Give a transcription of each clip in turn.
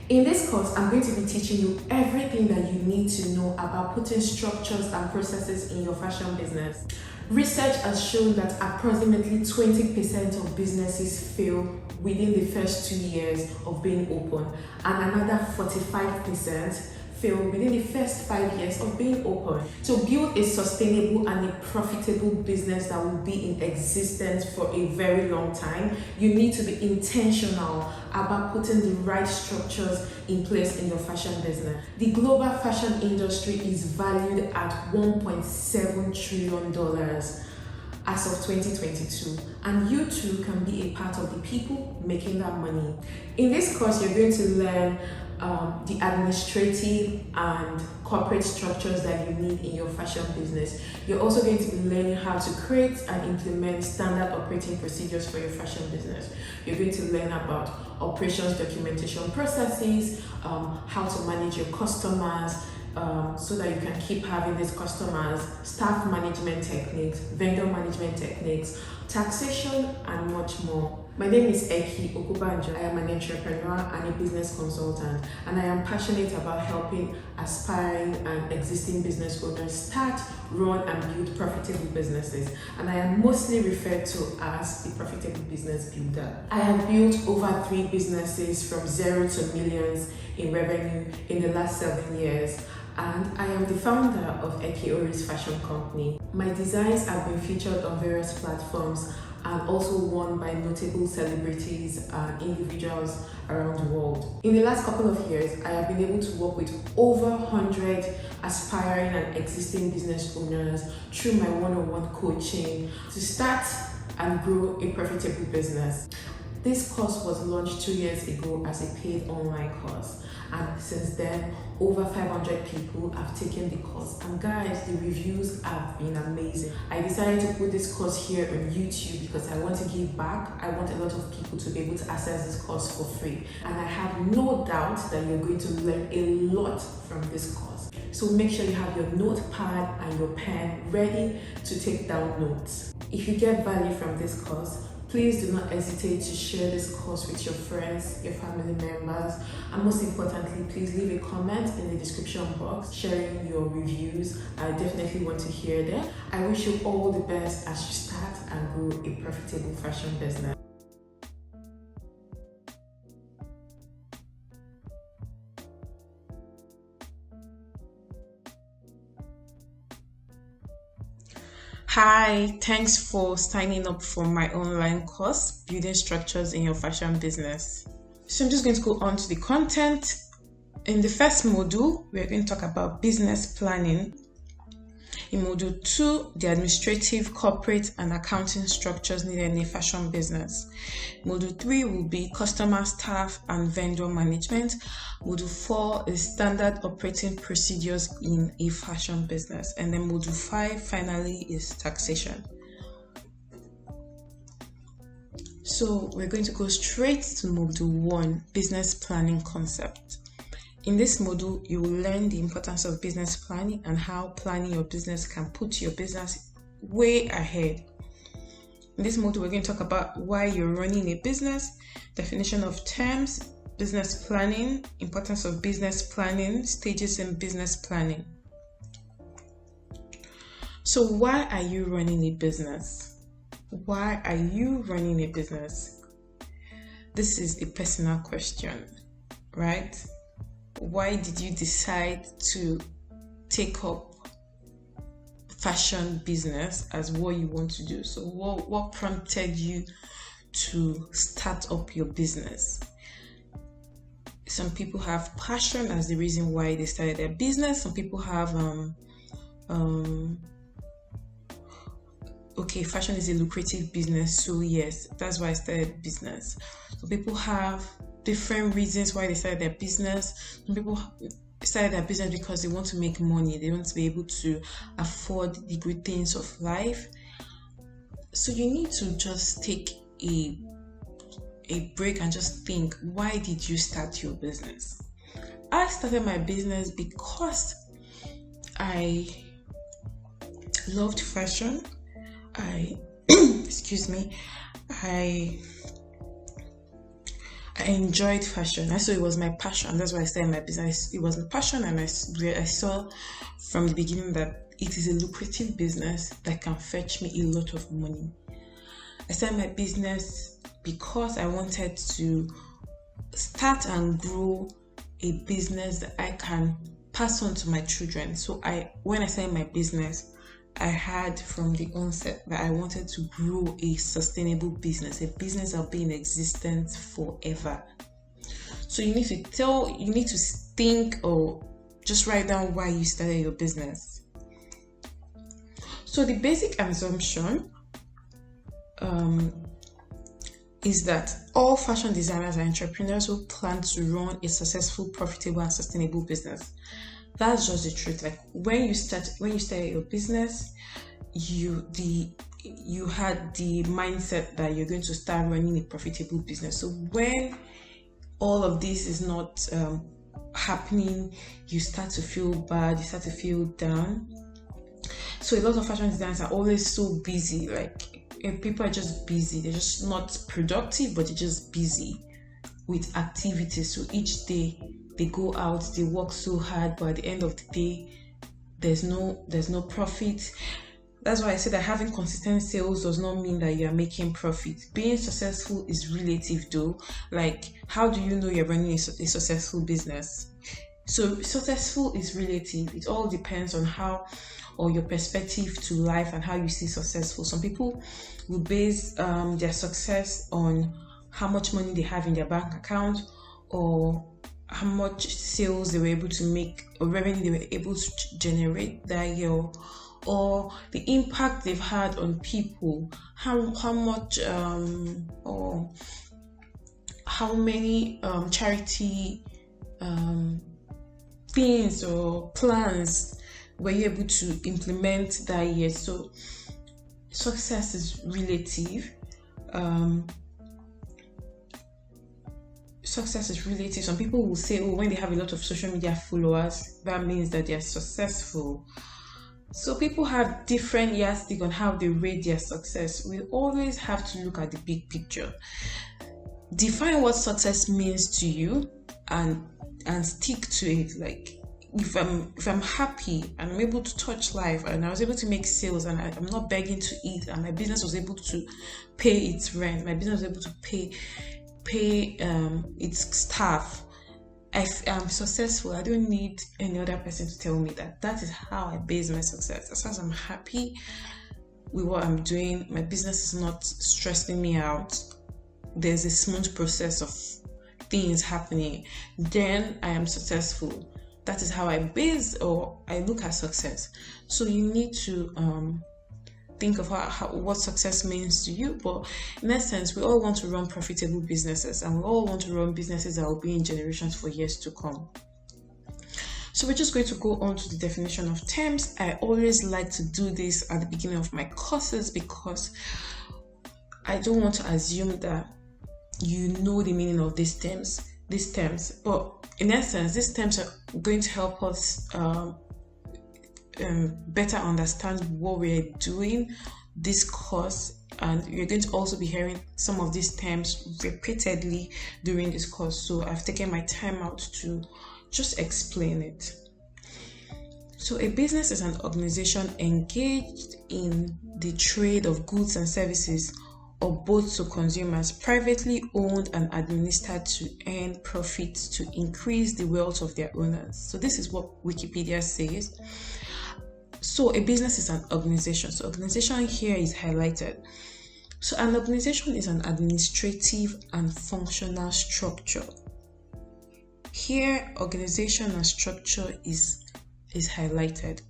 In this course, I'm going to be teaching you everything that you need to know about putting structures and processes in your fashion business. Research has shown that approximately 20% of businesses fail within the first 2 years of being open, and another 45% fail within the first 5 years of being open. To build a sustainable and a profitable business that will be in existence for a very long time, you need to be intentional about putting the right structures in place in your fashion business. The global fashion industry is valued at $1.7 trillion as of 2022, and you too can be a part of the people making that money. In this course, you're going to learn the administrative and corporate structures that you need in your fashion business. You're also going to be learning how to create and implement standard operating procedures for your fashion business. You're going to learn about operations documentation processes, how to manage your customers, so that you can keep having these customers, staff management techniques, vendor management techniques, taxation, and much more. My name is Eki Okubanjo. I am an entrepreneur and a business consultant, and I am passionate about helping aspiring and existing business owners start, run, and build profitable businesses. And I am mostly referred to as the profitable business builder. I have built over 3 businesses from zero to millions in revenue in the last 7 years. And I am the founder of Eki Ori's fashion company. My designs have been featured on various platforms and also worn by notable celebrities and individuals around the world. In the last couple of years, I have been able to work with over 100 aspiring and existing business owners through my one-on-one coaching to start and grow a profitable business. This course was launched 2 years ago as a paid online course, and since then over 500 people have taken the course, and guys, the reviews have been amazing. I decided to put this course here on YouTube because I want to give back. I want a lot of people to be able to access this course for free, and I have no doubt that you're going to learn a lot from this course. So make sure you have your notepad and your pen ready to take down notes. If you get value from this course, please do not hesitate to share this course with your friends, your family members, and most importantly, please leave a comment in the description box sharing your reviews. I definitely want to hear them. I wish you all the best as you start and grow a profitable fashion business. Hi, thanks for signing up for my online course, Building Structures in Your Fashion Business. So I'm just going to go on to the content. In the first module, we're going to talk about business planning. In module 2, the administrative, corporate, and accounting structures needed in a fashion business. Module 3 will be customer, staff, and vendor management. Module 4 is standard operating procedures in a fashion business. And then module 5 finally is taxation. So we're going to go straight to module 1, business planning concept. In this module, you will learn the importance of business planning and how planning your business can put your business way ahead. In this module, we're going to talk about why you're running a business, definition of terms, business planning, importance of business planning, stages in business planning. So why are you running a business? Why are you running a business? This is a personal question, right? Why did you decide to take up fashion business as what you want to do? So what prompted you to start up your business? Some people have passion as the reason why they started their business. Some people have okay, fashion is a lucrative business, so yes, that's why I started business. So people have different reasons why they started their business. Some people started their business because they want to make money. They want to be able to afford the good things of life. So you need to just take a break and just think, why did you start your business? I started my business because I loved fashion. I enjoyed fashion. I saw it was my passion. That's why I started my business. It was my passion, and I saw from the beginning that it is a lucrative business that can fetch me a lot of money. I started my business because I wanted to start and grow a business that I can pass on to my children. So when I started my business, I had from the onset that I wanted to grow a sustainable business, a business that will be in existence forever. So you need to think or just write down why you started your business. So the basic assumption is that all fashion designers and entrepreneurs who plan to run a successful, profitable, and sustainable business. That's just the truth. Like when you started your business, you had the mindset that you're going to start running a profitable business. So when all of this is not happening, you start to feel bad, you start to feel down. So a lot of fashion designers are always so busy, people are just busy. They're just not productive, but they're just busy with activities. So each day they go out, they work so hard, but at the end of the day, there's no profit. That's why I say that having consistent sales does not mean that you are making profit. Being successful is relative though. Like, how do you know you're running a successful business? So successful is relative. It all depends on your perspective to life and how you see successful. Some people will base their success on how much money they have in their bank account, or how much sales they were able to make, or revenue they were able to generate that year, or the impact they've had on people, how much or how many charity things or plans were you able to implement that year. So success is relative. Success is relative. Some people will say, when they have a lot of social media followers, that means that they're successful. So people have different yardstick on how they rate their success. We always have to look at the big picture. Define what success means to you and stick to it. Like, if I'm happy and I'm able to touch life and I was able to make sales and I'm not begging to eat, and my business was able to pay its rent, my business was able to pay its staff, I'm successful. I don't need any other person to tell me that. That is how I base my success. As far as I'm happy with what I'm doing, my business is not stressing me out, there's a smooth process of things happening, then I am successful. That is how I base or I look at success. So you need to think of what success means to you. But in essence, we all want to run profitable businesses, and we all want to run businesses that will be in generations for years to come. So we're just going to go on to the definition of terms. I always like to do this at the beginning of my courses because I don't want to assume that you know the meaning of these terms. But in essence, these terms are going to help us better understand what we're doing this course, and you're going to also be hearing some of these terms repeatedly during this course. So I've taken my time out to just explain it. So a business is an organization engaged in the trade of goods and services, or both to consumers, privately owned and administered to earn profits to increase the wealth of their owners. So this is what Wikipedia says. So a business is an organization. So organization here is highlighted. So an organization is an administrative and functional structure. Here, organization and structure is highlighted.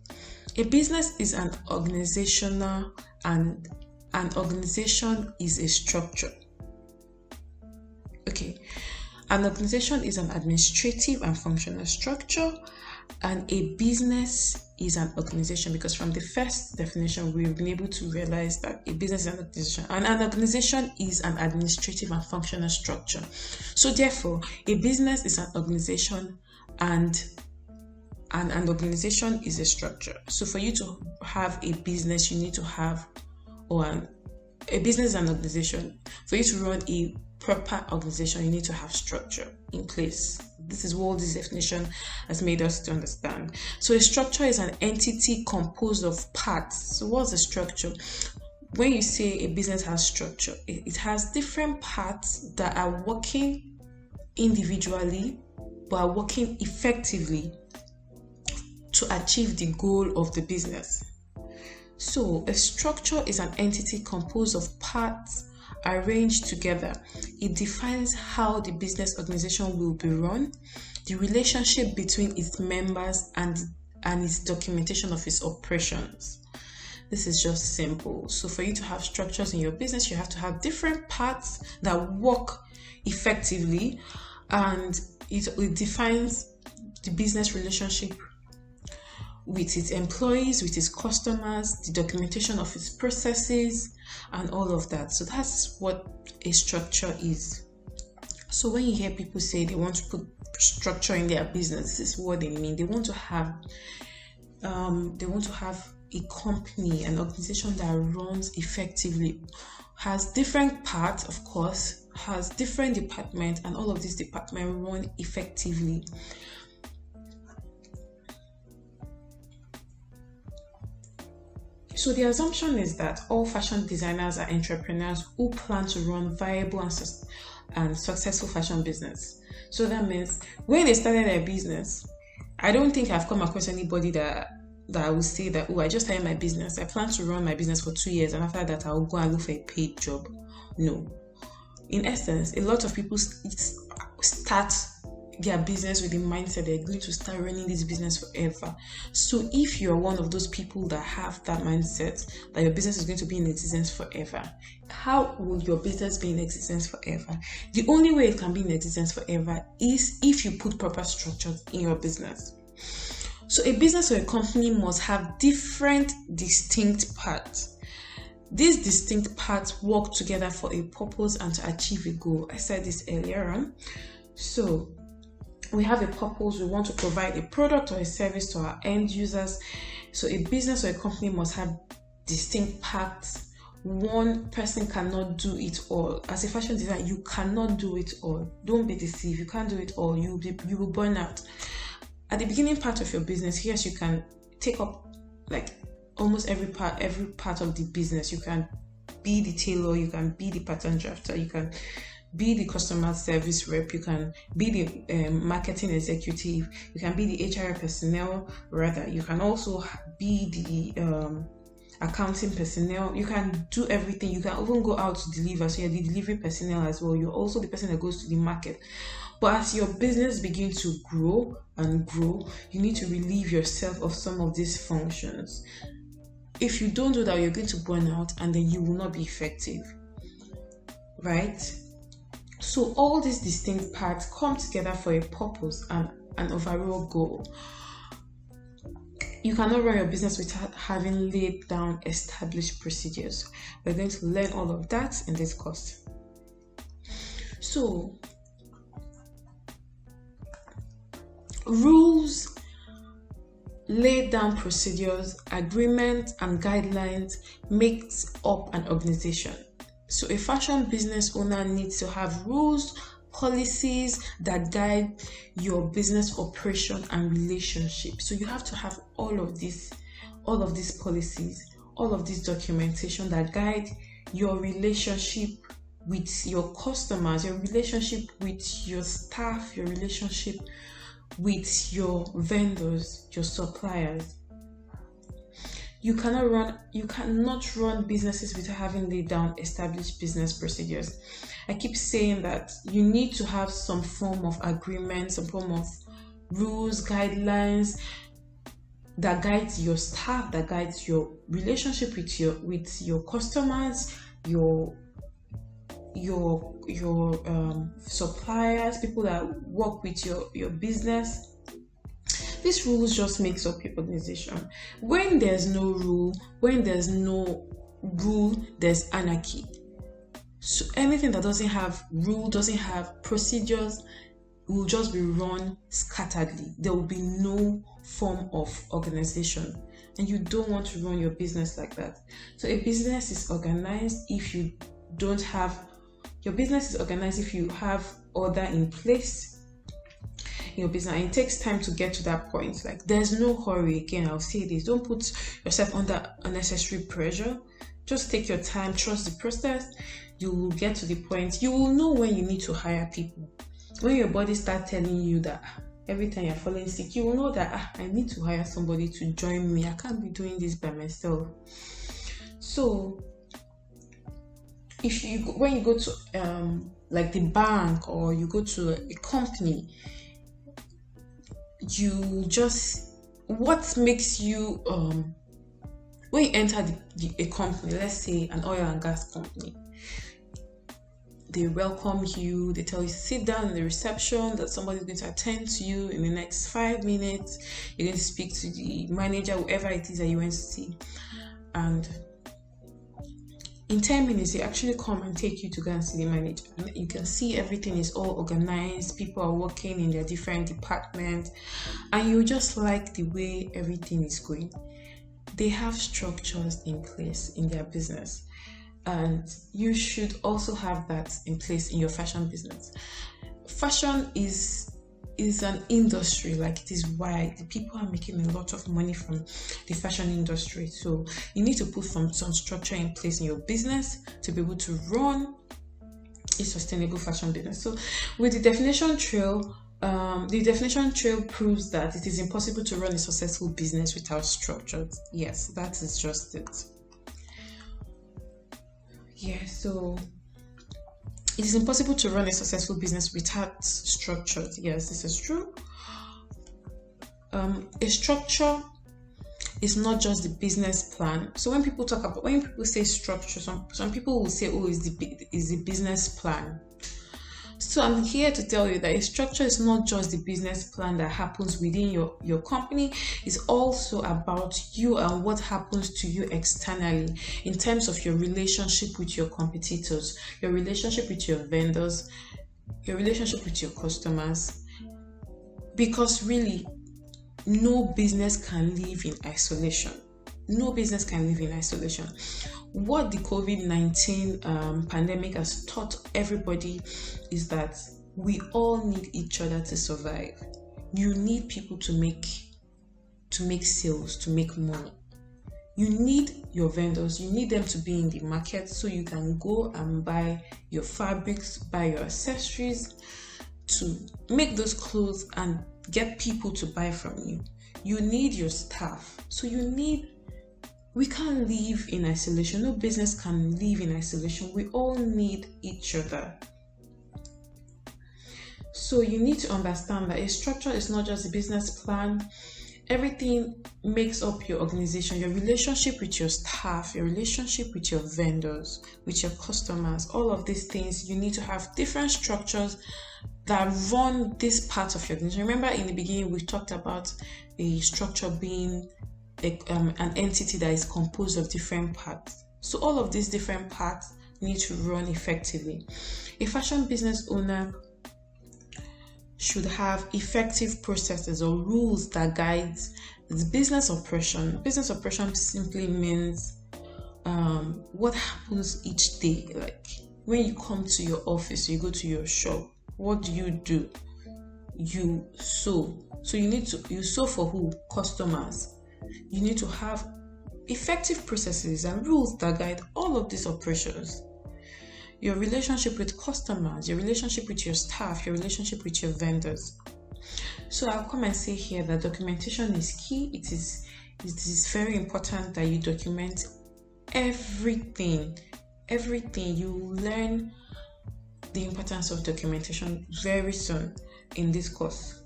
A business is an organizational, and an organization is a structure. Okay. An organization is an administrative and functional structure, and a business is an organization, because from the first definition we've been able to realize that a business is an organization, and an organization is an administrative and functional structure. So therefore, a business is an organization, and an organization is a structure. So for you to have a business, you need to have, a business is an organization. For you to run a proper organization, you need to have structure in place. This is what this definition has made us to understand. So a structure is an entity composed of parts. So what's a structure? When you say a business has structure, it has different parts that are working individually but are working effectively to achieve the goal of the business. So a structure is an entity composed of parts arranged together. It defines how the business organization will be run, the relationship between its members, and its documentation of its operations. This is just simple. So for you to have structures in your business, you have to have different parts that work effectively, and it defines the business relationship with its employees, with its customers, the documentation of its processes, and all of that. So that's what a structure is. So when you hear people say they want to put structure in their business, this is what they mean. They want to have a company, an organization that runs effectively, has different parts, of course, has different departments, and all of these departments run effectively. So the assumption is that all fashion designers are entrepreneurs who plan to run viable and successful fashion business. So that means when they started their business, I don't think I've come across anybody that I would say that, I just started my business, I plan to run my business for 2 years, and after that I'll go and look for a paid job. No. In essence, a lot of people start their business with the mindset they're going to start running this business forever. So if you're one of those people that have that mindset that your business is going to be in existence forever, how will your business be in existence forever? The only way it can be in existence forever is if you put proper structures in your business. So a business or a company must have different distinct parts. These distinct parts work together for a purpose and to achieve a goal. I said this earlier on. So we have a purpose. We want to provide a product or a service to our end users. So a business or a company must have distinct parts. One person cannot do it all. As a fashion designer, you cannot do it all. Don't be deceived. You can't do it all. You will burn out. At the beginning part of your business, yes, you can take up like almost every part of the business. You can be the tailor, you can be the pattern drafter, you can be the customer service rep, you can be the marketing executive, you can be the HR personnel, you can also be the accounting personnel. You can do everything. You can even go out to deliver, so you're the delivery personnel as well. You're also the person that goes to the market. But as your business begins to grow and grow, you need to relieve yourself of some of these functions. If you don't do that, you're going to burn out, and then you will not be effective, right? So all these distinct parts come together for a purpose and an overall goal. You cannot run your business without having laid down established procedures. We're going to learn all of that in this course. So, rules, laid down procedures, agreements, and guidelines makes up an organization. So a fashion business owner needs to have rules, policies that guide your business operation and relationship. So you have to have all of these policies, all of this documentation that guide your relationship with your customers, your relationship with your staff, your relationship with your vendors, your suppliers. You cannot run businesses without having laid down established business procedures. I keep saying that you need to have some form of agreement, some form of rules, guidelines that guides your staff, that guides your relationship with your customers, your suppliers, people that work with your business. These rules just makes up your organization. When there's no rule, there's anarchy. So anything that doesn't have rule, doesn't have procedures, will just be run scatteredly. There will be no form of organization, and you don't want to run your business like that. So a business is organized if you don't have Your business is organized if you have order in place in your business, and it takes time to get to that point. Like, there's no hurry. Again, I'll say this: don't put yourself under unnecessary pressure. Just take your time, trust the process. You will get to the point. You will know when you need to hire people. When your body starts telling you that every time you're falling sick, you will know that I need to hire somebody to join me. I can't be doing this by myself. So when you go to like the bank, or you go to a company, what makes you when you enter a company, let's say an oil and gas company, they welcome you, they tell you sit down in the reception, that somebody's going to attend to you in the next 5 minutes. You're going to speak to the manager, whoever it is that you went to see, and in 10 minutes they actually come and take you to go and see the manager. You can see everything is all organized, people are working in their different departments, and you just like the way everything is going. They have structures in place in their business, and you should also have that in place in your fashion business. Fashion is an industry, like it is wide. The people are making a lot of money from the fashion industry. So you need to put some structure in place in your business to be able to run a sustainable fashion business. So with the definition trail proves that it is impossible to run a successful business without structures. Yes, that is just it. Yeah, so it is impossible to run a successful business without structures. Yes, this is true. A structure is not just the business plan. So when people say structure, some people will say, "Oh, is the business plan." So I'm here to tell you that a structure is not just the business plan that happens within your company. It's also about you and what happens to you externally in terms of your relationship with your competitors, your relationship with your vendors, your relationship with your customers. Because really, no business can live in isolation. No business can live in isolation. What the COVID-19 pandemic has taught everybody is that we all need each other to survive. You need people to make sales, to make money. You need your vendors, you need them to be in the market so you can go and buy your fabrics, buy your accessories to make those clothes and get people to buy from you. You need your staff. So we can't live in isolation. No business can live in isolation. We all need each other. So you need to understand that a structure is not just a business plan. Everything makes up your organization, your relationship with your staff, your relationship with your vendors, with your customers, all of these things. You need to have different structures that run this part of your organization. Remember in the beginning, we talked about a structure being an entity that is composed of different parts. So all of these different parts need to run effectively. A fashion business owner should have effective processes or rules that guide its business operation. Business operation simply means what happens each day. Like when you come to your office, you go to your shop, what do? You sew. So you sew for who? Customers. You need to have effective processes and rules that guide all of these operations. Your relationship with customers, your relationship with your staff, your relationship with your vendors. So I'll come and say here that documentation is key. It is very important that you document everything. You will learn the importance of documentation very soon in this course.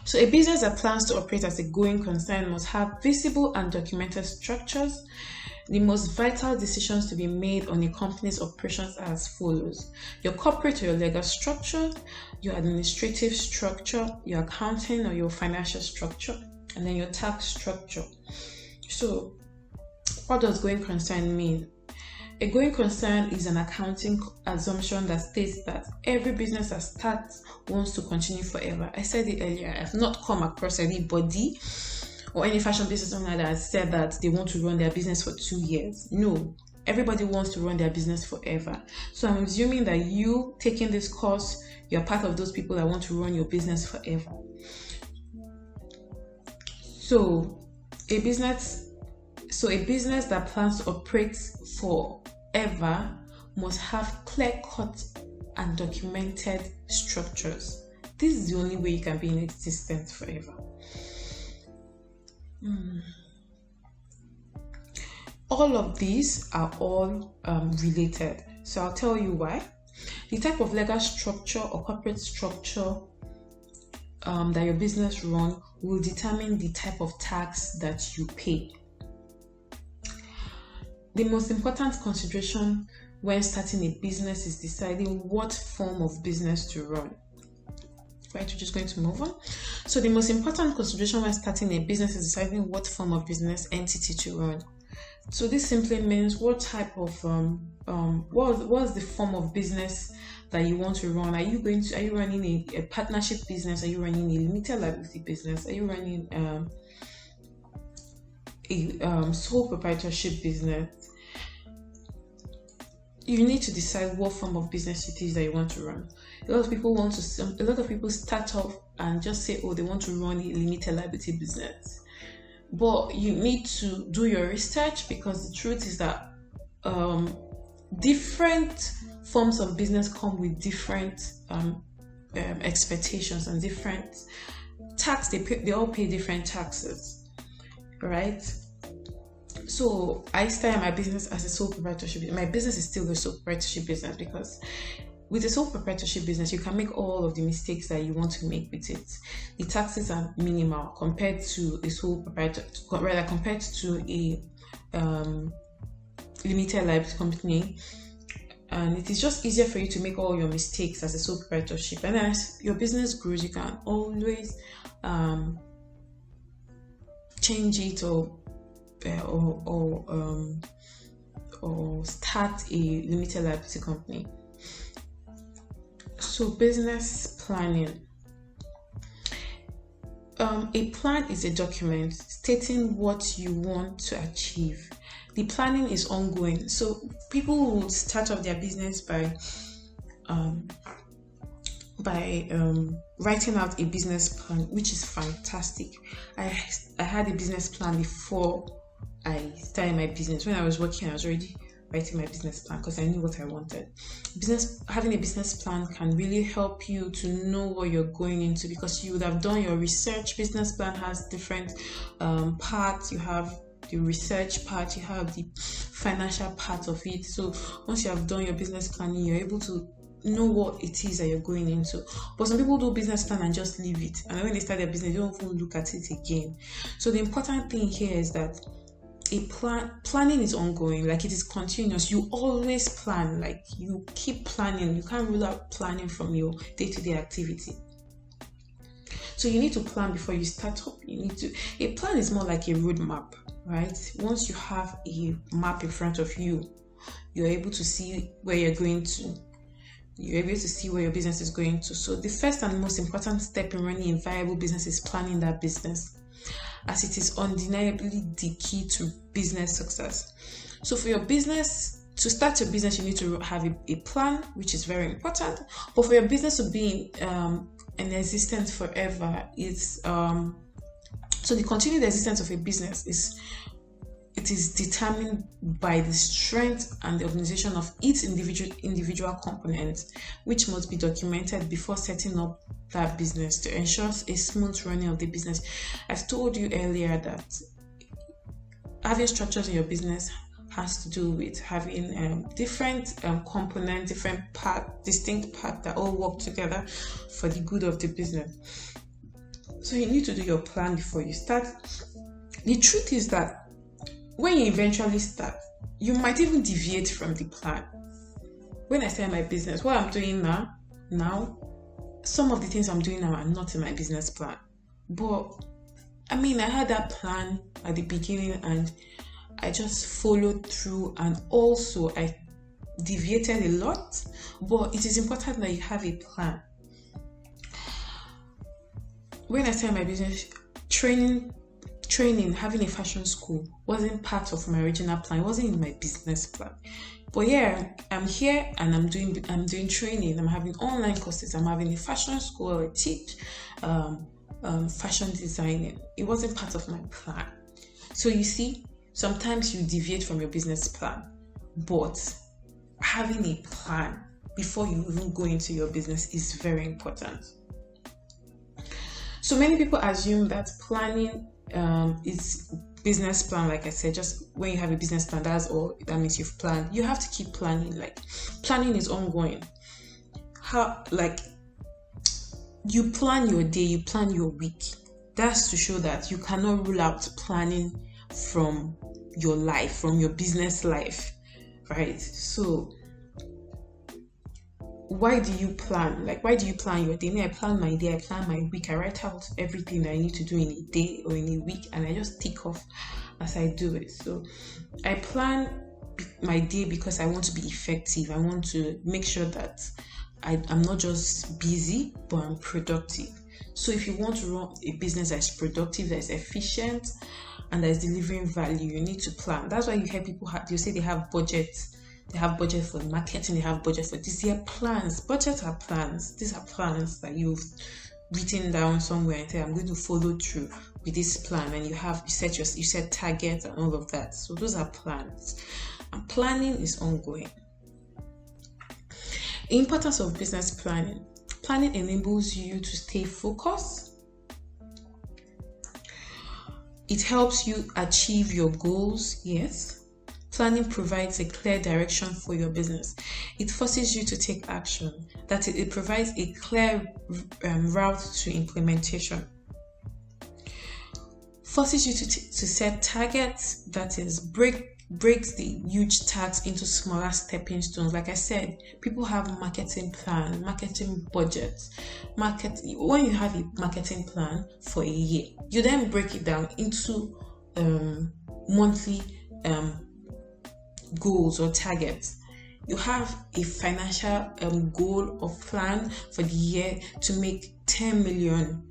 So a business that plans to operate as a going concern must have visible and documented structures. The most vital decisions to be made on a company's operations are as follows: your corporate or your legal structure, your administrative structure, your accounting or your financial structure, and then your tax structure. So what does going concern mean? A going concern is an accounting assumption that states that every business that starts wants to continue forever. I said it earlier, I have not come across anybody or any fashion business owner that has said that they want to run their business for 2 years. No, everybody wants to run their business forever. So I'm assuming that you taking this course, you're part of those people that want to run your business forever. So a business that plans to operate forever must have clear-cut and documented structures. This is the only way you can be in existence forever. All of these are all related. So I'll tell you why. The type of legal structure or corporate structure that your business runs will determine the type of tax that you pay. The most important consideration when starting a business is deciding what form of business to run. Right, we're just going to move on. So the most important consideration when starting a business is deciding what form of business entity to run. So this simply means what type of what's the form of business that you want to run. Are you running a partnership business? Are you running a limited liability business? Are you running a sole proprietorship business? You need to decide what form of business it is that you want to run. A lot of people start off and just say, oh, they want to run a limited liability business. But you need to do your research, because the truth is that different forms of business come with different expectations and different tax. They all pay different taxes, right? So I started my business as a sole proprietorship. My business is still a sole proprietorship business, because with a sole proprietorship business, you can make all of the mistakes that you want to make with it. The taxes are minimal compared to a sole proprietor, rather compared to a limited liability company. And it is just easier for you to make all your mistakes as a sole proprietorship. And as your business grows, you can always change it or start a limited liability company. So business planning. A plan is a document stating what you want to achieve. The planning is ongoing. So people will start off their business by writing out a business plan, which is fantastic. I had a business plan before I started my business. When I was working, I was already writing my business plan because I knew what I wanted. Having a business plan can really help you to know what you're going into, because you would have done your research. Business plan has different parts. You have the research part, you have the financial part of it. So once you have done your business planning, you're able to know what it is that you're going into. But some people do business plan and just leave it, and when they start their business, they don't even look at it again. So the important thing here is that planning is ongoing, like it is continuous. You always plan, like you keep planning. You can't rule out planning from your day-to-day activity. So you need to plan before you start up. A plan is more like a roadmap, right? Once you have a map in front of you, you're able to see where you're going to. You're able to see where your business is going to. So the first and most important step in running a viable business is planning that business, as it is undeniably the key to business success. So for your business, to start your business, you need to have a plan, which is very important. But for your business to be in existence forever, so the continued existence of a business is determined by the strength and the organization of each individual component, which must be documented before setting up that business to ensure a smooth running of the business. I've told you earlier that having structures in your business has to do with having different components, distinct parts that all work together for the good of the business. So you need to do your plan before you start. The truth is that when you eventually start, you might even deviate from the plan. When I start my business, what I'm doing now, some of the things I'm doing now are not in my business plan. But I had that plan at the beginning and I just followed through, and also I deviated a lot. But it is important that you have a plan. When I started my business, training training, having a fashion school wasn't part of my original plan. It wasn't in my business plan. But yeah, I'm here and I'm doing training. I'm having online courses. I'm having a fashion school. I teach fashion designing. It wasn't part of my plan. So you see, sometimes you deviate from your business plan, but having a plan before you even go into your business is very important. So many people assume that planning is business plan. Like I said, just when you have a business plan, that means you've planned. You have to keep planning. Like, planning is ongoing. You plan your day, you plan your week. That's to show that you cannot rule out planning from your life, from your business life, right? So why do you plan? Like, why do you plan your day? I plan my day, I plan my week. I write out everything that I need to do in a day or in a week, and I just tick off as I do it. So I plan my day because I want to be effective. I want to make sure that I'm not just busy, but I'm productive. So if you want to run a business that's productive, that's efficient, and that's delivering value, you need to plan. That's why you hear people you say they have budgets. They have budget for marketing, they have budget for this. Year plans. Budgets are plans. These are plans that you've written down somewhere and say, I'm going to follow through with this plan. And you set targets and all of that. So those are plans. And planning is ongoing. The importance of business planning. Planning enables you to stay focused. It helps you achieve your goals, yes. Planning provides a clear direction for your business. It forces you to take action. That it provides a clear route to implementation. Forces you to set targets. That is, breaks the huge tasks into smaller stepping stones. Like I said, people have marketing plan, marketing budgets. When you have a marketing plan for a year, you then break it down into monthly goals or targets. You have a financial goal or plan for the year to make 10 million.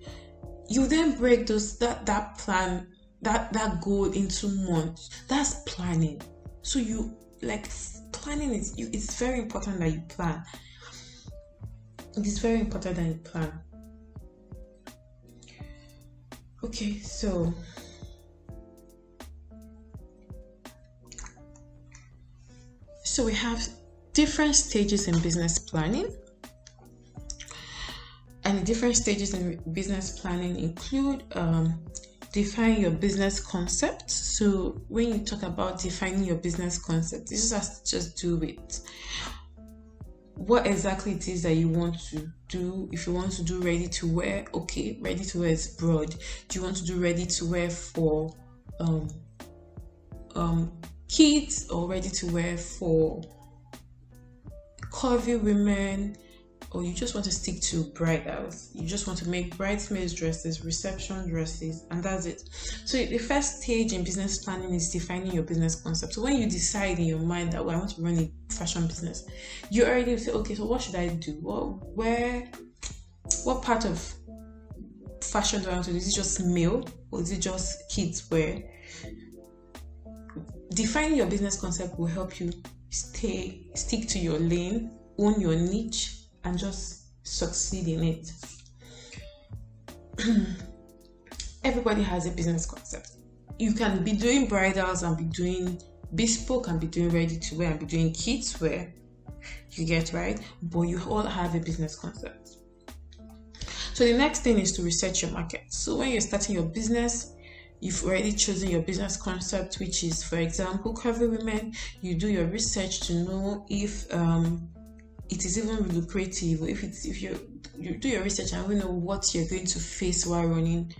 You then break that plan, that goal into months. That's planning. So planning it's very important that you plan. It is very important that you plan. Okay, so we have different stages in business planning. And the different stages in business planning include define your business concept. So when you talk about defining your business concept, this has to just do with what exactly it is that you want to do. If you want to do ready to wear, okay, ready to wear is broad. Do you want to do ready to wear for kids, or ready to wear for curvy women, or you just want to stick to bridals? You just want to make bridesmaids dresses, reception dresses, and that's it. So the first stage in business planning is defining your business concept. So when you decide in your mind that I want to run a fashion business, you already say, okay, so what should I do? What part of fashion do I want to do? Is it just male, or is it just kids wear? Defining your business concept will help you stick to your lane, own your niche, and just succeed in it. Everybody has a business concept. You can be doing bridals and be doing bespoke and be doing ready to wear and be doing kids wear. You get right? But you all have a business concept. So the next thing is to research your market. So when you're starting your business, you've already chosen your business concept, which is, for example, curvy women. You do your research to know if it is even lucrative, or if you do your research and you know what you're going to face while running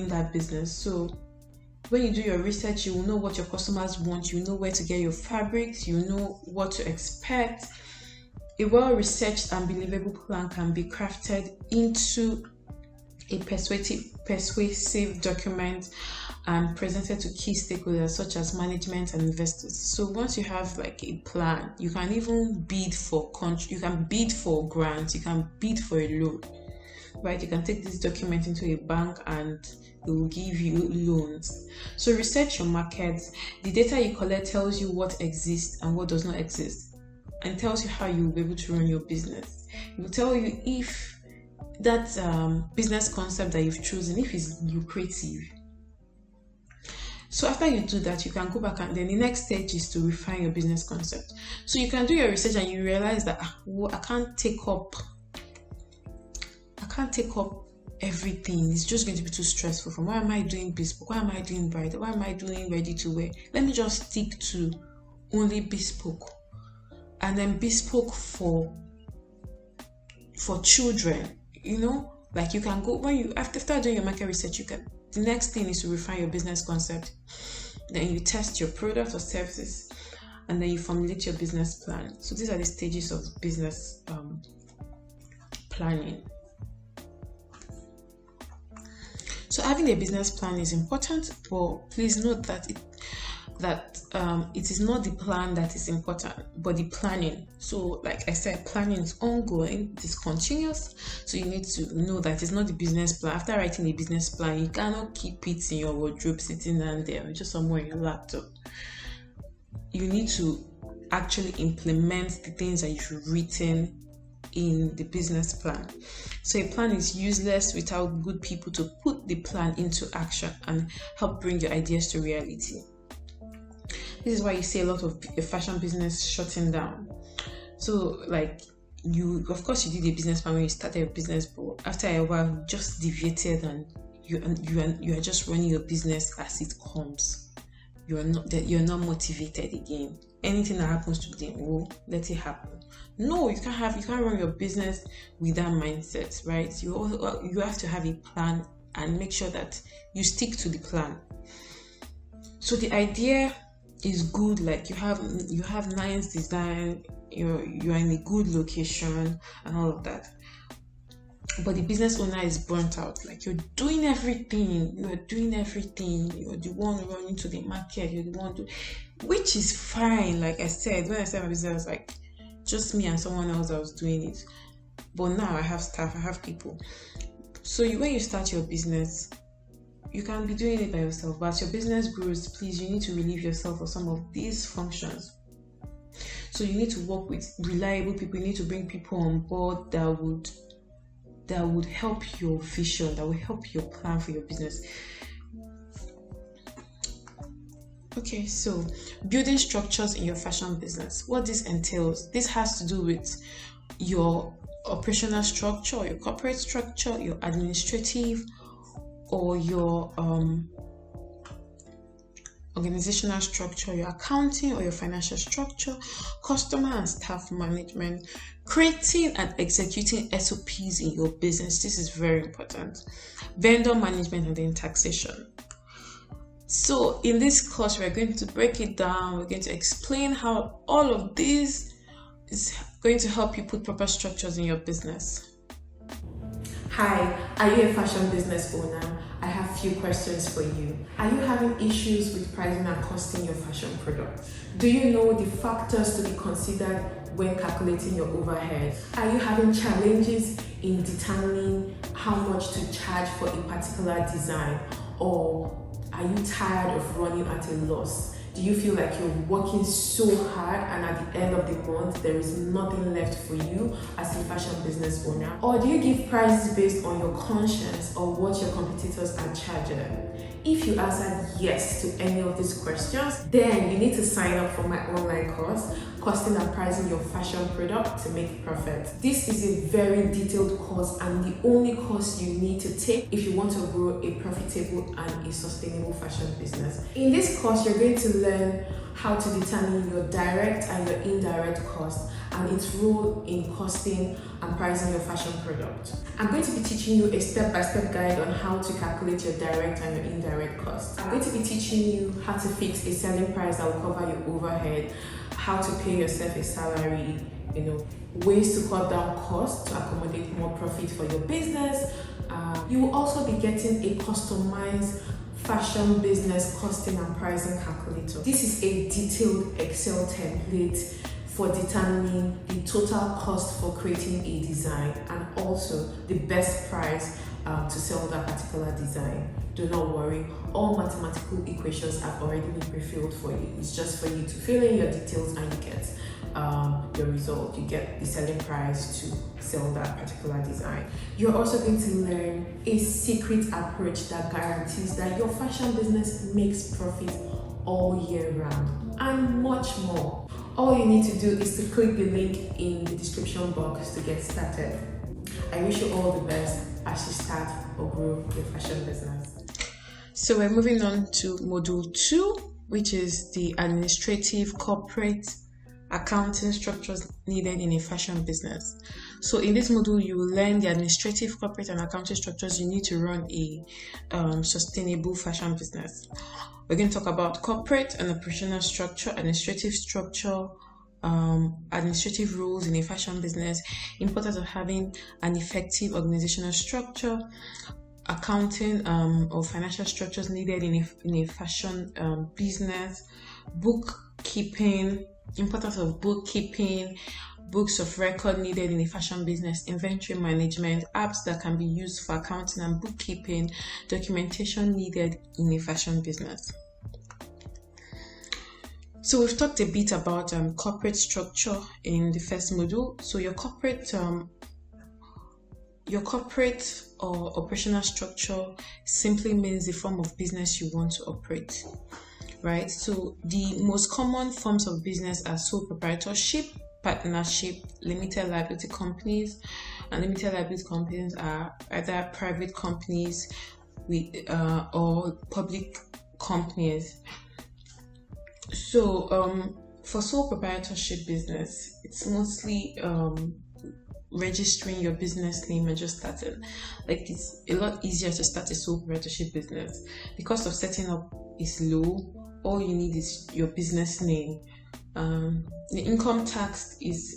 that business. So when you do your research, you will know what your customers want. You know where to get your fabrics. You know what to expect. A well-researched and believable plan can be crafted into a persuasive document and presented to key stakeholders such as management and investors. So once you have like a plan, you can even bid for you can bid for grants, you can bid for a loan. right? You can take this document into a bank and they will give you loans. So research your market. The data you collect tells you what exists and what does not exist, and tells you how you will be able to run your business. It will tell you if that business concept that you've chosen, if it's lucrative. So after you do that, you can go back, and then the next stage is to refine your business concept. So you can do your research and you realize that I can't take up everything. It's just going to be too stressful. Why am I doing bespoke? Why am I doing bridal? Why am I doing ready to wear? Let me just stick to only bespoke, and then bespoke for children. Like you can go when you after doing your market research, the next thing is to refine your business concept. Then you test your products or services, and then you formulate your business plan. So these are the stages of business planning. So having a business plan is important, but please note that it is not the plan that is important, but the planning. So like I said, planning is ongoing, it is continuous. So you need to know that it's not the business plan. After writing a business plan, you cannot keep it in your wardrobe sitting down there or just somewhere in your laptop. You need to actually implement the things that you've written in the business plan. So a plan is useless without good people to put the plan into action and help bring your ideas to reality. This is why you see a lot of the fashion business shutting down. So like of course you did a business plan when you started your business, but after a while you just deviated and you are just running your business as it comes. You're not motivated again. Anything that happens to them, let it happen. No, you can't run your business with that mindset, right? You have to have a plan and make sure that you stick to the plan. So the idea is good, like you have nice design, you're in a good location and all of that, but the business owner is burnt out. Like you're doing everything, you're the one running to the market, you're the one which is fine. Like I said, when I started my business, like just me and someone else that was doing it, but now I have staff, I have people. So when you start your business, you can be doing it by yourself, but as your business grows, please, you need to relieve yourself of some of these functions. So you need to work with reliable people. You need to bring people on board that would help your vision, that will help your plan for your business. Okay, so building structures in your fashion business. What this entails, this has to do with your operational structure, your corporate structure, your administrative, or your organizational structure, your accounting or your financial structure, customer and staff management, creating and executing SOPs in your business. This is very important. Vendor management, and then taxation. So in this course, we're going to break it down. We're going to explain how all of this is going to help you put proper structures in your business. Hi, are you a fashion business owner? I have a few questions for you. Are you having issues with pricing and costing your fashion product? Do you know the factors to be considered when calculating your overhead? Are you having challenges in determining how much to charge for a particular design? Or are you tired of running at a loss? Do you feel like you're working so hard and at the end of the month there is nothing left for you as a fashion business owner? Or do you give prices based on your conscience or what your competitors are charging? If you answered yes to any of these questions, then you need to sign up for my online course, Costing and Pricing Your Fashion Product to Make Profit. This is a very detailed course and the only course you need to take if you want to grow a profitable and a sustainable fashion business. In this course, you're going to learn how to determine your direct and your indirect costs and its role in costing and pricing your fashion product. I'm going to be teaching you a step-by-step guide on how to calculate your direct and your indirect costs. I'm going to be teaching you how to fix a selling price that will cover your overhead, how to pay yourself a salary, ways to cut down costs to accommodate more profit for your business. You will also be getting a customized fashion business costing and pricing calculator. This is a detailed Excel template for determining the total cost for creating a design and also the best price to sell that particular design. Do not worry, all mathematical equations have already been pre-filled for you. It's just for you to fill in your details and you get your result. You get the selling price to sell that particular design. You're also going to learn a secret approach that guarantees that your fashion business makes profit all year round and much more. All you need to do is to click the link in the description box to get started. I wish you all the best as you start or grow your fashion business. So we're moving on to module 2, which is the administrative corporate accounting structures needed in a fashion business. So in this module, you will learn the administrative, corporate, and accounting structures you need to run a sustainable fashion business. We're going to talk about corporate and operational structure, administrative structure, administrative rules in a fashion business, importance of having an effective organizational structure, accounting or financial structures needed in a fashion business, bookkeeping, importance of bookkeeping, books of record needed in a fashion business, inventory management, apps that can be used for accounting and bookkeeping, documentation needed in a fashion business. So we've talked a bit about corporate structure in the first module. So your corporate or operational structure simply means the form of business you want to operate, right? So the most common forms of business are sole proprietorship, partnership, limited liability companies, and limited liability companies are either private companies or public companies. So for sole proprietorship business, it's mostly registering your business name and just starting. Like, it's a lot easier to start a sole proprietorship business. The cost of setting up is low. All you need is your business name. The income tax is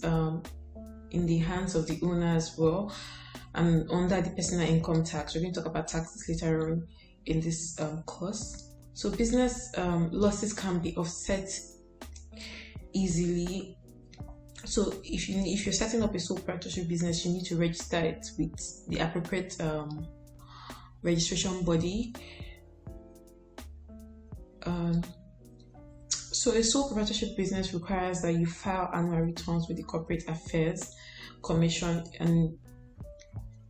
in the hands of the owner as well, and under the personal income tax. We're going to talk about taxes later on in this course. So business losses can be offset easily. So if you're setting up a sole proprietorship business, you need to register it with the appropriate registration body. So a sole proprietorship business requires that you file annual returns with the Corporate Affairs Commission, and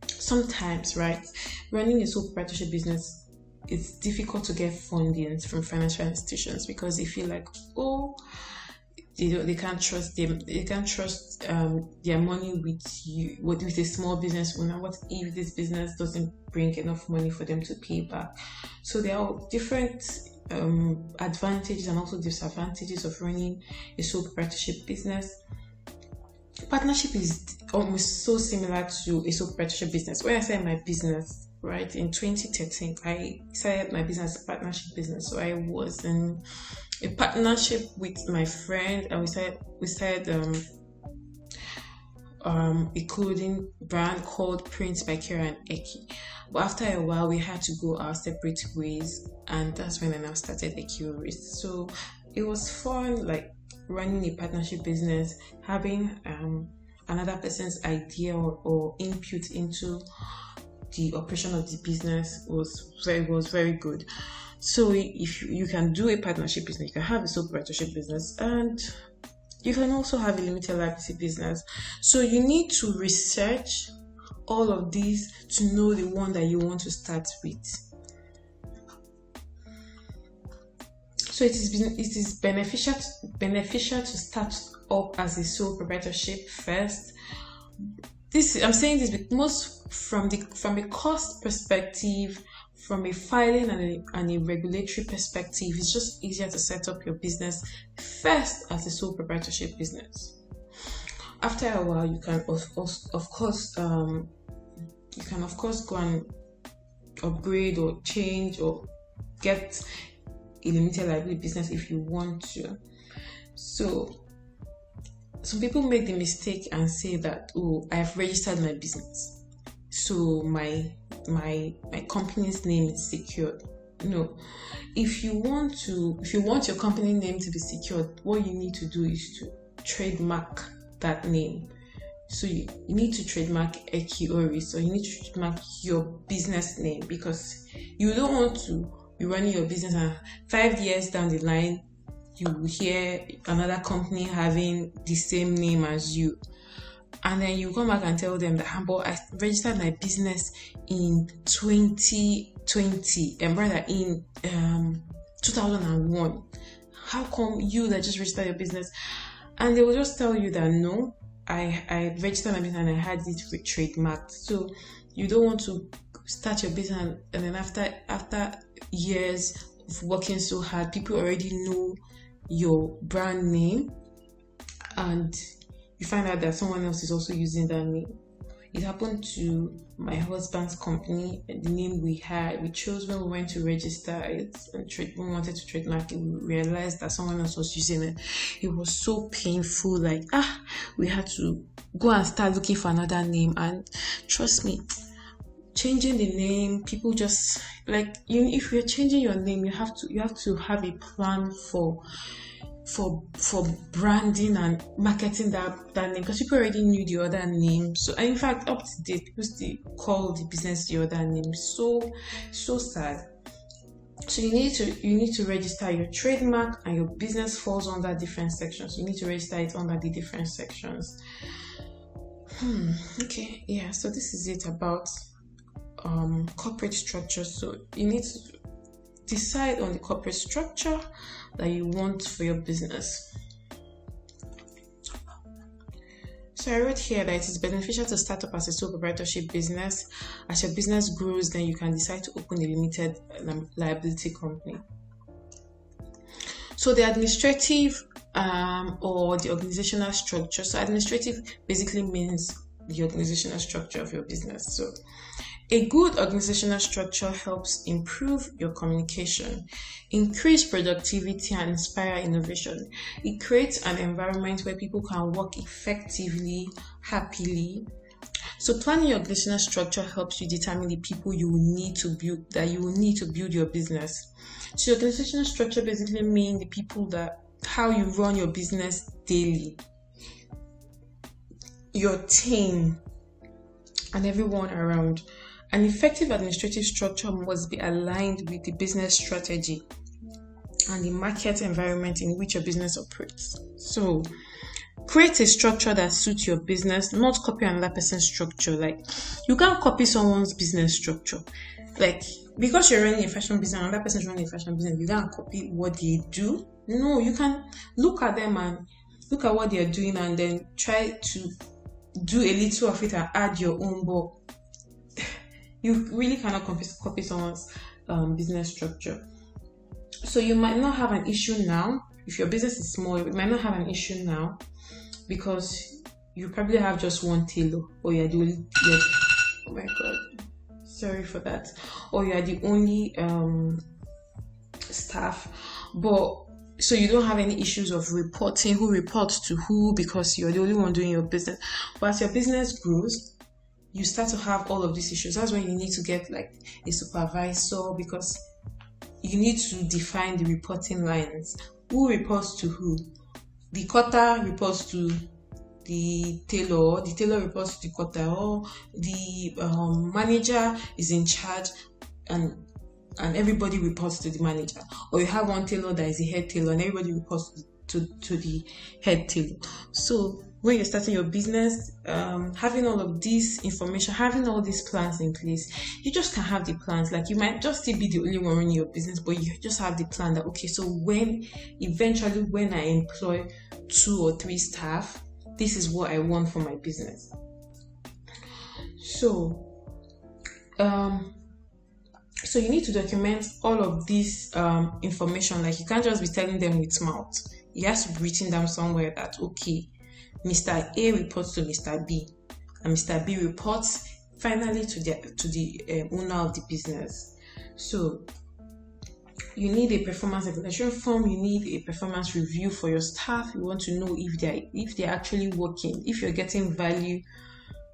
sometimes, right, running a sole proprietorship business, it's difficult to get funding from financial institutions because they feel like, they can't trust them. They can't trust their money with you, with a small business owner. What if this business doesn't bring enough money for them to pay back? So there are different advantages and also disadvantages of running a sole proprietorship business. Partnership is almost so similar to a sole proprietorship business. When I started my business, right, in 2013, I started my business as a partnership business. So I was in a partnership with my friend, and we started a clothing brand called Prince by Kira and Eki. But after a while, we had to go our separate ways, and that's when I now started Eki. So it was fun, like running a partnership business, having another person's idea or input into the operation of the business was very good. So if you can do a partnership business, you can have a sole proprietorship business, and you can also have a limited liability business. So you need to research all of these to know the one that you want to start with. So it is beneficial to start up as a sole proprietorship first. I'm saying this most from a cost perspective, from a filing and a regulatory perspective. It's just easier to set up your business first as a sole proprietorship business. After a while, you can of course go and upgrade or change or get a limited liability business if you want to. So some people make the mistake and say that, I have registered my business, so my company's name is secured. No, if you want your company name to be secured, what you need to do is trademark that name. So you need to trademark Ekiori, so you need to trademark your business name, because you don't want to be running your business and 5 years down the line you hear another company having the same name as you, and then you come back and tell them that, but I registered my business in 2020 and rather in 2001. How come you that just registered your business? And they will just tell you that no, I registered my business and I had it trademarked. So you don't want to start your business and then after years of working so hard, people already know your brand name and you find out that someone else is also using that name. It happened to my husband's company. The name we chose when we went to register it and we wanted to trademark it. We realized that someone else was using it. It was so painful. We had to go and start looking for another name. And trust me, changing the name, people just if you're changing your name, you have to have a plan for branding and marketing that name, because people already knew the other name. So in fact, up to date, people still call the business the other name. So sad. So you need to register your trademark, and your business falls under different sections. You need to register it under the different sections. Okay, yeah. So this is it about corporate structure. So you need to decide on the corporate structure that you want for your business. So I wrote here that it is beneficial to start up as a sole proprietorship business. As your business grows, then you can decide to open a limited liability company. So the administrative or the organizational structure. So administrative basically means the organizational structure of your business. So a good organizational structure helps improve your communication, increase productivity, and inspire innovation. It creates an environment where people can work effectively, happily. So planning your organizational structure helps you determine the people you will need to build your business. So your organizational structure basically means the people how you run your business daily, your team, and everyone around. An effective administrative structure must be aligned with the business strategy and the market environment in which your business operates. So, create a structure that suits your business, not copy another person's structure. You can't copy someone's business structure. Because you're running a fashion business, another person is running a fashion business, you can't copy what they do. No, you can look at them and look at what they're doing and then try to do a little of it and add your own, but you really cannot copy someone's business structure. So you might not have an issue now. If your business is small, you might not have an issue now because you probably have just one tailor, or you're the only, oh my god, sorry for that, or you are the only staff. But so you don't have any issues of reporting, who reports to who, because you're the only one doing your business. But as your business grows, you start to have all of these issues. That's when you need to get a supervisor, because you need to define the reporting lines. Who reports to who? The cutter reports to the tailor reports to the cutter, or the manager is in charge and everybody reports to the manager. Or you have one tailor that is the head tailor and everybody reports to the head tailor. So when you're starting your business, having all of this information, having all these plans in place, you just can have the plans. You might just still be the only one running your business, but you just have the plan that, okay, so when I employ 2 or 3 staff, this is what I want for my business. So you need to document all of this information. You can't just be telling them with mouth. It has to be written down somewhere that, okay, Mr. A reports to Mr. B, and Mr. B reports finally to the owner of the business. So you need a performance evaluation form. You need a performance review for your staff. You want to know if they're actually working, if you're getting value,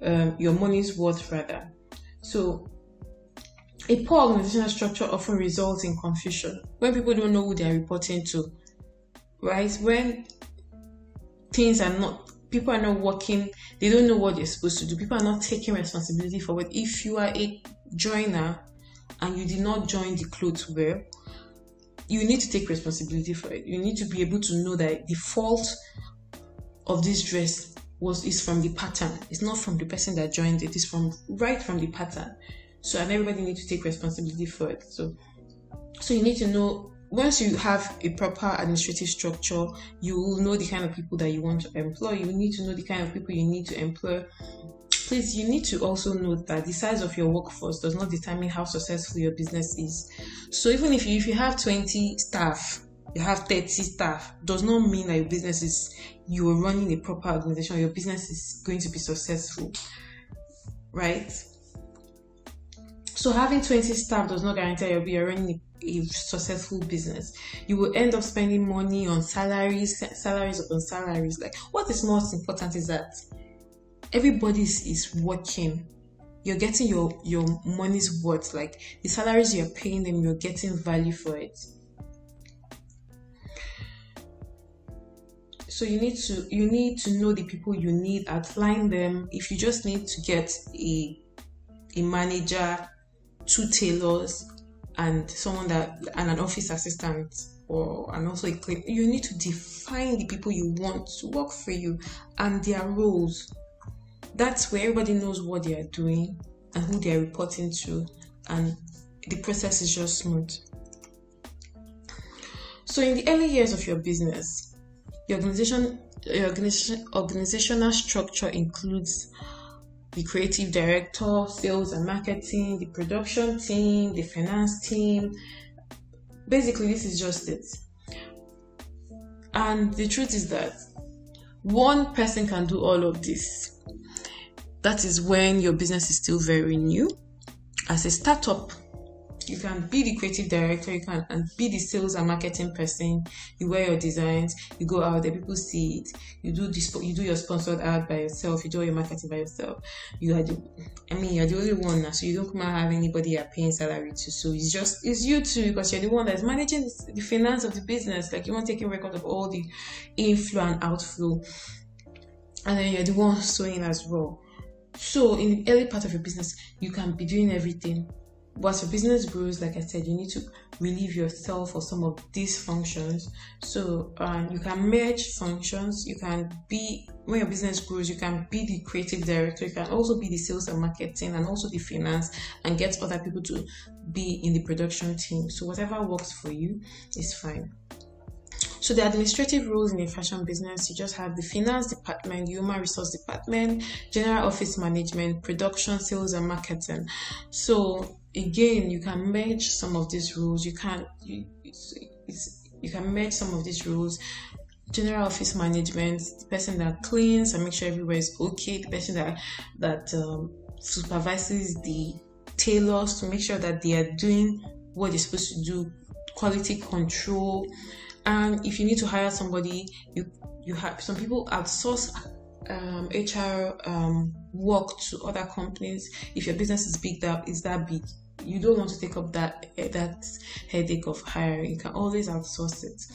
your money's worth rather. So a poor organizational structure often results in confusion when people don't know who they are reporting to, right? people are not working, they don't know what they're supposed to do. People are not taking responsibility for it. If you are a joiner and you did not join the clothes well, you need to take responsibility for it. You need to be able to know that the fault of this dress is from the pattern. It's not from the person that joined it. It's right from the pattern. So, and everybody needs to take responsibility for it. So you need to know, once you have a proper administrative structure, you will know the kind of people that you want to employ. You need to know the kind of people you need to employ. Please, you need to also note that the size of your workforce does not determine how successful your business is. So even if you have 20 staff, you have 30 staff, does not mean that you are running a proper organization, your business is going to be successful, right? So having 20 staff does not guarantee you're running a successful business. You will end up spending money on salaries upon salaries. Like, what is most important is that everybody is working. You're getting your money's worth. Like, the salaries you're paying them, you're getting value for it. So you need to know the people you need, outline them. If you just need to get a manager, 2 tailors, and an office assistant, and also a cleaner, you need to define the people you want to work for you and their roles. That's where everybody knows what they are doing and who they are reporting to, and the process is just smooth. So in the early years of your business, your organizational structure includes the creative director, sales and marketing, the production team, the finance team. Basically, this is just it. And the truth is that one person can do all of this. That is when your business is still very new. As a startup, you can be the creative director, you can be the sales and marketing person. You wear your designs, you go out there, people see it. You do your sponsored ad by yourself, you do all your marketing by yourself. You're the only one now, so you don't come out have anybody you're paying salary to. So it's you too, because you're the one that's managing the finance of the business. Like, you want taking record of all the inflow and outflow, and then you're the one sewing as well. So in the early part of your business, you can be doing everything. But as your business grows, like I said, you need to relieve yourself of some of these functions. So you can merge functions. You can be, when your business grows, you can be the creative director. You can also be the sales and marketing and also the finance, and get other people to be in the production team. So whatever works for you is fine. So the administrative roles in a fashion business, you just have the finance department, the human resource department, general office management, production, sales and marketing. So again, you can merge some of these roles. You can merge some of these roles. General office management, the person that cleans and makes sure everywhere is okay, the person that supervises the tailors to make sure that they are doing what they're supposed to do, quality control. And if you need to hire somebody, you have some people outsource HR work to other companies. If your business is that big, you don't want to take up that headache of hiring. You can always outsource it.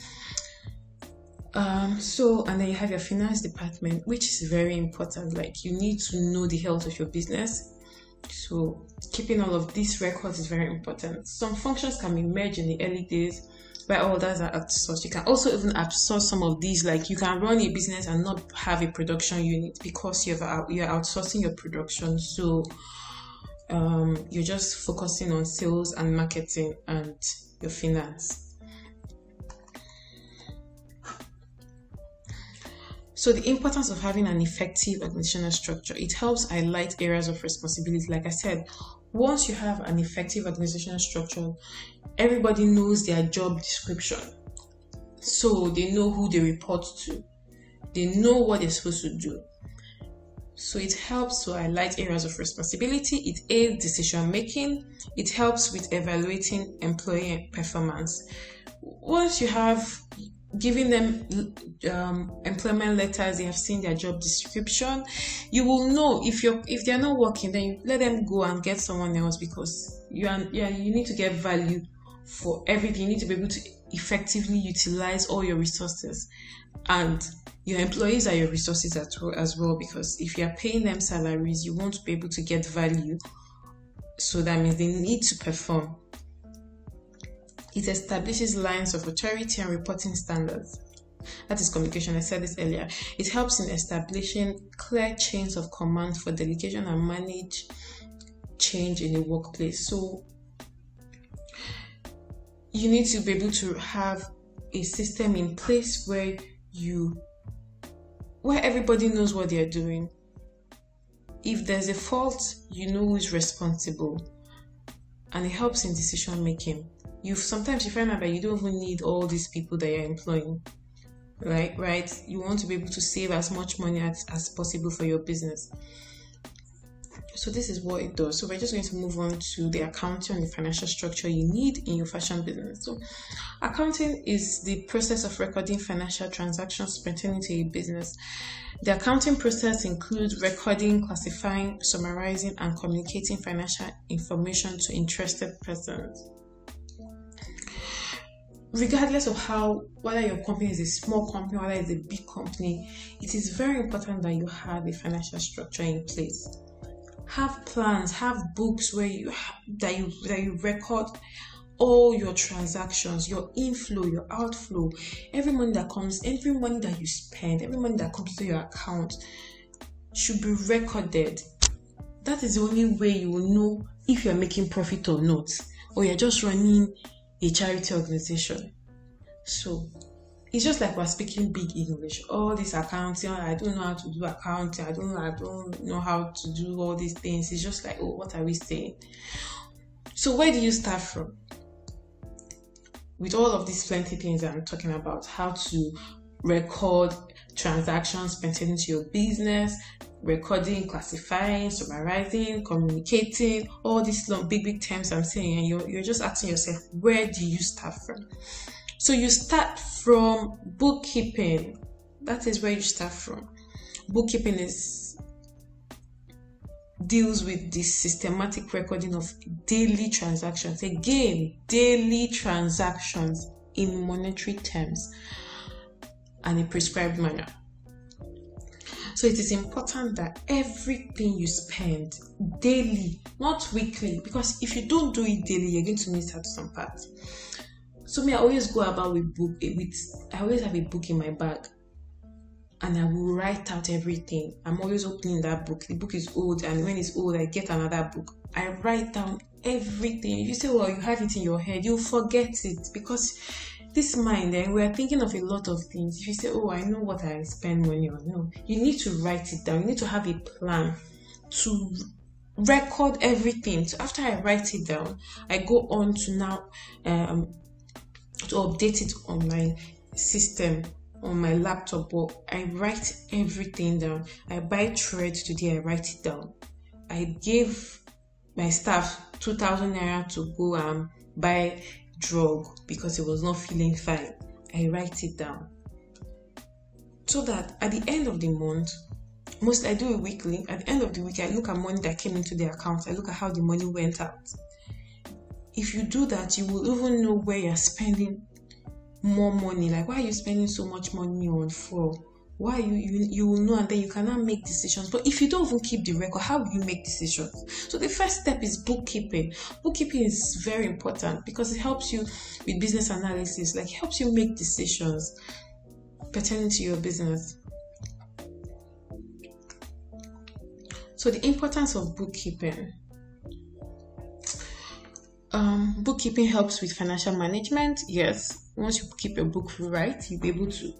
And then you have your finance department, which is very important. Like, you need to know the health of your business. So keeping all of these records is very important. Some functions can be merged in the early days, but others are outsourced. You can also even outsource some of these. Like, you can run a business and not have a production unit because you're outsourcing your production. So you're just focusing on sales and marketing and your finance. So the importance of having an effective organizational structure, it helps highlight areas of responsibility. Like I said, once you have an effective organizational structure, everybody knows their job description. So they know who they report to. They know what they're supposed to do. So it helps to highlight areas of responsibility. It aids decision making. It helps with evaluating employee performance. Once you have given them employment letters, they have seen their job description, you will know if they're not working, then you let them go and get someone else, because you need to get value for everything. You need to be able to effectively utilize all your resources, and your employees are your resources as well, because if you are paying them salaries, you won't be able to get value. So that means they need to perform. It establishes lines of authority and reporting standards. That is communication. I said this earlier. It helps in establishing clear chains of command for delegation and manage change in the workplace. So you need to be able to have a system in place where everybody knows what they're doing. If there's a fault, you know who's responsible, and it helps in decision making. Sometimes you find out that you don't even need all these people that you're employing, right? You want to be able to save as much money as possible for your business. So this is what it does. So we're just going to move on to the accounting and the financial structure you need in your fashion business. So accounting is the process of recording financial transactions pertaining to a business. The accounting process includes recording, classifying, summarizing, and communicating financial information to interested persons. Regardless of whether your company is a small company or whether it's a big company, it is very important that you have a financial structure in place. Have plans, have books where you record all your transactions, your inflow, your outflow, every money that comes, every money that you spend, every money that comes to your account should be recorded. That is the only way you will know if you're making profit or not, or you're just running a charity organization. So it's just like we're speaking big English. All this accounting, I don't know how to do accounting. I don't know how to do all these things. It's just like, what are we saying? So where do you start from? With all of these plenty things I'm talking about, how to record transactions pertaining to your business, recording, classifying, summarizing, communicating, all these long, big terms I'm saying, and you're just asking yourself, where do you start from? So you start from bookkeeping. That is where you start from. Bookkeeping deals with the systematic recording of daily transactions. Again, daily transactions in monetary terms and a prescribed manner. So it is important that everything you spend daily, not weekly, because if you don't do it daily, you're going to miss out some parts. So I always go about I always have a book in my bag, and I will write out everything. I'm always opening that book. The book is old, and when it's old, I get another book. I write down everything. You say, well, you have it in your head, you'll forget it, because this mind, we're thinking of a lot of things. If you say, I know what I spend money on, no, you need to write it down. You need to have a plan to record everything. So after I write it down, I go on to now to update it on my system, on my laptop. But I write everything down. I buy thread today, I write it down. I gave my staff 2,000 naira to go and buy drug because it was not feeling fine. I write it down, so that at the end of the month, I do it weekly. At the end of the week, I look at money that came into the account. I look at how the money went out. If you do that, you will even know where you're spending more money. Like, why are you spending so much money on for? Why you will know, and then you cannot make decisions. But if you don't even keep the record, how will you make decisions? So the first step is bookkeeping. Bookkeeping is very important because it helps you with business analysis. Like, it helps you make decisions pertaining to your business. So the importance of bookkeeping. Bookkeeping helps with financial management. Yes, once you keep your book right, you'll be able to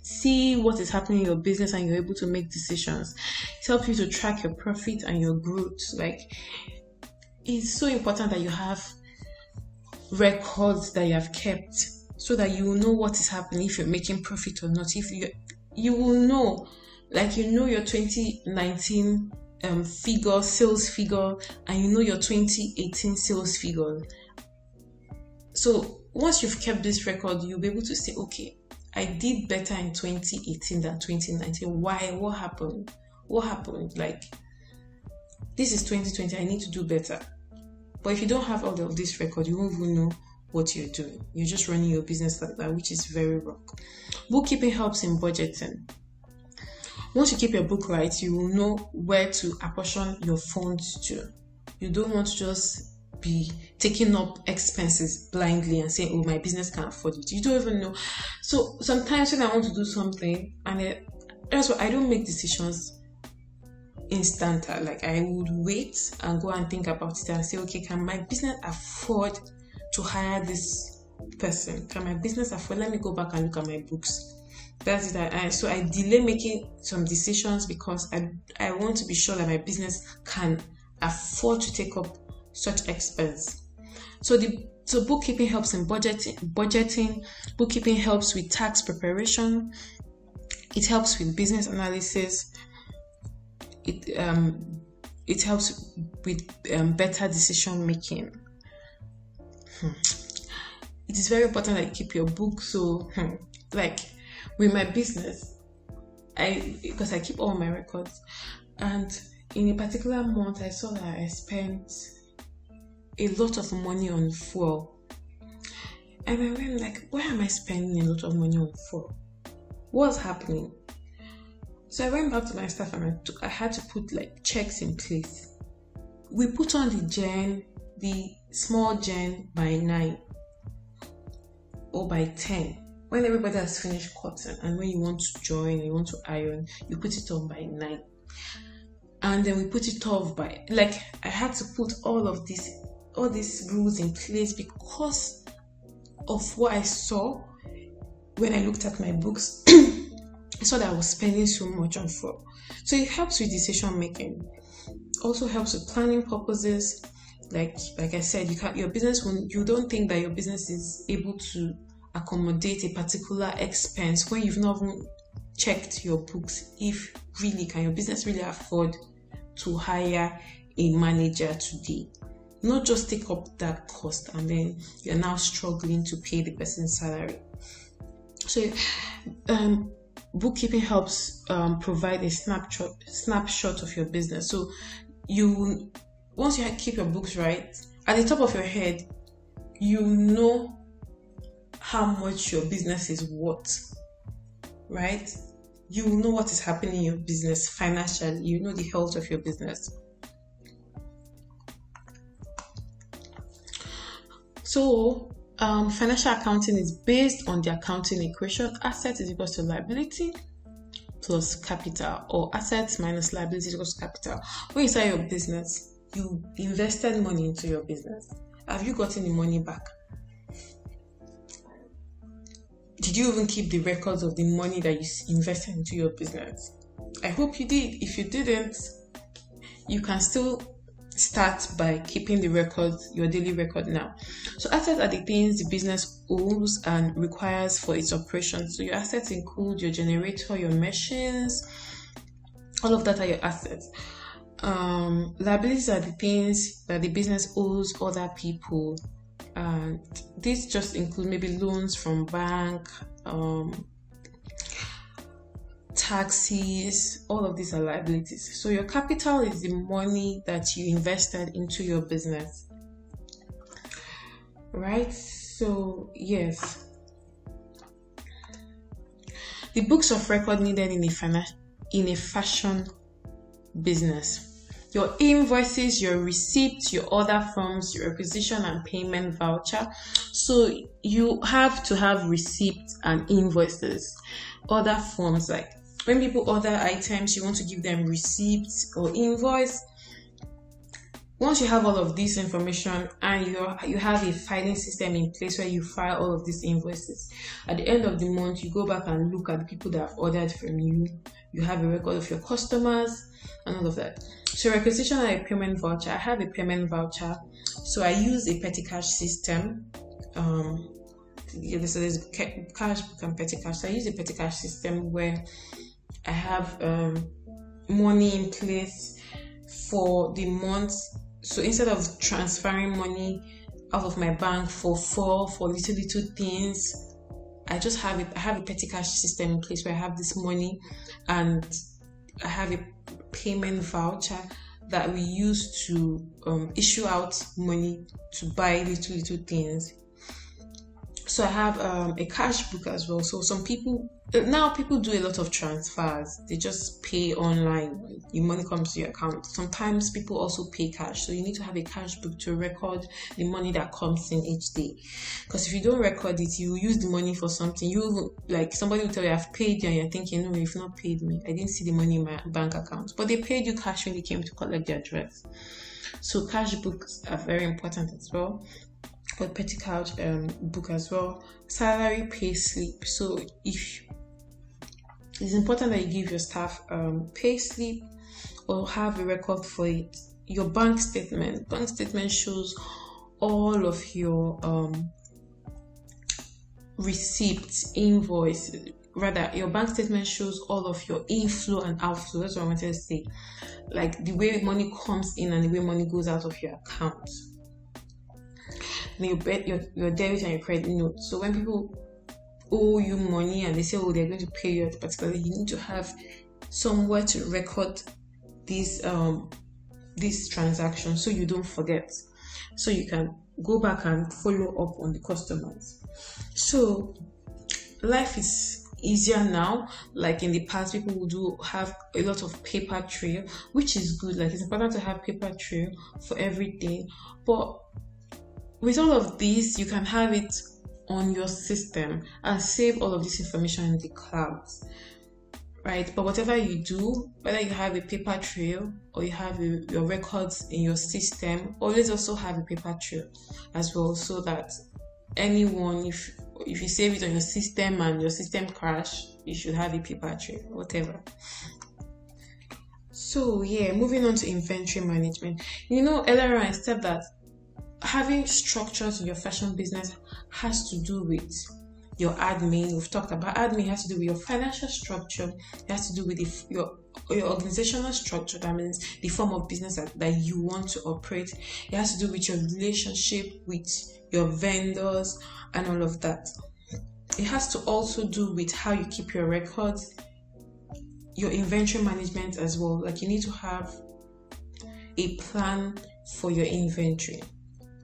see what is happening in your business, and you're able to make decisions. It helps you to track your profit and your growth. Like, it's so important that you have records that you have kept, so that you will know what is happening, if you're making profit or not. If you will know, like, you know your 2019 sales figure, and you know your 2018 sales figure. So once you've kept this record, you'll be able to say, okay, I did better in 2018 than 2019. Why? What happened? Like, this is 2020. I need to do better. But if you don't have all of this record, you won't even know what you're doing. You're just running your business like that, which is very wrong. Bookkeeping helps in budgeting. Once you keep your book right, you will know where to apportion your funds to. You don't want to just be taking up expenses blindly and saying, oh, my business can't afford it. You don't even know. So sometimes when I want to do something, and that's why I don't make decisions instant. Like, I would wait and go and think about it and say, okay, can my business afford to hire this person? Can my business afford? Let me go back and look at my books. That's it. So I delay making some decisions because I want to be sure that my business can afford to take up such expense. So bookkeeping helps in budgeting. Bookkeeping helps with tax preparation. It helps with business analysis. It helps with better decision making. It is very important that you keep your book. So, like with my business, because I keep all my records, and in a particular month, I saw that I spent a lot of money on fuel, and I went like, why am I spending a lot of money on fuel? What's happening? So I went back to my staff and I had to put like checks in place. We put on the small gen by 9 or by 10 when everybody has finished cutting, and when you want to join, you want to iron, you put it on by 9, and then we put it off by, like, I had to put all these rules in place because of what I saw when I looked at my books. I saw that I was spending so much on fuel. So it helps with decision making. Also helps with planning purposes. Like I said, you don't think that your business is able to accommodate a particular expense when you've not even checked your books. If really, can your business really afford to hire a manager today? Not just take up that cost and then you're now struggling to pay the person's salary. So bookkeeping helps provide a snapshot of your business. So once you keep your books right, at the top of your head, you know how much your business is worth, right? You know what is happening in your business financially. You know the health of your business. So financial accounting is based on the accounting equation: asset is equals to liability plus capital, or assets minus liability is equals to capital. When you start your business, you invested money into your business. Have you gotten the money back? Did you even keep the records of the money that you invested into your business? I hope you did. If you didn't, you can still start by keeping the records, your daily record now. So assets are the things the business owns and requires for its operation. So your assets include your generator, your machines, all of that are your assets. Liabilities are the things that the business owes other people. And these just include maybe loans from bank, taxes, all of these are liabilities. So your capital is the money that you invested into your business, right? So yes, the books of record needed in a fashion business: your invoices, your receipts, your order forms, your requisition and payment voucher. So you have to have receipts and invoices. Order forms, like when people order items, you want to give them receipts or invoice. Once you have all of this information and you have a filing system in place where you file all of these invoices, at the end of the month, you go back and look at the people that have ordered from you. You have a record of your customers and all of that. So requisition and a payment voucher. I have a payment voucher. So I use a petty cash system. So there's cash book and petty cash. So I use a petty cash system where I have money in place for the month. So instead of transferring money out of my bank for little things, I have a petty cash system in place where I have this money, and I have a payment voucher that we use to issue out money to buy little things. So I have a cash book as well. So some people now people do a lot of transfers. They just pay online. Your money comes to your account. Sometimes people also pay cash. So you need to have a cash book to record the money that comes in each day. Because if you don't record it, you use the money for something. You like somebody will tell you I've paid you, and you're thinking, no, you've not paid me. I didn't see the money in my bank account. But they paid you cash when they came to collect their dress. So cash books are very important as well. But petty cash book as well. Salary pay slip. So if it's important that you give your staff pay slip or have a record for it. Your bank statement. Bank statement shows all of your receipts, invoice. Rather, your bank statement shows all of your inflow and outflow. That's what I wanted to say. Like the way money comes in and the way money goes out of your account. Your debit and your credit note. So when people owe you money and they say, oh, they're going to pay you at particularly, you need to have somewhere to record these transactions so you don't forget. So you can go back and follow up on the customers. So life is easier now. Like in the past, people would have a lot of paper trail, which is good. Like it's important to have paper trail for everything, but with all of this, you can have it on your system and save all of this information in the clouds, right? But whatever you do, whether you have a paper trail or you have your records in your system, always also have a paper trail as well, so that anyone, if you save it on your system and your system crash, you should have a paper trail, whatever. So yeah, moving on to inventory management. Earlier on I said that having structures in your fashion business has to do with your admin. We've talked about admin. It has to do with your financial structure. It has to do with your organizational structure. That means the form of business that you want to operate. It has to do with your relationship with your vendors and all of that. It has to also do with how you keep your records, your inventory management as well. Like you need to have a plan for your inventory.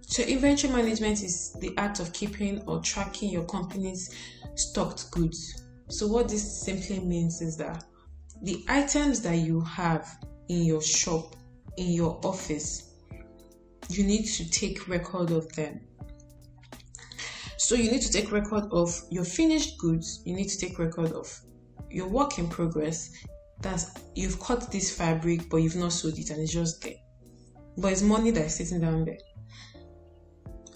So inventory management is the act of keeping or tracking your company's stocked goods. So what this simply means is that the items that you have in your shop, in your office, you need to take record of them. So you need to take record of your finished goods. You need to take record of your work in progress. That's you've cut this fabric, but you've not sold it and it's just there. But it's money that is sitting down there.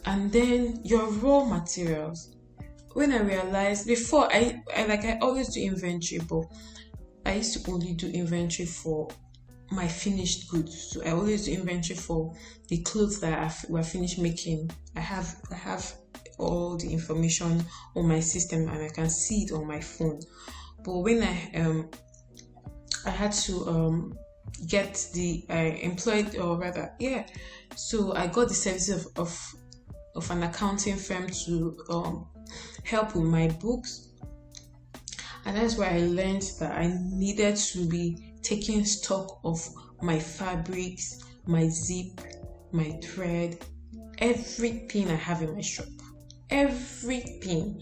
And then your raw materials. When I realized before, I always do inventory, but I used to only do inventory for my finished goods. So I always do inventory for the clothes that we're finished making. I have all the information on my system and I can see it on my phone. But when I had to get so I got the services of an accounting firm to help with my books, and that's where I learned that I needed to be taking stock of my fabrics, my zip, my thread, everything I have in my shop, everything.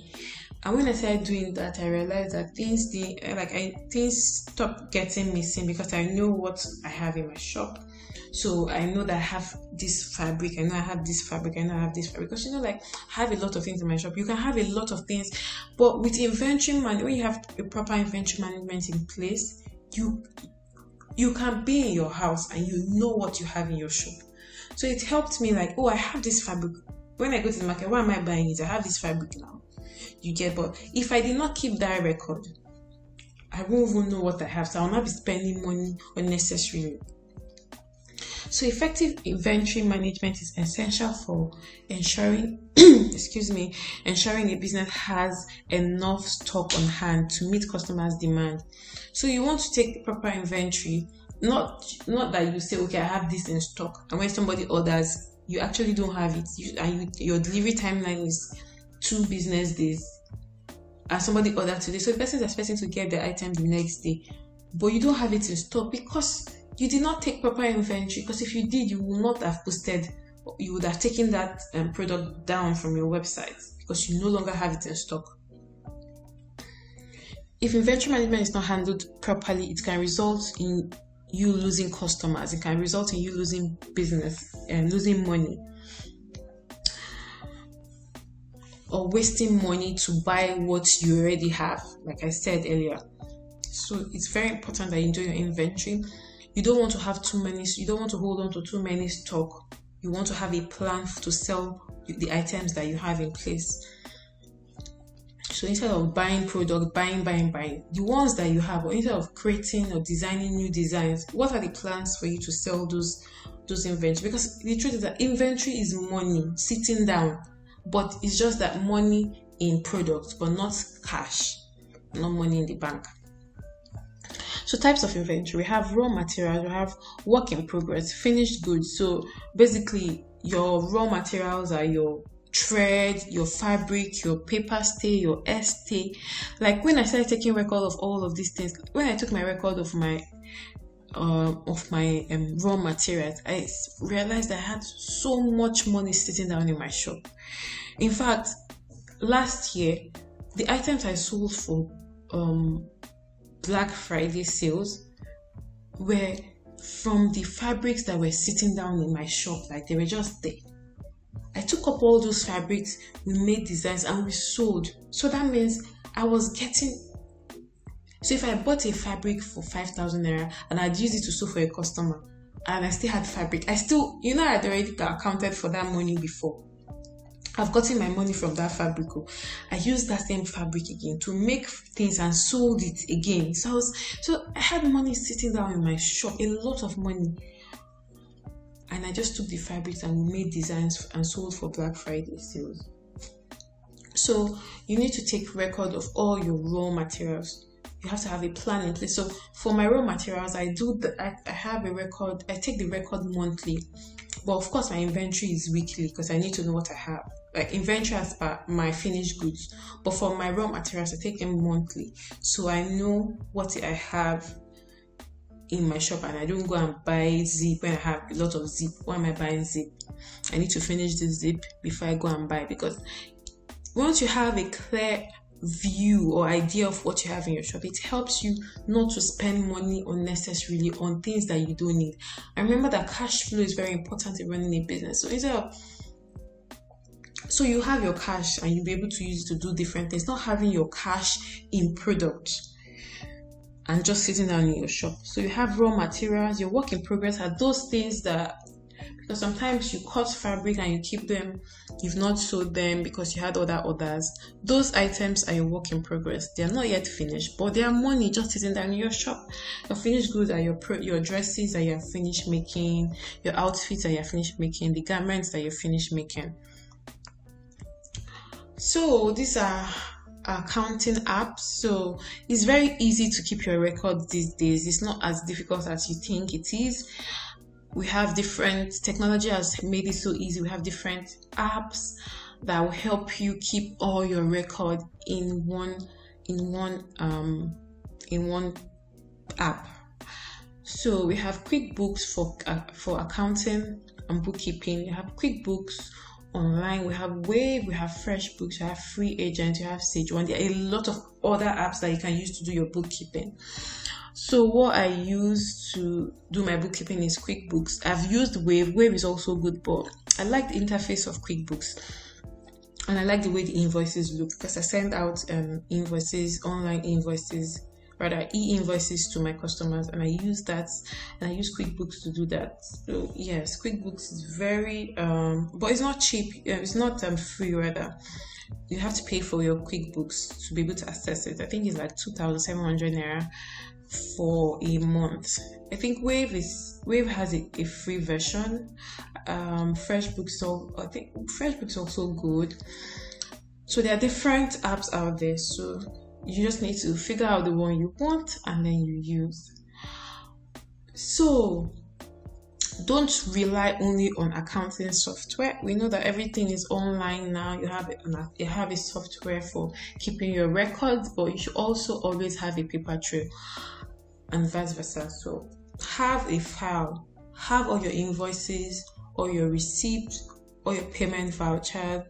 And when I started doing that, I realized that things stopped getting missing because I know what I have in my shop. So I know that I have this fabric, I know I have this fabric, I know I have this fabric. Because I have a lot of things in my shop. You can have a lot of things, but with inventory when you have a proper inventory management in place, you can be in your house and you know what you have in your shop. So it helped me I have this fabric. When I go to the market, why am I buying it? I have this fabric now. But if I did not keep that record, I won't even know what I have. So I'll not be spending money unnecessarily. So effective inventory management is essential for ensuring a business has enough stock on hand to meet customers' demand. So you want to take proper inventory, not that you say, okay, I have this in stock, and when somebody orders, you actually don't have it. Your delivery timeline is 2 business days, and somebody ordered today, so the person is expecting to get the item the next day, but you don't have it in stock because you did not take proper inventory. Because if you did, you would not have posted, you would have taken that product down from your website. because you no longer have it in stock. If inventory management is not handled properly, it can result in you losing customers. It can result in you losing business and losing money, or wasting money to buy what you already have, like I said earlier. So it's very important that you do your inventory. You don't want to have too many, you don't want to hold on to too many stock. You want to have a plan to sell the items that you have in place. So instead of buying product, buying, the ones that you have, or instead of creating or designing new designs, what are the plans for you to sell those inventory? Because the truth is that inventory is money sitting down, but it's just that money in products, but not cash, not money in the bank. So types of inventory: we have raw materials, we have work in progress, finished goods. So basically your raw materials are your thread, your fabric, your paper stay, your stay. Like when I started taking record of all of these things, when I took my record of my raw materials, I realized I had so much money sitting down in my shop. In fact, last year, the items I sold for Black Friday sales were from the fabrics that were sitting down in my shop. Like they were just there. I took up all those fabrics, we made designs, and we sold. So that means I was getting. So if I bought a fabric for 5,000 naira and I'd use it to sew for a customer, and I still had fabric, I'd already accounted for that money before. I've gotten my money from that fabric. I used that same fabric again to make things and sold it again. So I had money sitting down in my shop, a lot of money. And I just took the fabrics and we made designs and sold for Black Friday sales. So you need to take record of all your raw materials. You have to have a plan in place. So for my raw materials, I have a record. I take the record monthly. But of course, my inventory is weekly because I need to know what I have. Like inventory as per my finished goods. But for my raw materials, I take them monthly. So I know what I have in my shop, and I don't go and buy zip when I have a lot of zip. Why am I buying zip? I need to finish the zip before I go and buy, because once you have a clear view or idea of what you have in your shop, it helps you not to spend money unnecessarily on things that you don't need. And remember that cash flow is very important in running a business. So you have your cash and you'll be able to use it to do different things, not having your cash in product and just sitting down in your shop. So you have raw materials, your work in progress are those things that, because sometimes you cut fabric and you keep them, you've not sold them because you had other orders. Those items are your work in progress. They are not yet finished, but they are money just sitting down in your shop. Your finished goods are your dresses that you're finished making, your outfits that you're finished making, the garments that you're finished making. So these are accounting apps. So it's very easy to keep your records these days. It's not as difficult as you think it is. We have different technology has made it so easy. We have different apps that will help you keep all your record in one app. So we have QuickBooks for accounting and bookkeeping. You have QuickBooks online, we have Wave, we have FreshBooks, you have Free Agent, you have Sage One. There are a lot of other apps that you can use to do your bookkeeping. So what I use to do my bookkeeping is QuickBooks. I've used Wave. Wave is also good, but I like the interface of QuickBooks. And I like the way the invoices look, because I send out online invoices, rather e-invoices to my customers, and I use that, and I use QuickBooks to do that. So yes, QuickBooks is very but it's not cheap. It's not free, rather. You have to pay for your QuickBooks to be able to access it. I think it's like 2,700 naira for a month. I think Wave has a free version. FreshBooks is also good. So there are different apps out there. So you just need to figure out the one you want and then you use. So don't rely only on accounting software. We know that everything is online now. You have a software for keeping your records, but you should also always have a paper trail, and vice versa. So have a file, have all your invoices, all your receipts, all your payment vouchers,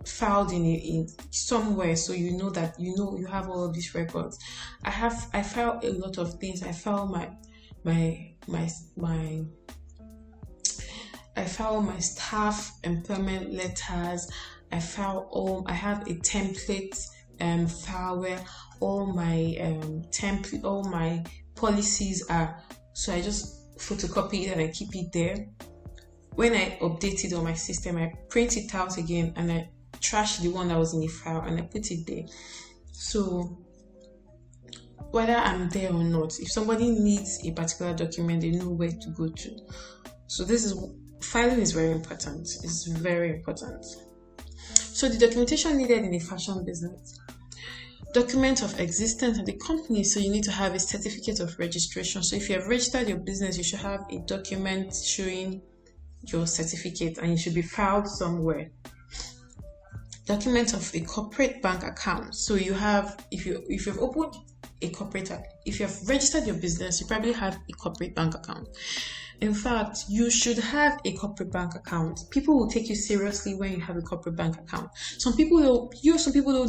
filed in somewhere, so you know that you have all of these records. I filed a lot of things. I filed I filed my staff employment letters. I have a template file where all my policies are. So I just photocopy it and I keep it there. When I update it on my system, I print it out again and I trash the one that was in the file and I put it there. So whether I'm there or not, if somebody needs a particular document, they know where to go to. So filing is very important. It's very important. So the documentation needed in a fashion business. Document of existence of the company. So you need to have a certificate of registration. So if you have registered your business, you should have a document showing your certificate and it should be filed somewhere. Document of a corporate bank account. So you have, if you've opened a corporate, if you have registered your business, you probably have a corporate bank account. In fact, you should have a corporate bank account. People will take you seriously when you have a corporate bank account. Some people don't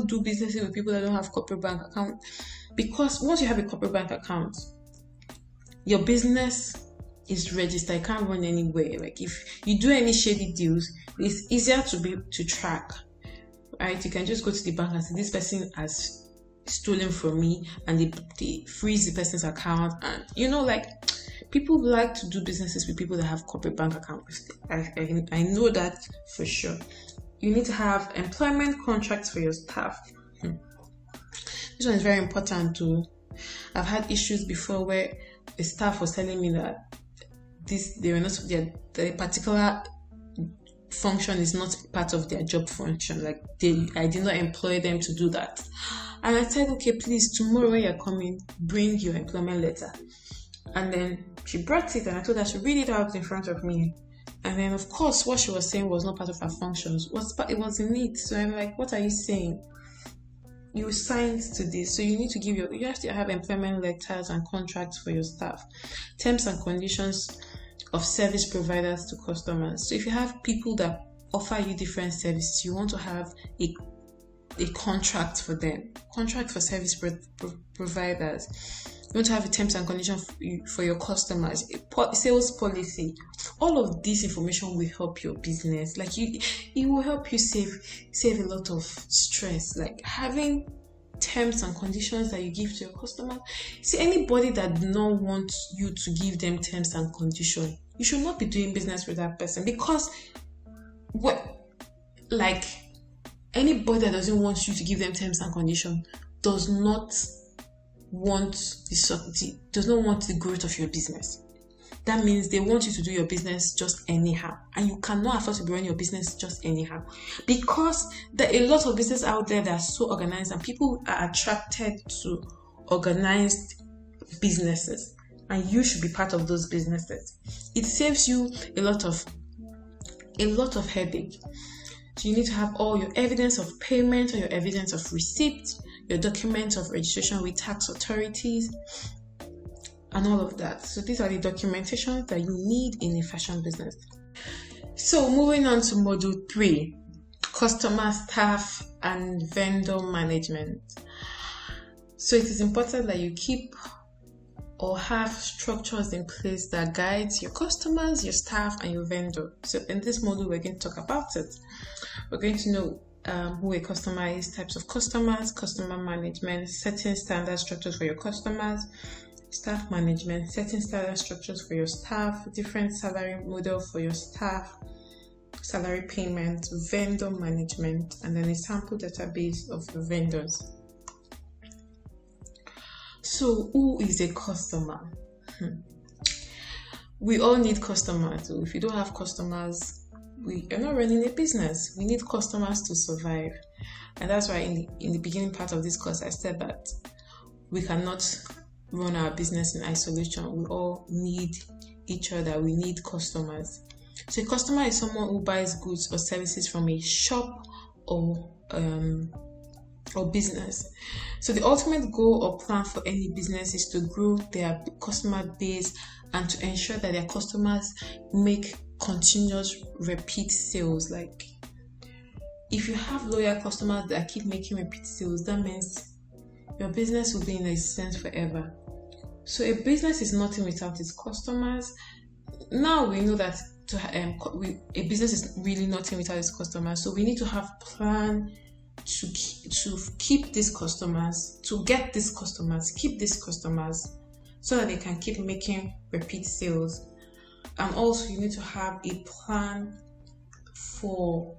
do businesses with people that don't have corporate bank account, because once you have a corporate bank account, your business is registered. It can't run anywhere. Like if you do any shady deals, it's easier to track. Right? You can just go to the bank and say this person has stolen from me, and they freeze the person's account. And people like to do businesses with people that have corporate bank accounts. I know that for sure. You need to have employment contracts for your staff. This one is very important too. I've had issues before where a staff was telling me that the particular function is not part of their job function. Like I did not employ them to do that. And I said, okay, please, tomorrow when you're coming, bring your employment letter. And then she brought it and I told her to read it out in front of me. And then of course what she was saying was not part of her functions. It wasn't it. So I'm like, what are you saying? You signed to this, so you need to you have to have employment letters and contracts for your staff, terms and conditions of service providers to customers. So if you have people that offer you different services, you want to have a contract for them, contract for service providers. You want to have a terms and conditions for your customers, a sales policy. All of this information will help your business. Like it will help you save a lot of stress. Like having terms and conditions that you give to your customers. See, anybody that does not want you to give them terms and conditions, you should not be doing business with that person, because anybody that doesn't want you to give them terms and conditions does not want the growth of your business. That means they want you to do your business just anyhow, and you cannot afford to be running your business just anyhow, because there are a lot of businesses out there that are so organized, and people are attracted to organized businesses, and you should be part of those businesses. It saves you a lot of headache. So you need to have all your evidence of payment or your evidence of receipt, your document of registration with tax authorities, and all of that. So these are the documentation that you need in a fashion business. So moving on to module 3, customer, staff, and vendor management. So it is important that you keep or have structures in place that guides your customers, your staff, and your vendor. So in this module, we're going to talk about it. We're going to know who a customer is, types of customers, customer management, setting standard structures for your customers, staff management, setting standard structures for your staff, different salary model for your staff, salary payment, vendor management, and then a sample database of your vendors. So who is a customer? We all need customers. So if you don't have customers, we are not running a business. We need customers to survive. And that's why in the beginning part of this course, I said that we cannot run our business in isolation. We all need each other. We need customers. So a customer is someone who buys goods or services from a shop or business. So the ultimate goal or plan for any business is to grow their customer base and to ensure that their customers make continuous repeat sales. Like if you have loyal customers that keep making repeat sales, that means your business will be in existence forever. So a business is nothing without its customers. Now we know that a business is really nothing without its customers. So we need to have plan to keep these customers, to get these customers, keep these customers, so that they can keep making repeat sales. And also you need to have a plan for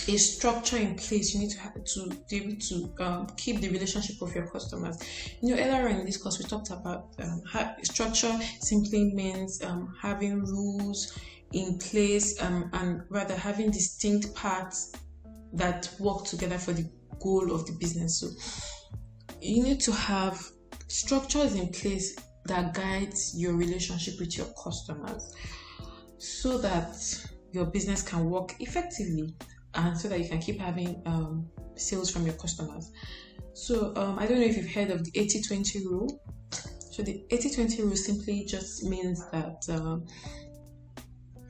a structure in place. You need to have to be able to keep the relationship of your customers. Earlier in this course we talked about structure simply means having rules in place and rather having distinct parts that work together for the goal of the business. So you need to have structures in place that guides your relationship with your customers, so that your business can work effectively and so that you can keep having sales from your customers. So I don't know if you've heard of the 80-20 rule. So the 80-20 rule simply just means that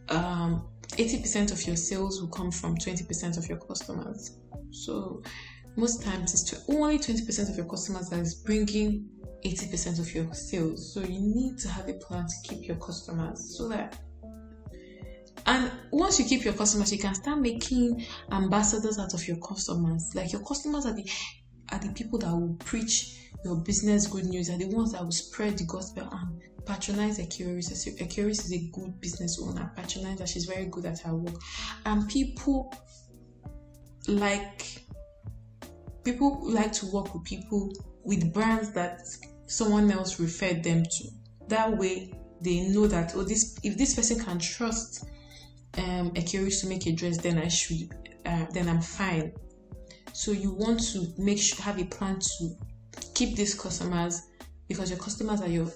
80% of your sales will come from 20% of your customers. So most times it's only 20% of your customers that is bringing 80% of your sales. So you need to have a plan to keep your customers, so that, and once you keep your customers, you can start making ambassadors out of your customers. Like, your customers are the people that will preach your business good news, are the ones that will spread the gospel and patronize Ekiris. Ekiris is a good business owner. Patronize her, she's very good at her work. And people like to work with people with brands that someone else referred them to. That way they know that, if this person can trust Ekiris to make a dress, then I'm fine. So you want to have a plan to keep these customers, because your customers are your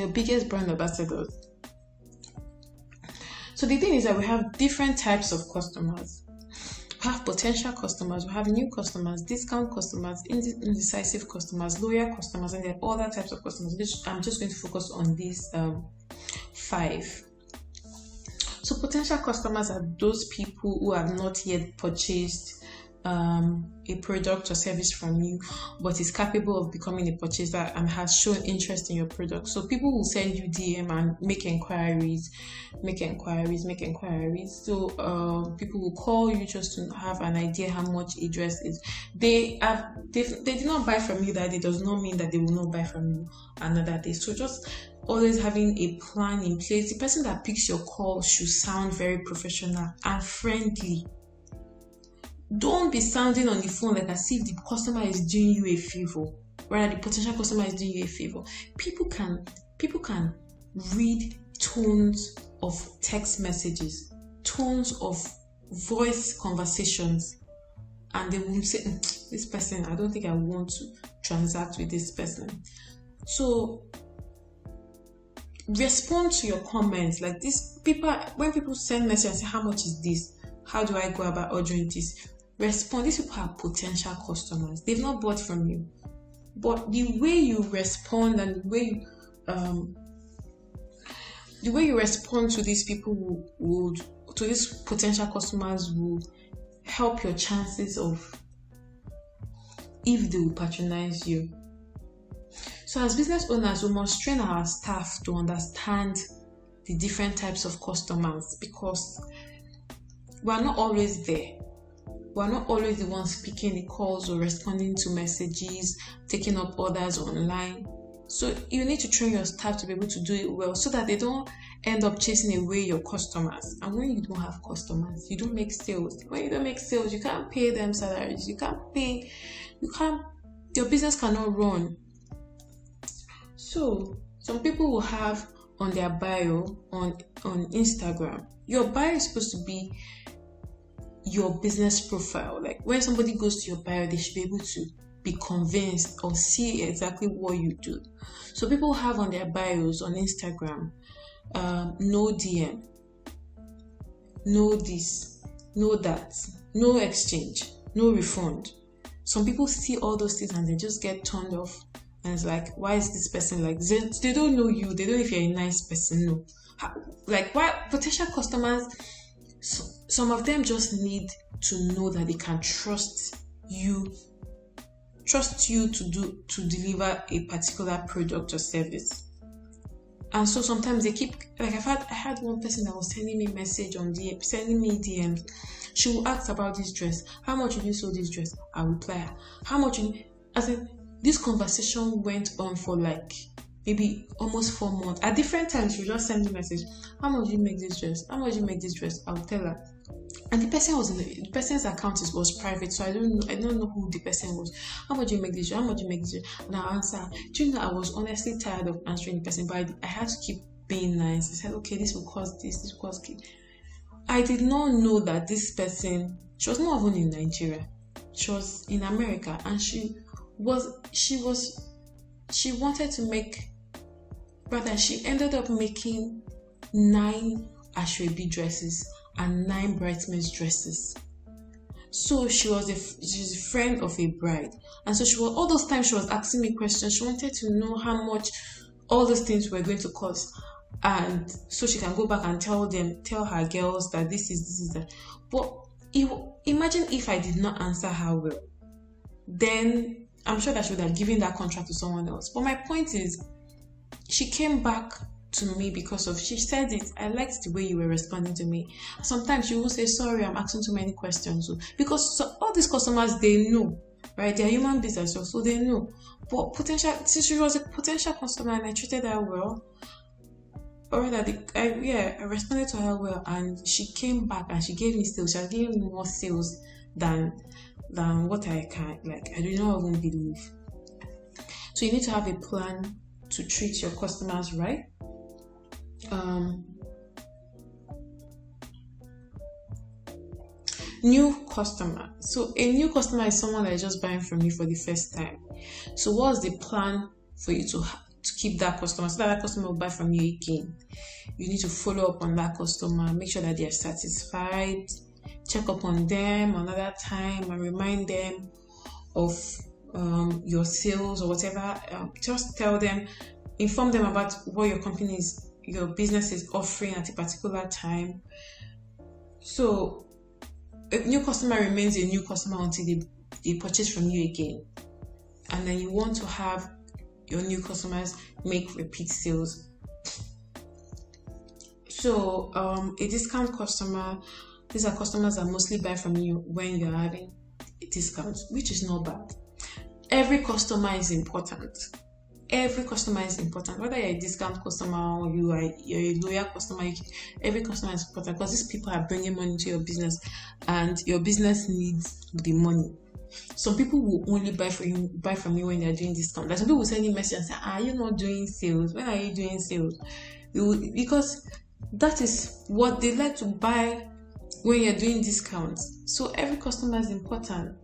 biggest brand ambassadors. So the thing is that we have different types of customers. We have potential customers, we have new customers, discount customers, indecisive customers, loyal customers, and there are other types of customers. I'm just going to focus on these 5. So potential customers are those people who have not yet purchased a product or service from you, but is capable of becoming a purchaser and has shown interest in your product. So people will send you DM and make inquiries. So people will call you just to have an idea how much a dress is. They did not buy from you that day, does not mean that they will not buy from you another day. So just always having a plan in place. The person that picks your call should sound very professional and friendly. Don't be sounding on the phone like as if the customer is doing you a favor, rather the potential customer is doing you a favor. People can read tones of text messages, tones of voice conversations, and they will say, this person, I don't think I want to transact with this person. So respond to your comments. Like this, when people send messages and say, how much is this? How do I go about ordering this? Respond. These people are potential customers. They've not bought from you, but the way you respond and the way you respond to these people to these potential customers will help your chances of if they will patronize you. So as business owners, we must train our staff to understand the different types of customers, because we are not always there. We're not always the ones picking the calls or responding to messages, taking up orders online. So you need to train your staff to be able to do it well, so that they don't end up chasing away your customers. And when you don't have customers, you don't make sales. When you don't make sales, you can't pay them salaries. Your business cannot run. So some people will have on their bio on Instagram, your bio is supposed to be your business profile. Like when somebody goes to your bio, they should be able to be convinced or see exactly what you do. So people have on their bios on Instagram, no DM, no this, no that, no exchange, no refund. Some people see all those things and they just get turned off, and it's like, why is this person like this? They don't know you, they don't know if you're a nice person. No, like, why potential customers So, some of them just need to know that they can trust you to deliver a particular product or service. And so sometimes they keep, like I had one person that was sending me a message on DM, sending me DMs. She will ask about this dress. How much will you sell this dress? I'll reply her. How much will you, I said, this conversation went on for like maybe almost 4 months. At different times, she would just send me a message. How much do you make this dress? How much do you make this dress? I'll tell her. And the person was the person's account was private, so I don't know who the person was. How much do you make this? How much do you make this? And I answer. Do you know I was honestly tired of answering the person, but I had to keep being nice. I said, okay, this will cost this will cost this. I did not know that this person, she was not even in Nigeria. She was in America, and she wanted to make, rather she ended up making 9 ashwebi dresses and 9 bridesmaids dresses. So she's a friend of a bride, and so all those times she was asking me questions. She wanted to know how much all those things were going to cost, and so she can go back and tell her girls that this is that. But imagine if I did not answer her well, then I'm sure that she would have given that contract to someone else. But my point is, she came back to me because of, she said it, I liked the way you were responding to me. Sometimes she will say, sorry, I'm asking too many questions. Because all these customers, they know, right? They're human beings as well, so they know. But since she was a potential customer and I treated her well, or rather, I responded to her well, and she came back and she gave me sales. She has given me more sales than what I can, I do not even believe. So you need to have a plan to treat your customers right. New customer. So a new customer is someone that is just buying from you for the first time. So what's the plan for you to keep that customer, so that customer will buy from you again? You need to follow up on that customer, make sure that they are satisfied, check up on them another time and remind them of your sales or whatever. Just tell them, inform them about what your business is offering at a particular time. So a new customer remains a new customer until they purchase from you again. And then you want to have your new customers make repeat sales. So a discount customer, these are customers that mostly buy from you when you're having a discount, which is not bad. Every customer is important. Every customer is important. Whether you're a discount customer or you're a loyal customer, every customer is important, because these people are bringing money to your business and your business needs the money. Some people will only buy from you when they're doing discount. Like some people will send you a message and say, are you not doing sales? When are you doing sales? Because that is what they like to buy when you're doing discounts. So every customer is important,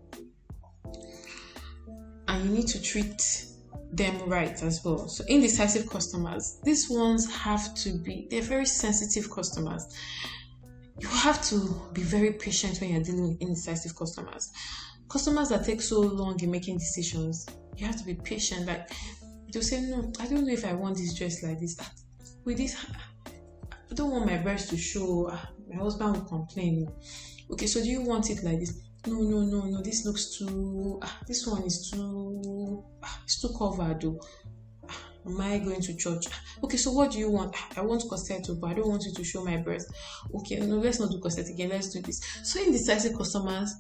and you need to treat them right as well. So indecisive customers, these ones they're very sensitive customers. You have to be very patient when you're dealing with indecisive customers. Customers that take so long in making decisions, you have to be patient. Like, they'll say, no, I don't know if I want this dress like this. With this, I don't want my breast to show. My husband will complain. Okay, so do you want it like this? No, this looks too, this one is too, it's too covered though. Am I going to church? Okay, so what do you want? I want corset, but I don't want you to show my breast. Okay, no, let's not do corset again, let's do this. So indecisive customers,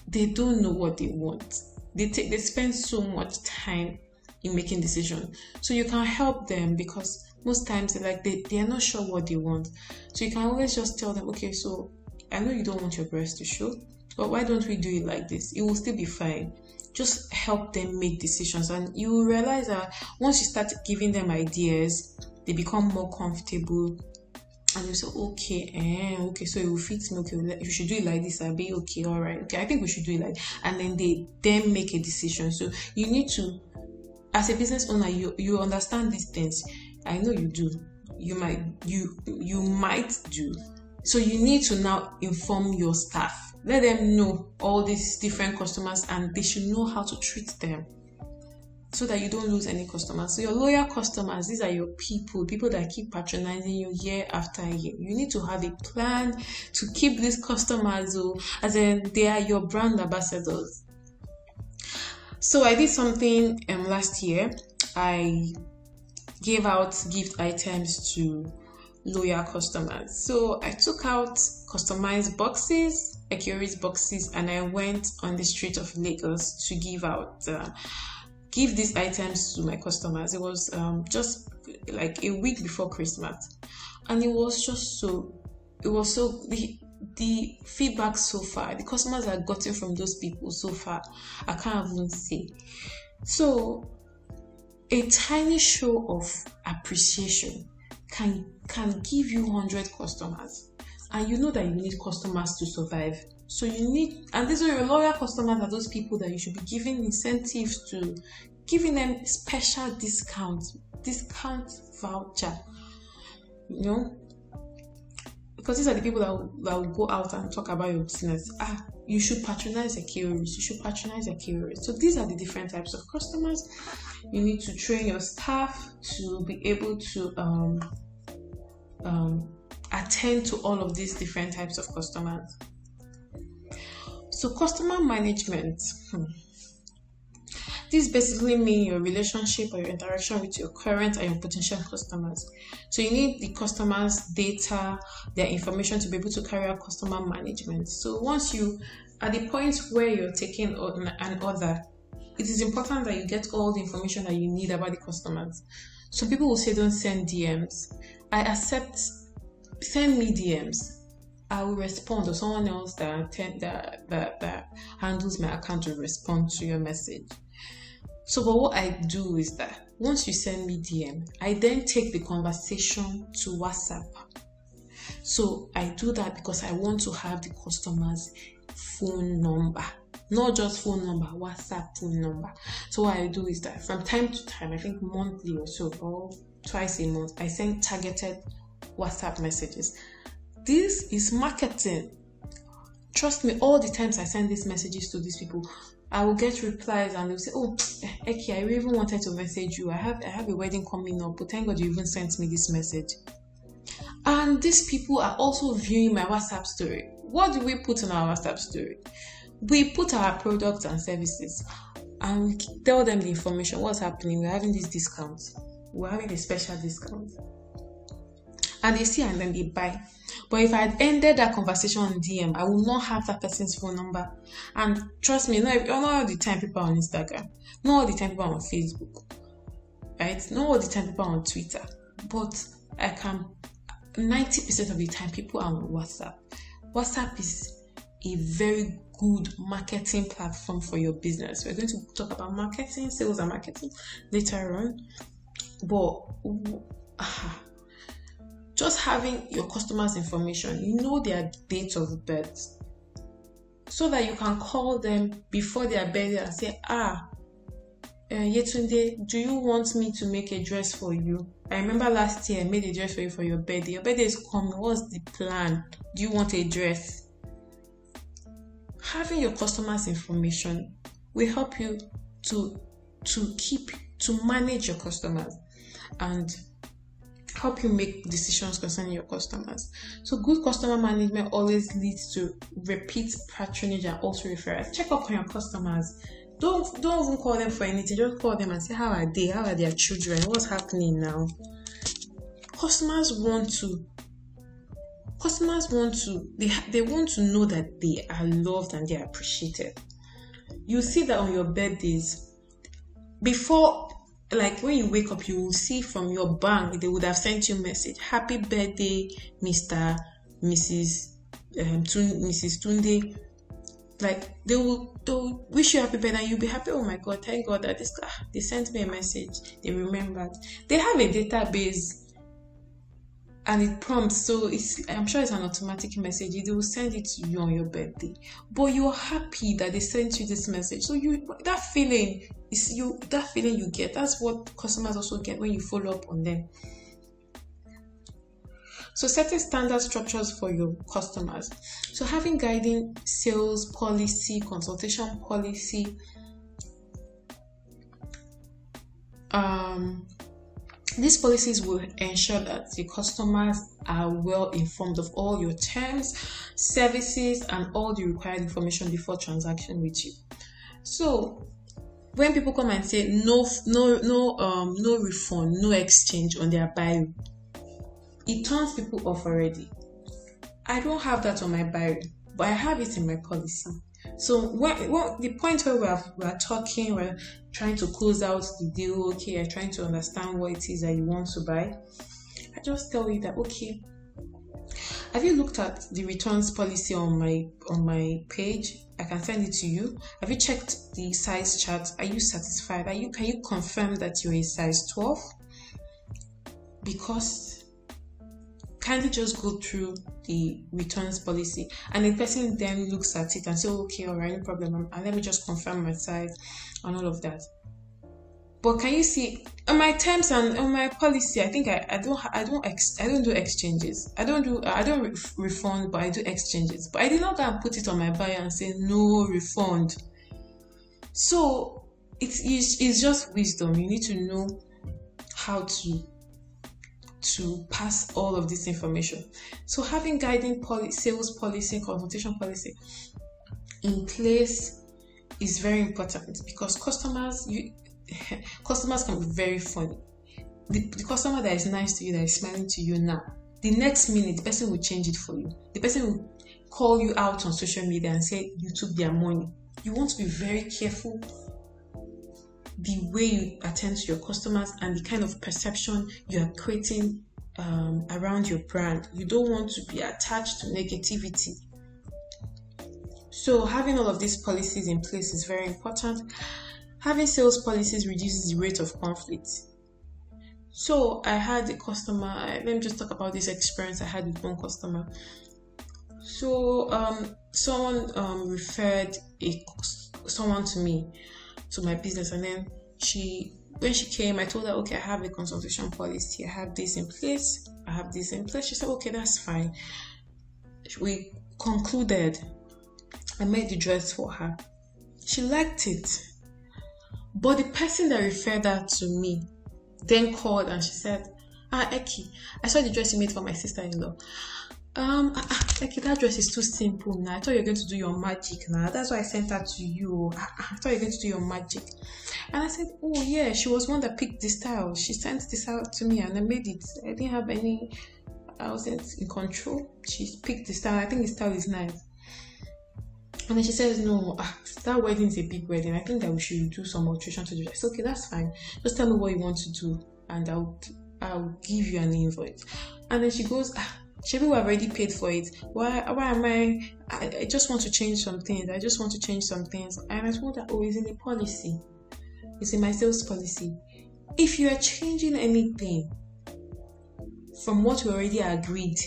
they don't know what they want. They spend so much time in making decisions. So you can help them, because most times they are not sure what they want. So you can always just tell them, okay, so I know you don't want your breast to show, but why don't we do it like this? It will still be fine. Just help them make decisions, and you will realize that once you start giving them ideas, they become more comfortable, and you say, okay, so it will fit me. Okay, you should do it like this. I'll be okay, all right. Okay, I think we should do it like, and then they then make a decision. So you need to, as a business owner, you understand these things. I know you do. You might do. So you need to now inform your staff. Let them know all these different customers, and they should know how to treat them. so that you don't lose any customers. So your loyal customers, these are your people that keep patronizing you year after year. You need to have a plan to keep these customers, as in they are your brand ambassadors. So I did something last year. I gave out gift items to loyal customers. So I took out customized boxes, accurate boxes, and I went on the street of Lagos to give these items to my customers. It was just like a week before Christmas, and it was so the feedback so far, the customers I've gotten from those people so far, I can't even say. So a tiny show of appreciation can give you 100 customers, and you know that you need customers to survive. So you need, and these are your loyal customers, are those people that you should be giving incentives to, giving them special discount voucher, because these are the people that will go out and talk about your business. You should patronize a curious. So these are the different types of customers. You need to train your staff to be able to attend to all of these different types of customers. So customer management. This basically means your relationship or your interaction with your current and your potential customers. So you need the customers' data, their information to be able to carry out customer management. So once you, at the point where you're taking an order, it is important that you get all the information that you need about the customers. Some people will say don't send DMs. I accept, send me DMs. I will respond, or someone else that handles my account will respond to your message. So, but what I do is that once you send me DM, I then take the conversation to WhatsApp. So I do that because I want to have the customer's phone number, not just phone number, WhatsApp phone number. So what I do is that from time to time, I think monthly or so, or twice a month, I send targeted WhatsApp messages. This is marketing. Trust me, all the times I send these messages to these people, I will get replies and they'll say, oh, Eki, I even wanted to message you. I have a wedding coming up, but thank God you even sent me this message. And these people are also viewing my WhatsApp story. What do we put in our WhatsApp story? We put our products and services and we tell them the information, what's happening. We're having this discount. We're having a special discount. And they see and then they buy. But if I had ended that conversation on DM, I would not have that person's phone number. And trust me, not all the time people are on Instagram, not all the time people are on Facebook, right? Not all the time people are on Twitter. But 90% of the time people are on WhatsApp. WhatsApp is a very good marketing platform for your business. We're going to talk about marketing, sales and marketing later on. But just having your customers' information, you know their date of birth, so that you can call them before their birthday and say, Yetunde, do you want me to make a dress for you? I remember last year I made a dress for you for your birthday. Your birthday is coming. What's the plan? Do you want a dress? Having your customers' information will help you to manage your customers and help you make decisions concerning your customers. So good customer management always leads to repeat patronage and also referrals. Check up on your customers. Don't even call them for anything. Just call them and say, how are they? How are their children? What's happening now? Customers want to, they want to know that they are loved and they are appreciated. You see that on your birthdays. Before, like when you wake up, you will see from your bank, they would have sent you a message. Happy birthday, Mr. Mrs. Tunde. Like they'll wish you happy birthday and you'll be happy. Oh my God, thank God that they sent me a message. They remembered. They have a database and it prompts, so I'm sure it's an automatic message. They will send it to you on your birthday. But you're happy that they sent you this message. So that feeling you get, that's what customers also get when you follow up on them. So setting standard structures for your customers. So having guiding sales policy, consultation policy, These policies will ensure that the customers are well informed of all your terms, services, and all the required information before transaction with you. So when people come and say no refund, no exchange on their bio, it turns people off already. I don't have that on my bio, but I have it in my policy. So what the point where we're talking, we're trying to close out the deal, okay, you're trying to understand what it is that you want to buy, I just tell you that, okay, have you looked at the returns policy on my page? I can send it to you. Have you checked the size chart? Are you satisfied? Can you confirm that you're a size 12? Because kindly just go through the returns policy, and the person then looks at it and say, okay, all right, no problem, and let me just confirm my size and all of that. But can you see on my terms and on my policy, I think I don't do exchanges. I don't refund, but I do exchanges. But I did not go and put it on my bio and say no refund. So it's just wisdom. You need to know how to pass all of this information. So having guiding sales policy, consultation policy in place is very important, because customers can be very funny. The customer that is nice to you, that is smiling to you now, the next minute the person will change it for you. The person will call you out on social media and say you took their money. You want to be very careful the way you attend to your customers and the kind of perception you are creating around your brand. You don't want to be attached to negativity. So having all of these policies in place is very important. Having sales policies reduces the rate of conflict. So I had a customer, let me just talk about this experience I had with one customer. So someone referred someone to me, to my business, and then when she came, I told her, okay, I have a consultation policy, I have this in place. She said, okay, that's fine. We concluded. I made the dress for her. She liked it. But the person that referred that to me then called and she said, Eki, I saw the dress you made for my sister-in-law. Eki, that dress is too simple now. I thought you were going to do your magic now. That's why I sent that to you. I thought you were going to do your magic. And I said, oh yeah, she was one that picked the style. She sent this out to me and I made it. I wasn't in control. She picked the style. I think the style is nice. And then she says, no, that wedding is a big wedding. I think that we should do some alteration to the dress. Okay, that's fine. Just tell me what you want to do and I'll give you an invoice. And then she goes, Shebi, we have already paid for it. Why am I just want to change some things. And I told her, oh, it's in the policy. It's in my sales policy. If you are changing anything from what we already agreed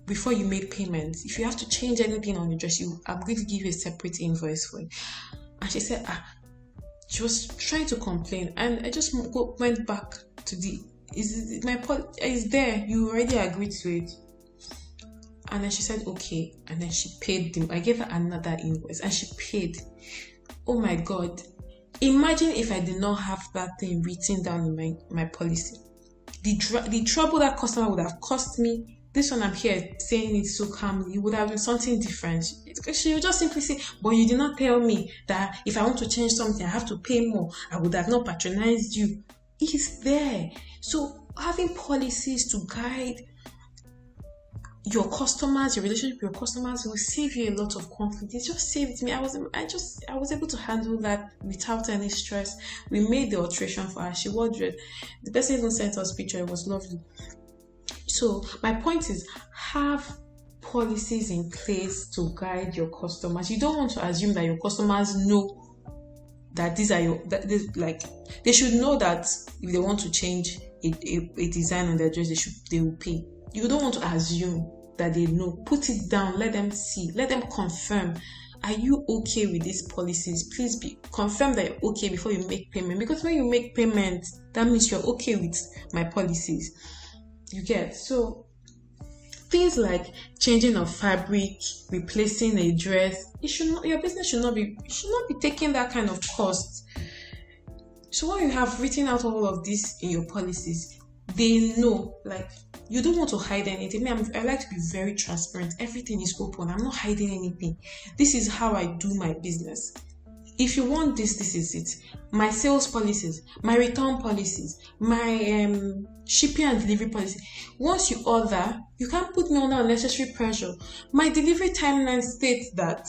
before you make payments, if you have to change anything on the dress, I'm going to give you a separate invoice for it. And she said, she was trying to complain, and I just went back to is there, you already agreed to it. And then she said, okay, and then she paid them. I gave her another invoice and she paid. Oh my God. Imagine if I did not have that thing written down in my policy. The trouble that customer would have cost me. This one I'm here saying it so calmly, it would have been something different. She would just simply say, but you did not tell me that if I want to change something, I have to pay more. I would have not patronized you. It's there. So having policies to guide your customers, your relationship with your customers, will save you a lot of conflict. It just saved me. I was able to handle that without any stress. We made the alteration for her. She ordered. The person even sent us picture. It was lovely. So my point is, have policies in place to guide your customers. You don't want to assume that your customers know that they should know that if they want to change a design on their dress, they will pay. You don't want to assume that they know. Put it down, let them see, let them confirm. Are you okay with these policies? Please confirm that you're okay before you make payment. Because when you make payment, that means you're okay with my policies. You get? So things like changing of fabric, replacing a dress, your business should not be taking that kind of cost So when you have written out all of this in your policies, they know, like, you don't want to hide anything. I like to be very transparent. Everything is open. I'm not hiding anything. This is how I do my business. If you want this, this is it. My sales policies, my return policies, my shipping and delivery policy. Once you order, you can't put me under unnecessary pressure. My delivery timeline states that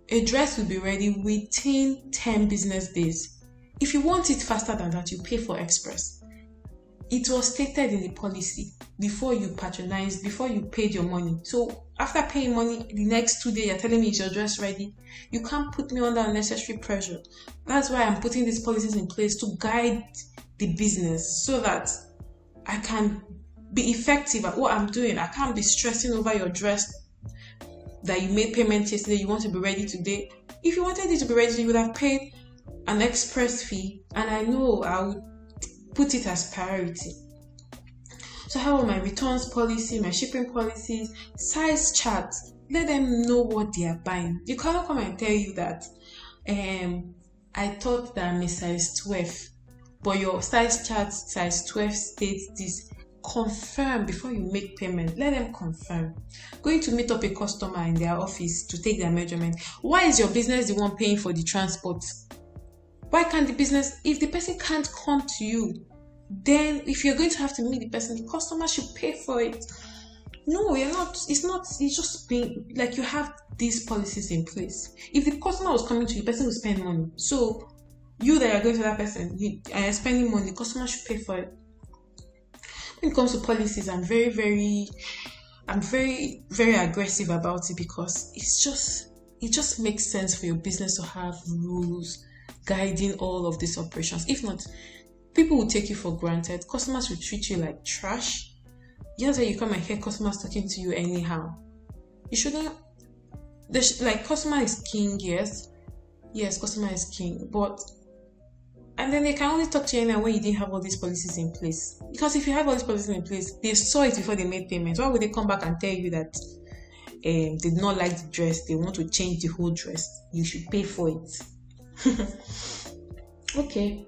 a dress will be ready within 10 business days. If you want it faster than that, you pay for express. It was stated in the policy before you patronized, before you paid your money. So after paying money, the next 2 days, you're telling me is your dress ready? You can't put me under unnecessary pressure. That's why I'm putting these policies in place to guide the business so that I can be effective at what I'm doing. I can't be stressing over your dress that you made payment yesterday, you want to be ready today. If you wanted it to be ready, you would have paid an express fee, and I know I would put it as priority. So I have my returns policy, my shipping policies, size charts. Let them know what they are buying. You cannot come and tell you that I thought that I'm a size 12, but your size chart size 12 states this. Confirm before you make payment. Let them confirm. Going to meet up a customer in their office to take their measurement. Why is your business the one paying for the transport? Why can't the business, if the person can't come to you, then if you're going to have to meet the person, the customer should pay for it. No, you're not. It's just being like you have these policies in place. If the customer was coming to you, the person will spend money. So you that are going to that person, you are spending money, the customer should pay for it. When it comes to policies, I'm very, very aggressive about it because it just makes sense for your business to have rules guiding all of these operations. If not, people will take you for granted. Customers will treat you like trash. Yes, you come and hear customers talking to you anyhow. You shouldn't. Customer is king, yes, customer is king, but. And then they can only talk to you now when you didn't have all these policies in place. Because if you have all these policies in place, they saw it before they made payments. Why would they come back and tell you that they did not like the dress, they want to change the whole dress? You should pay for it. Okay.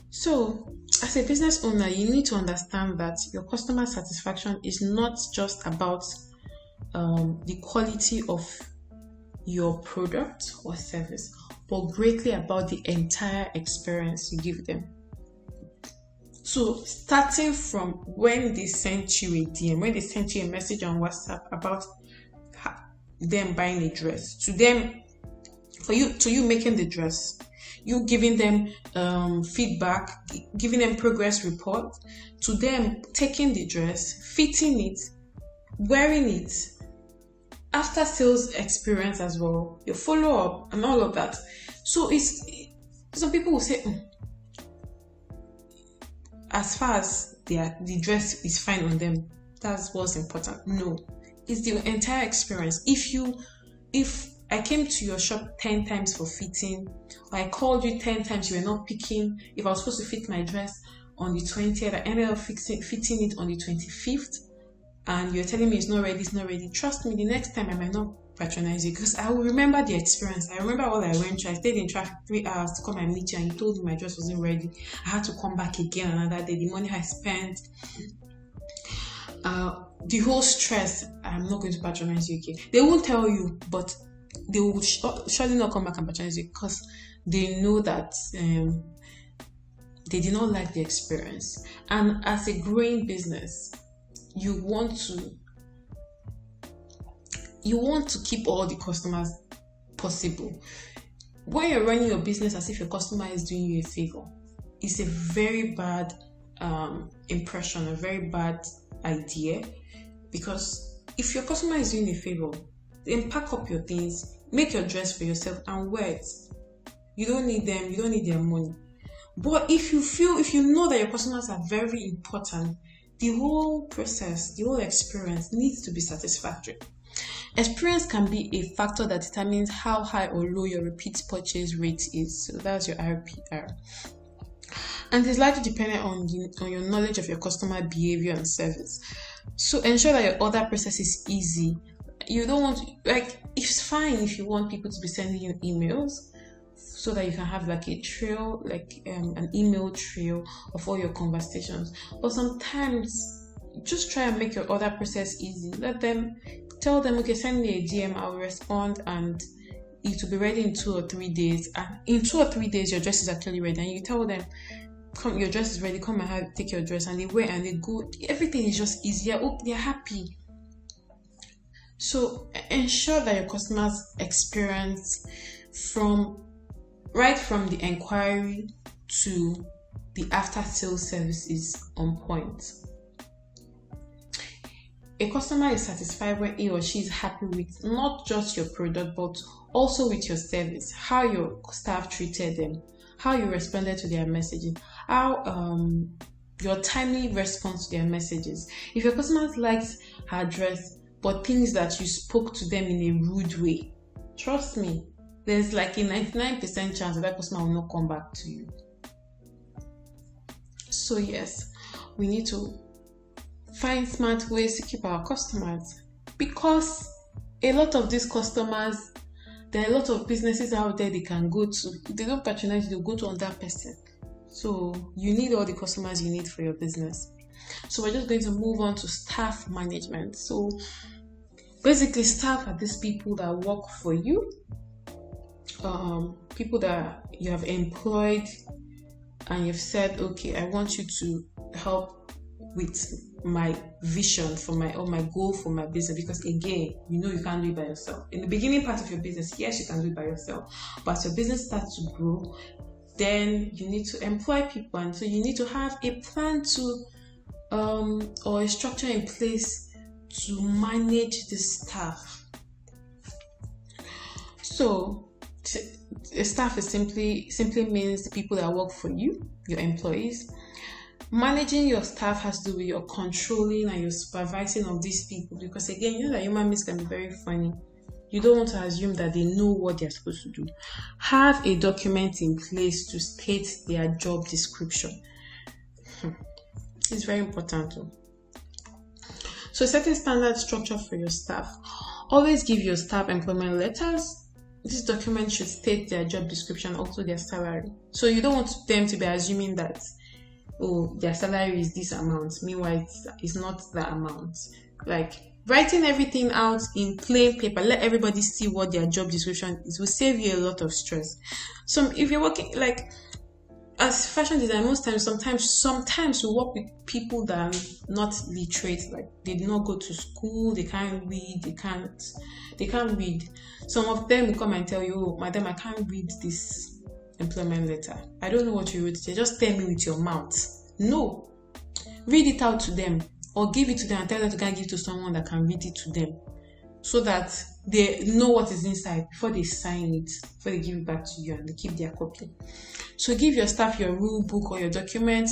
So, as a business owner, you need to understand that your customer satisfaction is not just about the quality of your product or service, but greatly about the entire experience you give them. So starting from when they sent you a DM, when they sent you a message on WhatsApp about them buying a dress, to you making the dress, you giving them feedback, giving them progress report, to them taking the dress, fitting it, wearing it, after sales experience as well, your follow-up and all of that. So some people will say, as far as the dress is fine on them, that's what's important. No, it's the entire experience. If I came to your shop 10 times for fitting, or I called you 10 times, you were not picking. If I was supposed to fit my dress on the 20th, I ended up fitting it on the 25th, and you're telling me it's not ready, trust me, the next time I might not patronize you, because I will remember the experience. I remember all I went through. I stayed in traffic 3 hours to come and meet you, and you told me my dress wasn't ready. I had to come back again another day. The money I spent, the whole stress. I'm not going to patronize you again. They won't tell you, but they will surely not come back and patronize you, because they know that they did not like the experience. And as a growing business, you want to keep all the customers possible. When you're running your business as if your customer is doing you a favor, it's a very bad impression, a very bad idea. Because if your customer is doing a favor, then pack up your things, make your dress for yourself and wear it. You don't need them, you don't need their money. But if you know that your customers are very important, the whole process, the whole experience needs to be satisfactory. Experience can be a factor that determines how high or low your repeat purchase rate is. So that's your RPR. And it's likely dependent on your knowledge of your customer behavior and service. So ensure that your order process is easy. You don't want it's fine if you want people to be sending you emails. so that you can have like a trail, like an email trail of all your conversations. But sometimes just try and make your order process easy. Tell them, okay, send me a DM, I'll respond, and it will be ready in 2 or 3 days. And in 2 or 3 days, your dress is actually ready. And you tell them, come, your dress is ready, come and take your dress. And they wear and they go. Everything is just easier. Oh, they're happy. So ensure that your customers' experience right from the inquiry to the after sales service is on point. A customer is satisfied when he or she is happy with not just your product, but also with your service, how your staff treated them, how you responded to their messages, how your timely response to their messages. If your customers liked her dress, but things that you spoke to them in a rude way, trust me, there's like a 99% chance that customer will not come back to you. So yes, we need to find smart ways to keep our customers, because a lot of these customers, there are a lot of businesses out there they can go to. If they don't patronize, they'll go to another person. So you need all the customers you need for your business. So we're just going to move on to staff management. So basically, staff are these people that work for you, people that you have employed and you've said, okay, I want you to help with my vision for my goal for my business, because again, you can't do it by yourself. In the beginning part of your business, yes, you can do it by yourself, but as your business starts to grow, then you need to employ people, and so you need to have a plan to or a structure in place to manage the staff. So a staff is simply means the people that work for you, your employees. Managing your staff has to do with your controlling and your supervising of these people, because again, that human beings can be very funny. You don't want to assume that they know what they're supposed to do. Have a document in place to state their job description. It's very important too. So set a standard structure for your staff. Always give your staff employment letters. This document should state their job description, also their salary. So you don't want them to be assuming that, oh, their salary is this amount, meanwhile it's not that amount. Like writing everything out in plain paper, let everybody see what their job description is, will save you a lot of stress. So if you're working like as fashion design, sometimes we work with people that are not literate, like they did not go to school, they can't read, they can't read. Some of them will come and tell you, oh, madam, I can't read this employment letter. I don't know what you wrote today. Just tell me with your mouth. No. Read it out to them, or give it to them and tell them to go and give it to someone that can read it to them, so that they know what is inside before they sign it, before they give it back to you and they keep their copy. So give your staff your rule book or your document.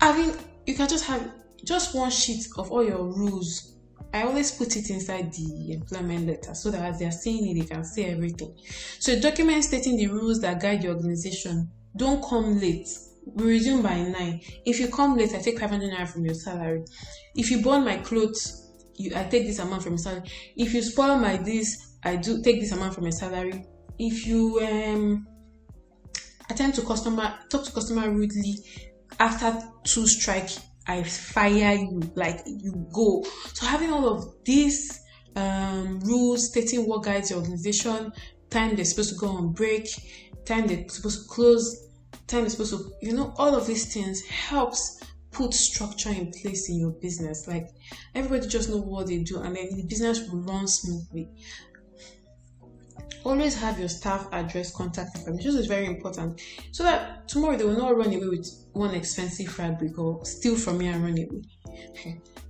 You can just have just one sheet of all your rules. I always put it inside the employment letter so that as they're seeing it, they can see everything. So a document stating the rules that guide your organization. Don't come late. We resume by 9. If you come late, I take 500 naira from your salary. If you burn my clothes, I take this amount from your salary. If you spoil my this, I do take this amount from your salary. If you talk to customer rudely after 2 strike, I fire you, like you go. So having all of these rules stating what guides your organization, time they're supposed to go on break, time they're supposed to close, time they're supposed to, all of these things helps put structure in place in your business. Like everybody just know what they do, and then the business will run smoothly. Always have your staff address, contact information. This is very important, so that tomorrow they will not run away with one expensive fabric or steal from you and run away.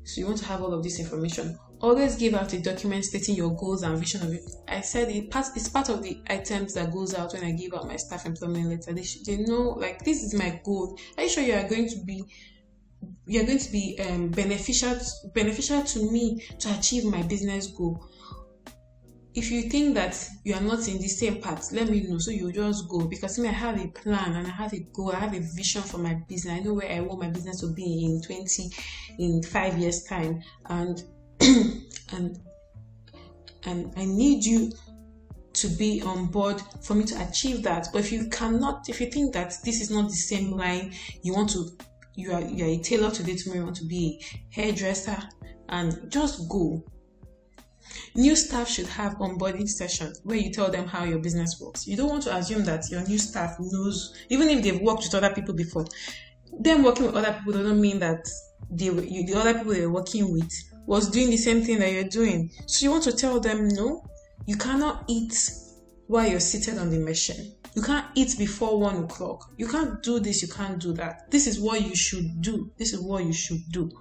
So you want to have all of this information. Always give out a document stating your goals and vision of it. I said it's part of the items that goes out when I give out my staff employment letter. They know, like, this is my goal. Are you sure you are going to be beneficial to me to achieve my business goal? If you think that you are not in the same path, let me know, so you just go. Because I have a plan and I have a goal, I have a vision for my business. I know where I want my business to be in 5 years time, and I need you to be on board for me to achieve that. But if you think that this is not the same line, you are a tailor today, tomorrow you want to be a hairdresser, and just go. New staff should have onboarding sessions where you tell them how your business works. You don't want to assume that your new staff knows, even if they've worked with other people before. Them working with other people doesn't mean that the other people they're working with was doing the same thing that you're doing. So you want to tell them, no, you cannot eat while you're seated on the machine. You can't eat before 1 o'clock. You can't do this, you can't do that. This is what you should do. This is what you should do.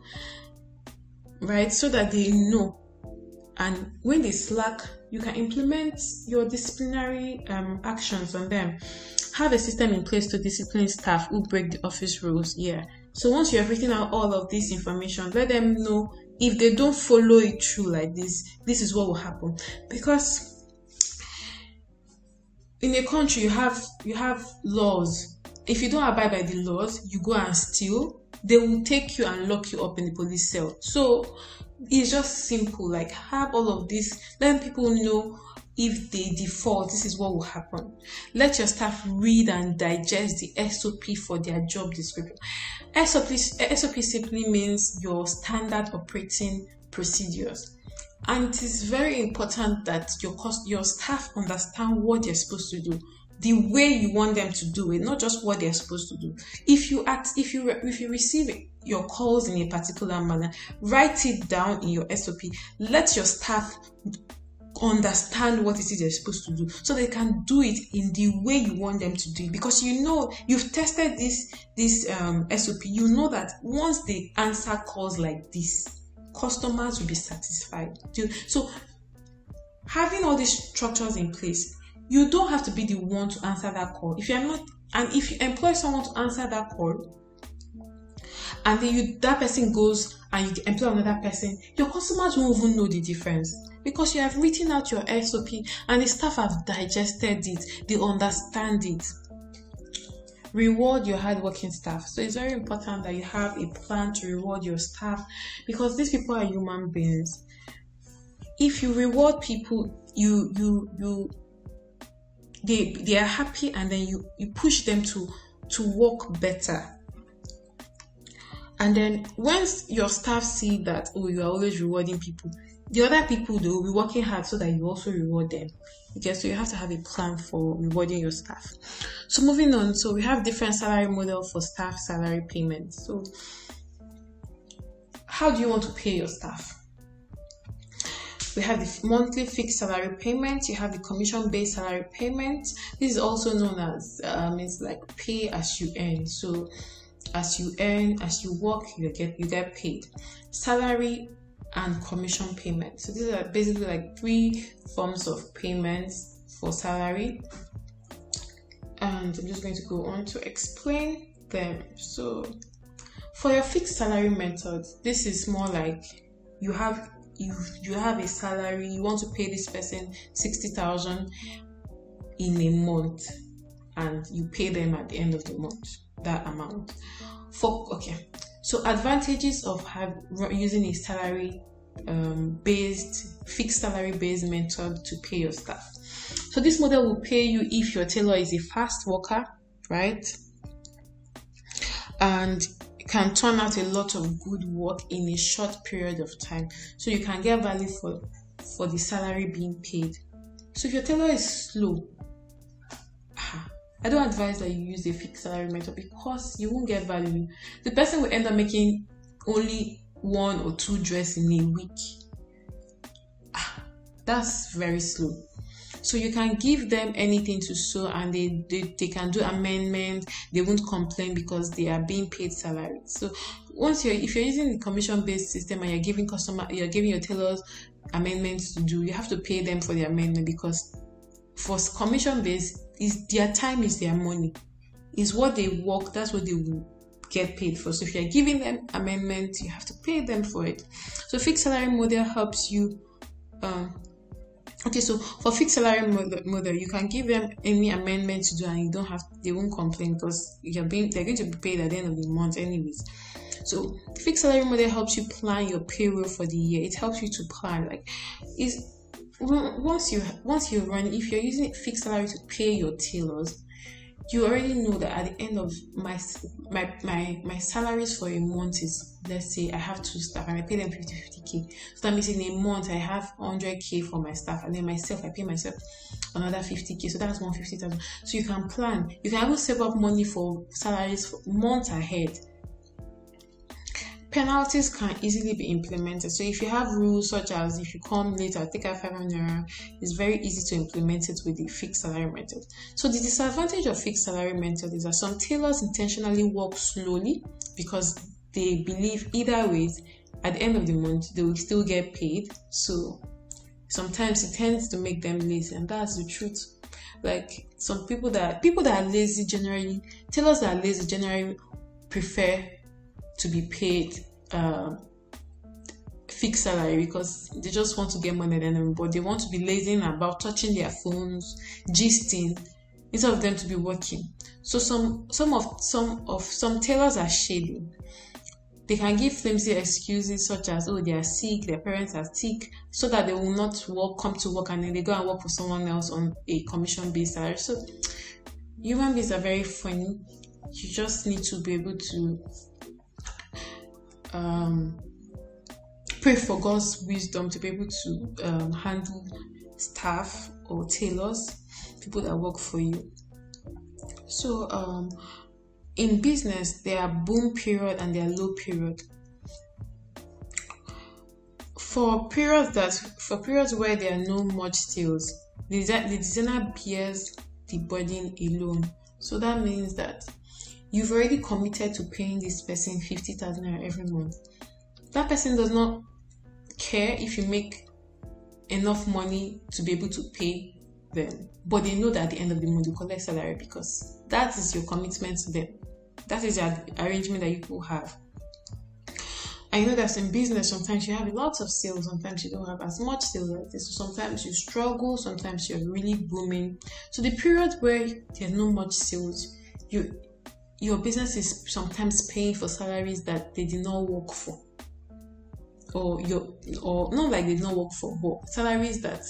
Right? So that they know. And when they slack, you can implement your disciplinary actions on them. Have a system in place to discipline staff who break the office rules. Yeah. So once you have written out all of this information, let them know if they don't follow it through like this, this is what will happen. Because in a country, you have laws. If you don't abide by the laws, you go and steal, they will take you and lock you up in the police cell. So it's just simple, like have all of this, let people know if they default, this is what will happen. Let your staff read and digest the SOP for their job description. SOP simply means your standard operating procedures. And it is very important that your staff understand what they're supposed to do, the way you want them to do it, not just what they're supposed to do. If you receive your calls in a particular manner, write it down in your SOP. Let your staff understand what it is they're supposed to do, so they can do it in the way you want them to do it. Because you know you've tested this SOP. You know that once they answer calls like this, customers will be satisfied. So having all these structures in place, you don't have to be the one to answer that call. If you're not, and if you employ someone to answer that call, and then that person goes and you employ another person, your customers won't even know the difference, because you have written out your SOP and the staff have digested it, they understand it. Reward your hardworking staff. So it's very important that you have a plan to reward your staff, because these people are human beings. If you reward people, they are happy, and then you push them to work better. And then once your staff see that, oh, you are always rewarding people, the other people, they will be working hard so that you also reward them. Okay, so you have to have a plan for rewarding your staff. So moving on, so we have different salary model for staff salary payments. So how do you want to pay your staff? We have the monthly fixed salary payment. You have the commission-based salary payment. This is also known as it's like pay as you earn. So as you earn, as you work, you get paid. Salary and commission payment. So these are basically like 3 forms of payments for salary. And I'm just going to go on to explain them. So for your fixed salary method, this is more like you have a salary, you want to pay this person 60,000 in a month, and you pay them at the end of the month that amount. So advantages of using a salary fixed salary based method to pay your staff. So this model will pay you if your tailor is a fast worker, right? And can turn out a lot of good work in a short period of time. So you can get value for the salary being paid. So if your tailor is slow, I don't advise that you use a fixed salary method, because you won't get value. The person will end up making only 1 or 2 dresses in a week. That's very slow. So you can give them anything to sew, and they can do amendments. They won't complain because they are being paid salary. So if you're using the commission-based system and you're giving your tailors amendments to do, you have to pay them for the amendment, because for commission-based, their time is their money. Is what they work, that's what they will get paid for. So if you're giving them amendments, you have to pay them for it. So fixed salary model helps you. So for fixed salary model, you can give them any amendment to do, and they won't complain, because they're going to be paid at the end of the month anyways. So fixed salary model helps you plan your payroll for the year. It helps you to plan, once you run, if you're using fixed salary to pay your tailors, you already know that at the end of my salaries for a month is, let's say I have two staff and I pay them 50k. So that means in a month I have 100k for my staff, and then myself, I pay myself another 50k. So that's 150,000. So you can plan. You can even save up money for salaries for months ahead. Penalties can easily be implemented. So if you have rules such as if you come late, I'll take out 500 naira, it's very easy to implement it with the fixed salary method. So the disadvantage of fixed salary method is that some tailors intentionally work slowly because they believe either way, at the end of the month, they will still get paid. So sometimes it tends to make them lazy, and that's the truth. Like some people that are lazy generally, tailors that are lazy generally prefer to be paid fixed salary because they just want to get money at the end of the month, but they want to be lazy about touching their phones, gisting, instead of them to be working. So some tailors are shady. They can give flimsy excuses such as, oh, they are sick, their parents are sick, so that they will not come to work, and then they go and work for someone else on a commission-based salary. So human beings are very funny. You just need to be able to pray for God's wisdom to be able to handle staff or tailors, people that work for you. So in business, there are boom period and there are low period. For periods where there are no much sales, the designer bears the burden alone. So that means that you've already committed to paying this person 50,000 naira every month. That person does not care if you make enough money to be able to pay them, but they know that at the end of the month you collect salary because that is your commitment to them. That is your arrangement that you people have. I know that in business, sometimes you have lots of sales, sometimes you don't have as much sales like this. So sometimes you struggle, sometimes you're really booming. So the period where there's no much sales, your business is sometimes paying for salaries that they did not work for, or not like they did not work for, but salaries that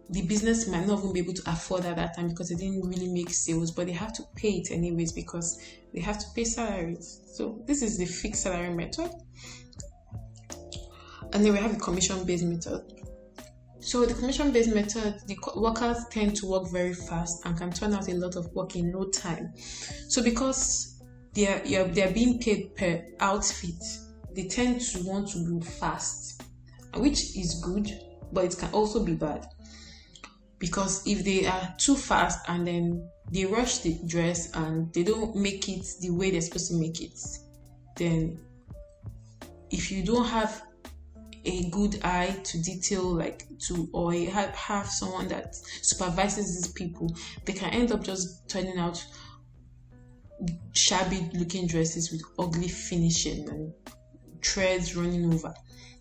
the business might not even be able to afford at that time because they didn't really make sales, but they have to pay it anyways because they have to pay salaries. So this is the fixed salary method, and then we have the commission-based method. So the commission-based method, the workers tend to work very fast and can turn out a lot of work in no time. So because they are being paid per outfit, they tend to want to do fast, which is good, but it can also be bad. Because if they are too fast and then they rush the dress and they don't make it the way they're supposed to make it, then if you don't have a good eye to detail, or have someone that supervises these people, they can end up just turning out shabby looking dresses with ugly finishing and threads running over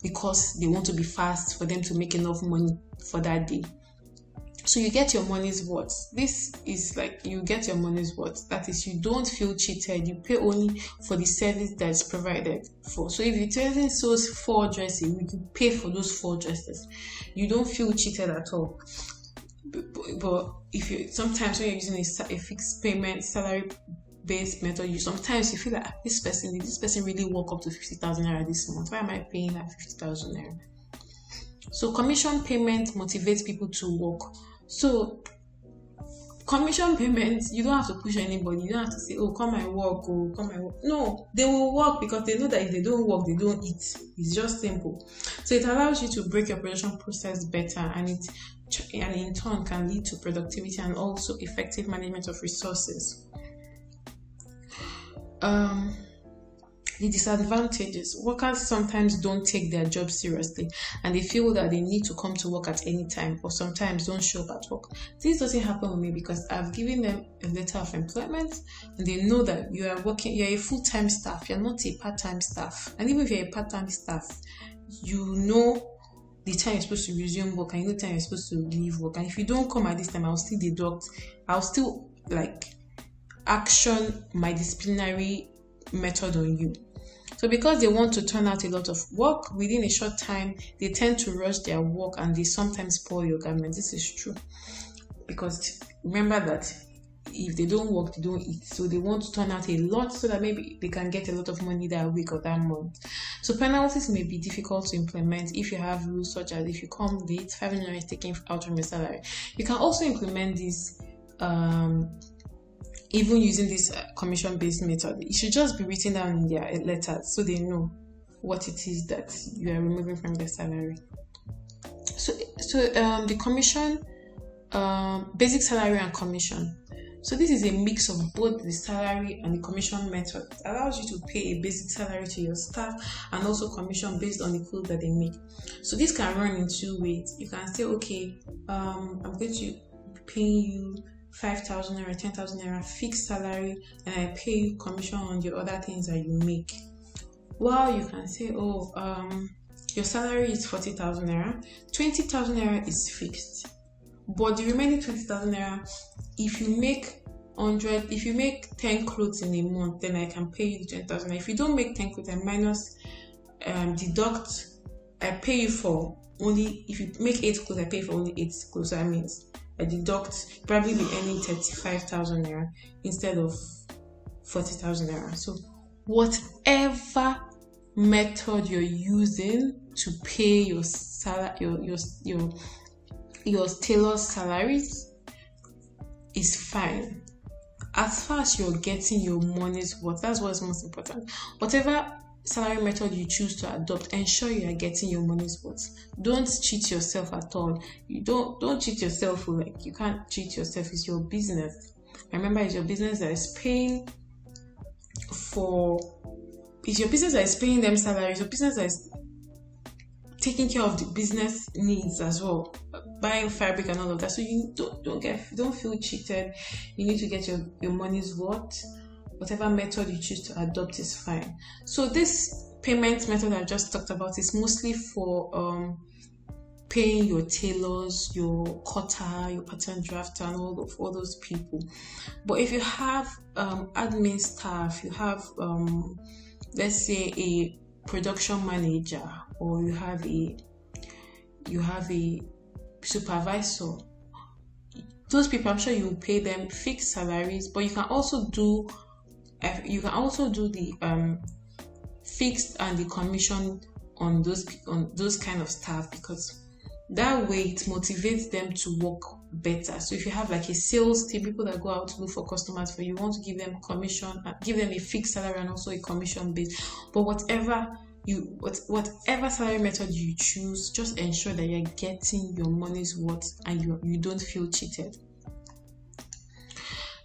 because they want to be fast for them to make enough money for that day. So you get your money's worth. This is like you get your money's worth. That is, you don't feel cheated. You pay only for the service that's provided for. So if the person sells 4 dresses, you pay for those 4 dresses. You don't feel cheated at all. But sometimes when you're using a fixed payment salary based method, you feel like this person really work up to 50,000 naira this month. Why am I paying that 50,000 naira? So commission payment motivates people to work. So commission payments, you don't have to push anybody. You don't have to say, oh, come and work. No, they will work because they know that if they don't work, they don't eat. It's just simple. So it allows you to break your production process better, and in turn can lead to productivity and also effective management of resources. The disadvantages: workers sometimes don't take their job seriously and they feel that they need to come to work at any time, or sometimes don't show up at work. This doesn't happen with me because I've given them a letter of employment and they know that you're a full-time staff, you're not a part-time staff. And even if you're a part-time staff, you know the time you're supposed to resume work and you know the time you're supposed to leave work. And if you don't come at this time, I'll still action my disciplinary method on you. So because they want to turn out a lot of work within a short time, they tend to rush their work and they sometimes spoil your garment. This is true. Because remember that if they don't work, they don't eat. So they want to turn out a lot so that maybe they can get a lot of money that week or that month. So penalties may be difficult to implement if you have rules such as if you come late, 500 is taken out from your salary. You can also implement this even using this commission-based method. It should just be written down in their letters so they know what it is that you are removing from their salary. So the commission, basic salary and commission. So this is a mix of both the salary and the commission method. It allows you to pay a basic salary to your staff and also commission based on the clothes that they make. So this can run in two ways. You can say, okay, I'm going to pay you 5,000 naira, 10,000 naira fixed salary, and I pay you commission on the other things that you make. While you can say, your salary is 40,000 naira, 20,000 naira is fixed, but the remaining 20,000 naira, if you make 10 clothes in a month, then I can pay you the 20,000. If you don't make 10 clothes, I minus deduct. I pay you for only, if you make 8 clothes, I pay for only 8 clothes. So that means I deduct, probably be earning 35,000 naira instead of 40,000 naira. So whatever method you're using to pay your your tailor's salaries is fine, as far as you're getting your money's worth. That's what's most important. Whatever salary method you choose to adopt, ensure you are getting your money's worth. Don't cheat yourself at all. You don't cheat yourself. Like, you can't cheat yourself. It's your business. Remember, it's your business that is paying for. It's your business that is paying them salaries. Your business that is taking care of the business needs as well, buying fabric and all of that. So you don't feel cheated. You need to get your money's worth. Whatever method you choose to adopt is fine. So this payment method I just talked about is mostly for paying your tailors, your cutter, your pattern drafter, and all those people. But if you have admin staff, you have let's say a production manager, or you have a supervisor, those people, I'm sure you will pay them fixed salaries, but you can also do the fixed and the commission on those kind of staff, because that way it motivates them to work better. So if you have like a sales team, people that go out to look for customers for you, want to give them commission, give them a fixed salary and also a commission base. But whatever salary method you choose, just ensure that you're getting your money's worth and you don't feel cheated.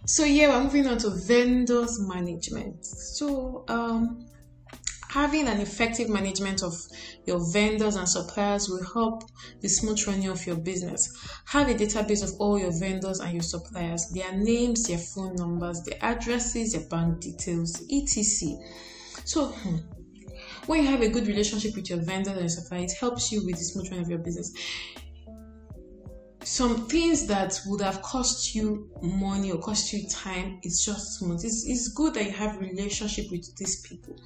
So yeah, we're moving on to vendors management. So having an effective management of your vendors and suppliers will help the smooth running of your business. Have a database of all your vendors and your suppliers, their names, their phone numbers, their addresses, their bank details, etc. So when you have a good relationship with your vendors and your suppliers, it helps you with the smooth running of your business. Some things that would have cost you money or cost you time is just smooth. It's good that you have a relationship with these people.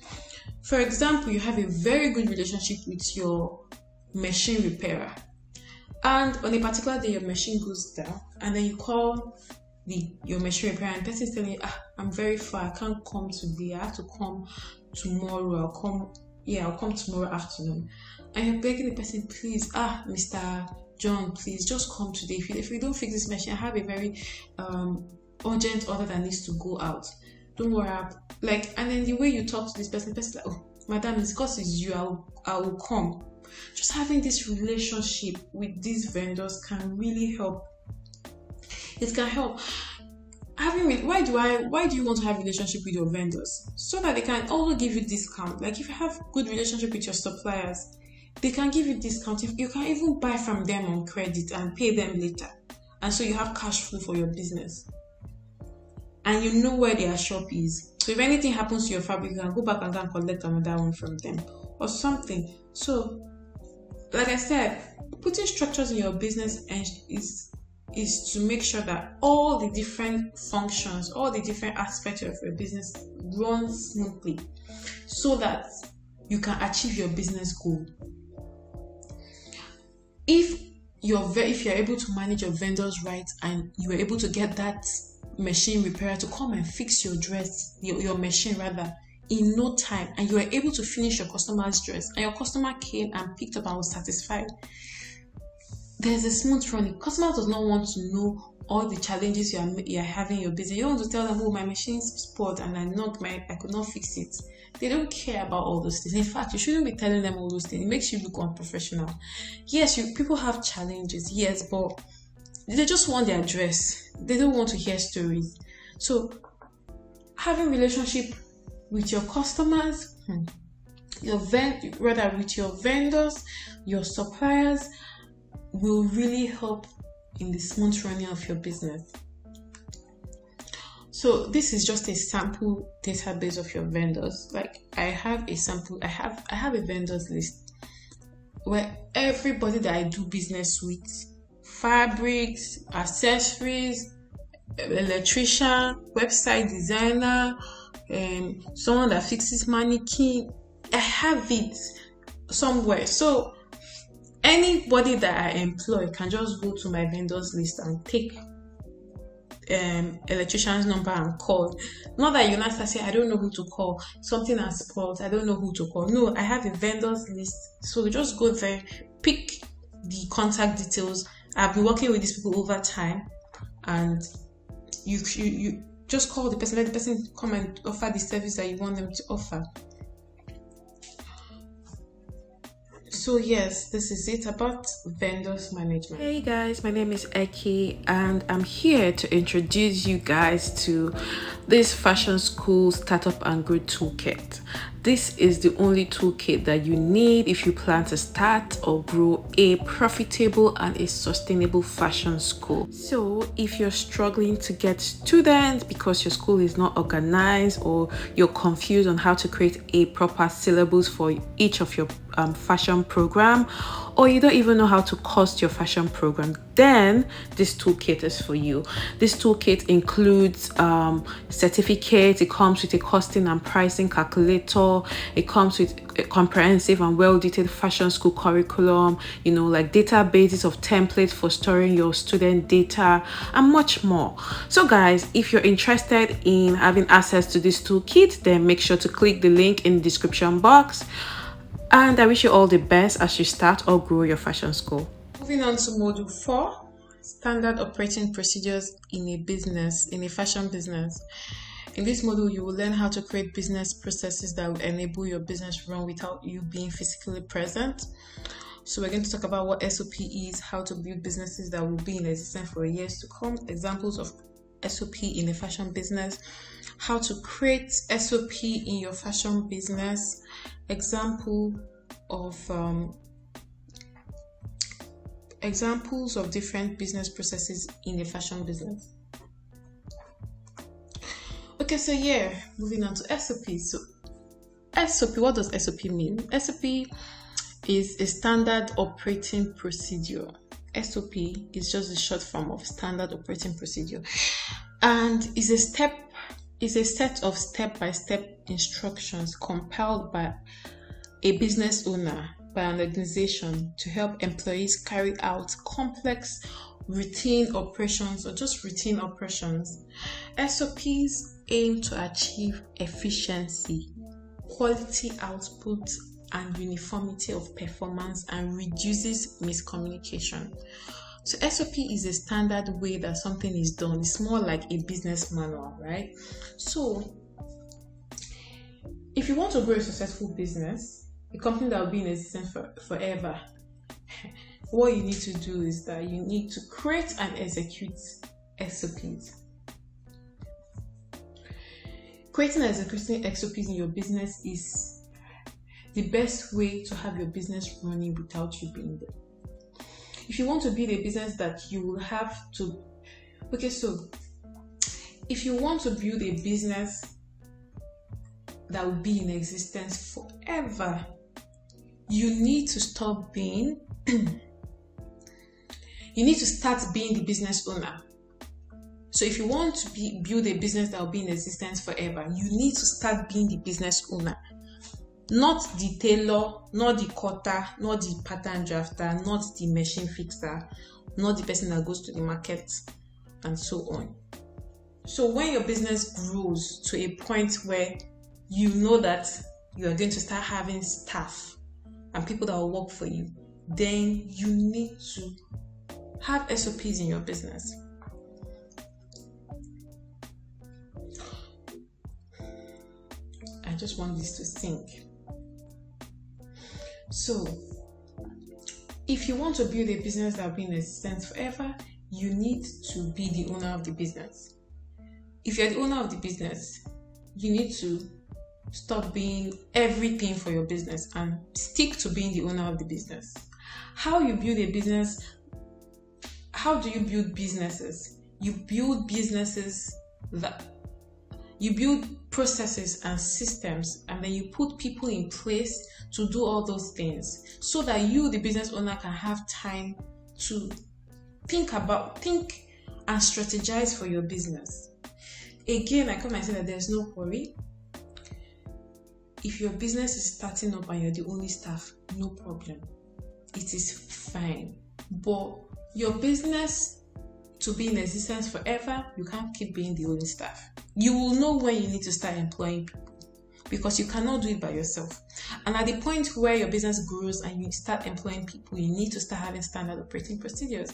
For example, you have a very good relationship with your machine repairer, and on a particular day your machine goes down, and then you call your machine repairer, and the person is telling you, I'm very far, I can't come today, I have to come tomorrow, I'll come tomorrow afternoon. And you're begging the person, please, Mr. John, please just come today. If you don't fix this machine, I have a very urgent order that needs to go out. Don't worry. And then the way you talk to this person, the person's like, oh, madam, it's because it's you, I will come. Just having this relationship with these vendors can really help. It can help. Why do you want to have a relationship with your vendors? So that they can also give you discount. Like if you have good relationship with your suppliers, they can give you discount. You can even buy from them on credit and pay them later. And so you have cash flow for your business. And you know where their shop is. So if anything happens to your fabric, you can go back and go and collect another one from them or something. So, like I said, putting structures in your business is to make sure that all the different functions, all the different aspects of your business run smoothly. so that you can achieve your business goal. If you're able to manage your vendors right, and you were able to get that machine repairer to come and fix your machine rather, in no time, and you were able to finish your customer's dress, and your customer came and picked up and was satisfied, there's a smooth running. Customer does not want to know all the challenges you're having in your business. You don't want to tell them, oh, my machine's spoiled and I could not fix it. They don't care about all those things. In fact, you shouldn't be telling them all those things. It makes you look unprofessional. Yes, people have challenges, yes, but they just want their dress. They don't want to hear stories. So having relationship with your customers, with your vendors, your suppliers, will really help in the smooth running of your business. So this is just a sample database of your vendors. Like I have a vendors list where everybody that I do business with, fabrics, accessories, electrician, website designer, someone that fixes mannequin, I have it somewhere. So anybody that I employ can just go to my vendors list and take electrician's number and call. Not that you not say, I don't know who to call, something has spoiled, I don't know who to call. No, I have a vendors list. So just go there, pick the contact details. I've been working with these people over time, and you just call the person, let the person come and offer the service that you want them to offer. So yes, this is it about vendors management. Hey guys, my name is Eki, and I'm here to introduce you guys to this Fashion School Startup and Grow Toolkit. This is the only toolkit that you need if you plan to start or grow a profitable and a sustainable fashion school. So if you're struggling to get students because your school is not organized, or you're confused on how to create a proper syllabus for each of your fashion program, or you don't even know how to cost your fashion program, then this toolkit is for you. This toolkit includes certificates. It comes with a costing and pricing calculator. It comes with a comprehensive and well-detailed fashion school curriculum, like databases of templates for storing your student data, and much more. So guys, if you're interested in having access to this toolkit, then make sure to click the link in the description box. And I wish you all the best as you start or grow your fashion school. Moving on to module 4, standard operating procedures in a fashion business. In this module, you will learn how to create business processes that will enable your business run without you being physically present. So we're going to talk about what SOP is, how to build businesses that will be in existence for years to come, examples of SOP in a fashion business, how to create SOP in your fashion business, examples of different business processes in a fashion business. Okay, so moving on to SOP. So SOP, what does SOP mean? SOP is a standard operating procedure. SOP is just the short form of standard operating procedure, and is a set of step-by-step instructions compiled by a business owner, by an organization, to help employees carry out complex routine operations or just routine operations. SOPs aim to achieve efficiency, quality output, and uniformity of performance, and reduces miscommunication. So SOP is a standard way that something is done. It's more like a business manual, right? So if you want to grow a successful business, a company that will be in existence forever, what you need to do is that you need to create and execute SOPs. Creating and executing SOPs in your business is the best way to have your business running without you being there. If you want to build a business that you will have to, if you want to build a business that will be in existence forever, you need to stop being, you need to start being the business owner. So if you want to build a business that will be in existence forever, you need to start being the business owner. Not the tailor, not the cutter, not the pattern drafter, not the machine fixer, not the person that goes to the market, and so on. So when your business grows to a point where you know that you are going to start having staff and people that will work for you, then you need to have SOPs in your business. I just want this to sink. So, if you want to build a business that will be in existence forever, you need to be the owner of the business. If you're the owner of the business, you need to stop being everything for your business and stick to being the owner of the business. How you build a business? How do you build businesses? You build processes and systems, and then you put people in place to do all those things so that you, the business owner, can have time to think and strategize for your business. Again, I come and say that there's no hurry. If your business is starting up and you're the only staff, no problem. It is fine. But your business to be in existence forever, you can't keep being the only staff. You will know when you need to start employing people because you cannot do it by yourself. And at the point where your business grows and you start employing people, you need to start having standard operating procedures.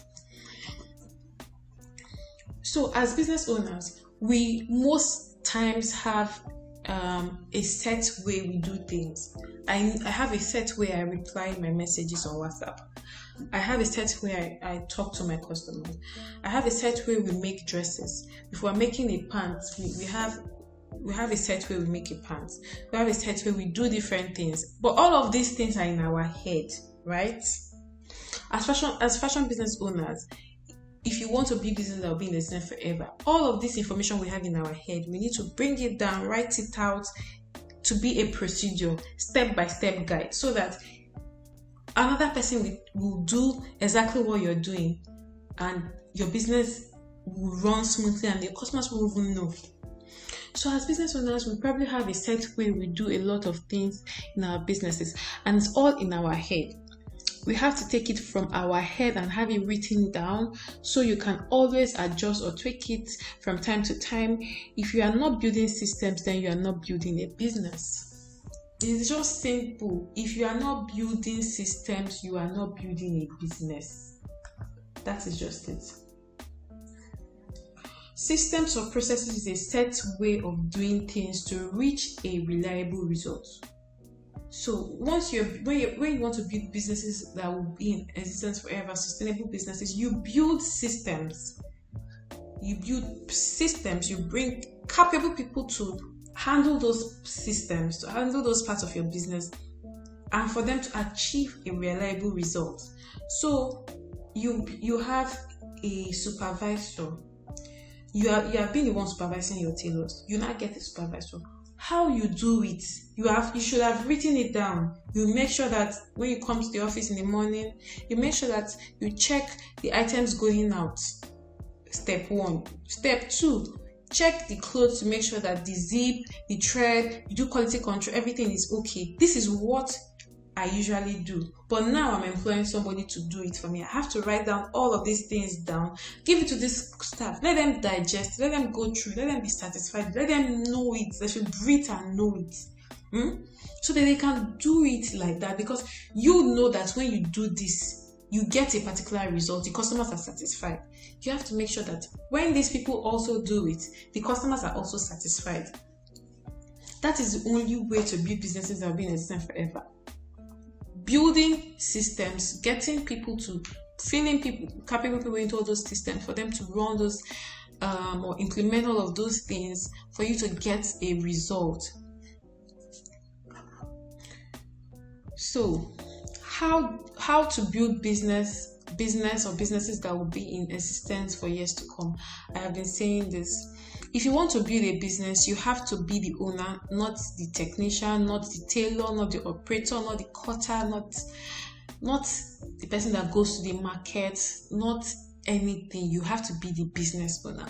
So as business owners, we most times have a set way we do things. I have a set way I reply my messages on WhatsApp. I have a set way I talk to my customers. I have a set way we make dresses. If we're making a pants, we have a set way we make a pants. We have a set way we do different things. But all of these things are in our head, right? As fashion business owners, if you want to build business that will be in existence forever, all of this information we have in our head, we need to bring it down, write it out to be a procedure, step-by-step guide, so that another person will do exactly what you're doing and your business will run smoothly and your customers will even know. So as business owners, we probably have a set way we do a lot of things in our businesses, and it's all in our head. We have to take it from our head and have it written down so you can always adjust or tweak it from time to time. If you are not building systems, then you are not building a business. It's just simple. If you are not building systems, you are not building a business. That is just it. Systems or processes is a set way of doing things to reach a reliable result. So when you want to build businesses that will be in existence forever, sustainable businesses, you build systems. You bring capable people to handle those systems, to handle those parts of your business, and for them to achieve a reliable result. So you have a supervisor. You are being the one supervising your tailors. You now get a supervisor. How you do it, you should have written it down. You make sure that when you come to the office in the morning, you make sure that you check the items going out. Step 1. Step 2, check the clothes to make sure that the zip, the thread, you do quality control, everything is okay. This is what I usually do. But now I'm employing somebody to do it for me. I have to write down all of these things down, give it to this staff, let them digest, let them go through, let them be satisfied, let them know it. They should breathe and know it. So that they can do it like that, because you know that when you do this, you get a particular result, the customers are satisfied. You have to make sure that when these people also do it, the customers are also satisfied. That is the only way to build businesses that will be in existence forever. Building systems, getting people to filling capable people into all those systems for them to run those or implement all of those things for you to get a result. So, how to build business or businesses that will be in existence for years to come? I have been saying this. If you want to build a business, you have to be the owner, not the technician, not the tailor, not the operator, not the cutter, not the person that goes to the market, not anything. You have to be the business owner.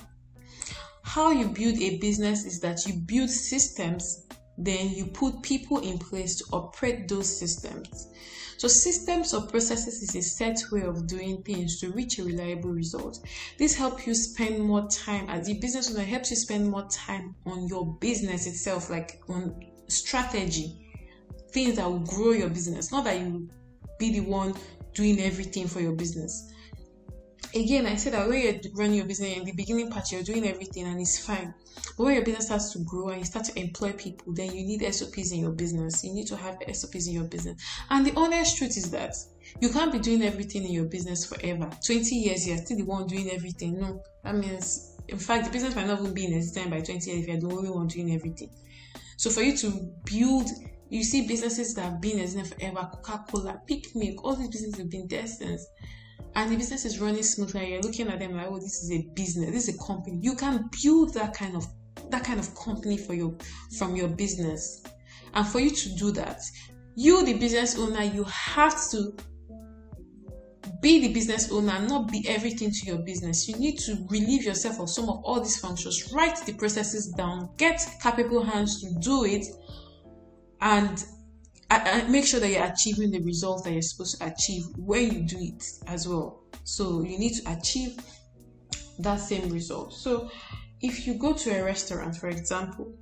How you build a business is that you build systems then you put people in place to operate those systems. So systems or processes is a set way of doing things to reach a reliable result. This helps you spend more time as a business owner, helps you spend more time on your business itself, like on strategy, things that will grow your business, not that you be the one doing everything for your business. Again, I said that when you're running your business in the beginning part, you're doing everything and it's fine. But when your business starts to grow and you start to employ people, then you need SOPs in your business. You need to have SOPs in your business. And the honest truth is that you can't be doing everything in your business forever. 20 years, you're still the one doing everything. No, that means, in fact, the business might not even be in existence by 20 years if you're the only one doing everything. So for you to build, you see businesses that have been in existence forever, Coca-Cola, Pick Milk, all these businesses have been there since. And the business is running smoothly. You're looking at them like, oh, this is a business, this is a company. You can build that kind of company from your business. And for you to do that, you, the business owner, you have to be the business owner, not be everything to your business. You need to relieve yourself of some of all these functions, write the processes down, get capable hands to do it, and make sure that you're achieving the results that you're supposed to achieve when you do it as well. So you need to achieve that same result. So if you go to a restaurant, for example,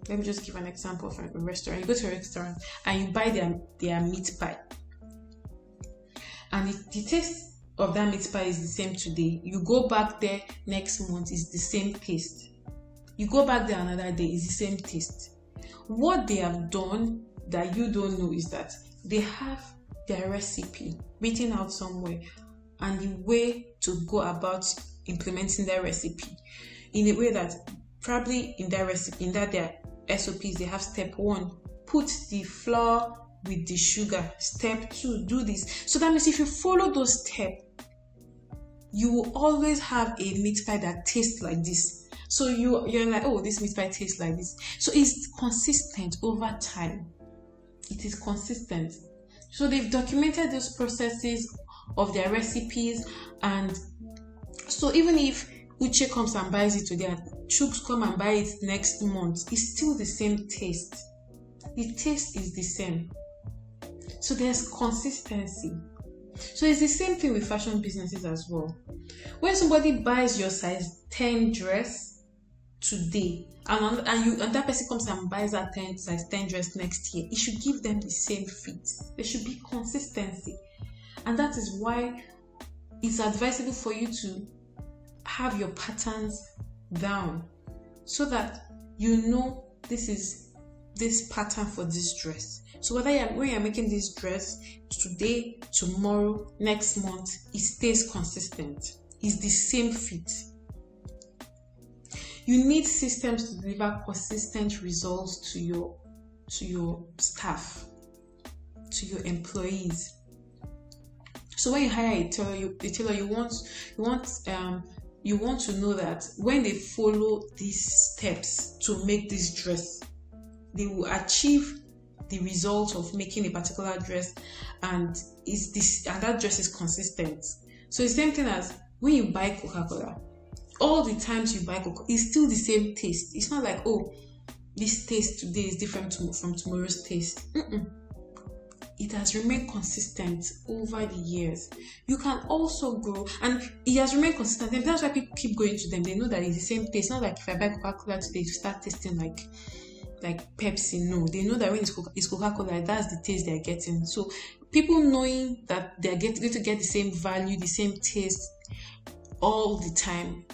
let me just give an example of a restaurant. You go to a restaurant and you buy their meat pie. And the taste of that meat pie is the same today. You go back there next month, it's the same taste. You go back there another day, it's the same taste. What they have done that you don't know is that they have their recipe written out somewhere and the way to go about implementing that recipe in a way that probably in that recipe, in that their SOPs, they have step 1, put the flour with the sugar, step 2, do this. So that means if you follow those steps, you will always have a meat pie that tastes like this. So you're like, oh, this meat pie tastes like this. So it's consistent over time. It is consistent. So they've documented those processes of their recipes, and so even if Uche comes and buys it today and Chuks come and buy it next month, it's still the same taste. The taste is the same. So there's consistency. So it's the same thing with fashion businesses as well. When somebody buys your size 10 dress today, and that person comes and buys that size 10 dress next year, it should give them the same fit. There should be consistency. And that is why it's advisable for you to have your patterns down so that you know this is this pattern for this dress. So when you're making this dress today, tomorrow, next month, it stays consistent. It's the same fit. You need systems to deliver consistent results to your staff, to your employees. So when you hire a tailor, you want to know that when they follow these steps to make this dress, they will achieve the result of making a particular dress, and that dress is consistent. So it's the same thing as when you buy Coca-Cola. All the times you buy Coca, it's still the same taste. It's not like, oh, this taste today is different from tomorrow's taste. It has remained consistent over the years. You can also grow, and it has remained consistent. And that's why people keep going to them. They know that it's the same taste. Not like if I buy Coca-Cola today, you start tasting like Pepsi. No, they know that when it's Coca-Cola, that's the taste they're getting. So people knowing that they're going to get the same value, the same taste all the time,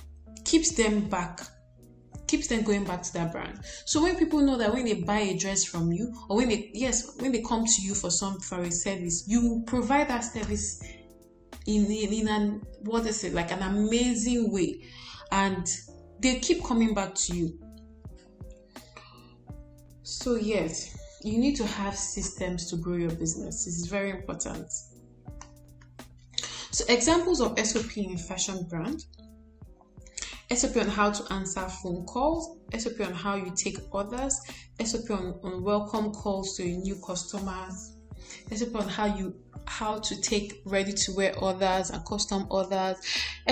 keeps them going back to that brand. So when people know that when they buy a dress from you, or when they come to you for a service, you provide that service in an like an amazing way, and they keep coming back to you. So yes, you need to have systems to grow your business. This is very important. So examples of SOP in fashion brand: SOP on how to answer phone calls, SOP on how you take orders, SOP on welcome calls to new customers, SOP on how to take ready to wear orders and custom orders,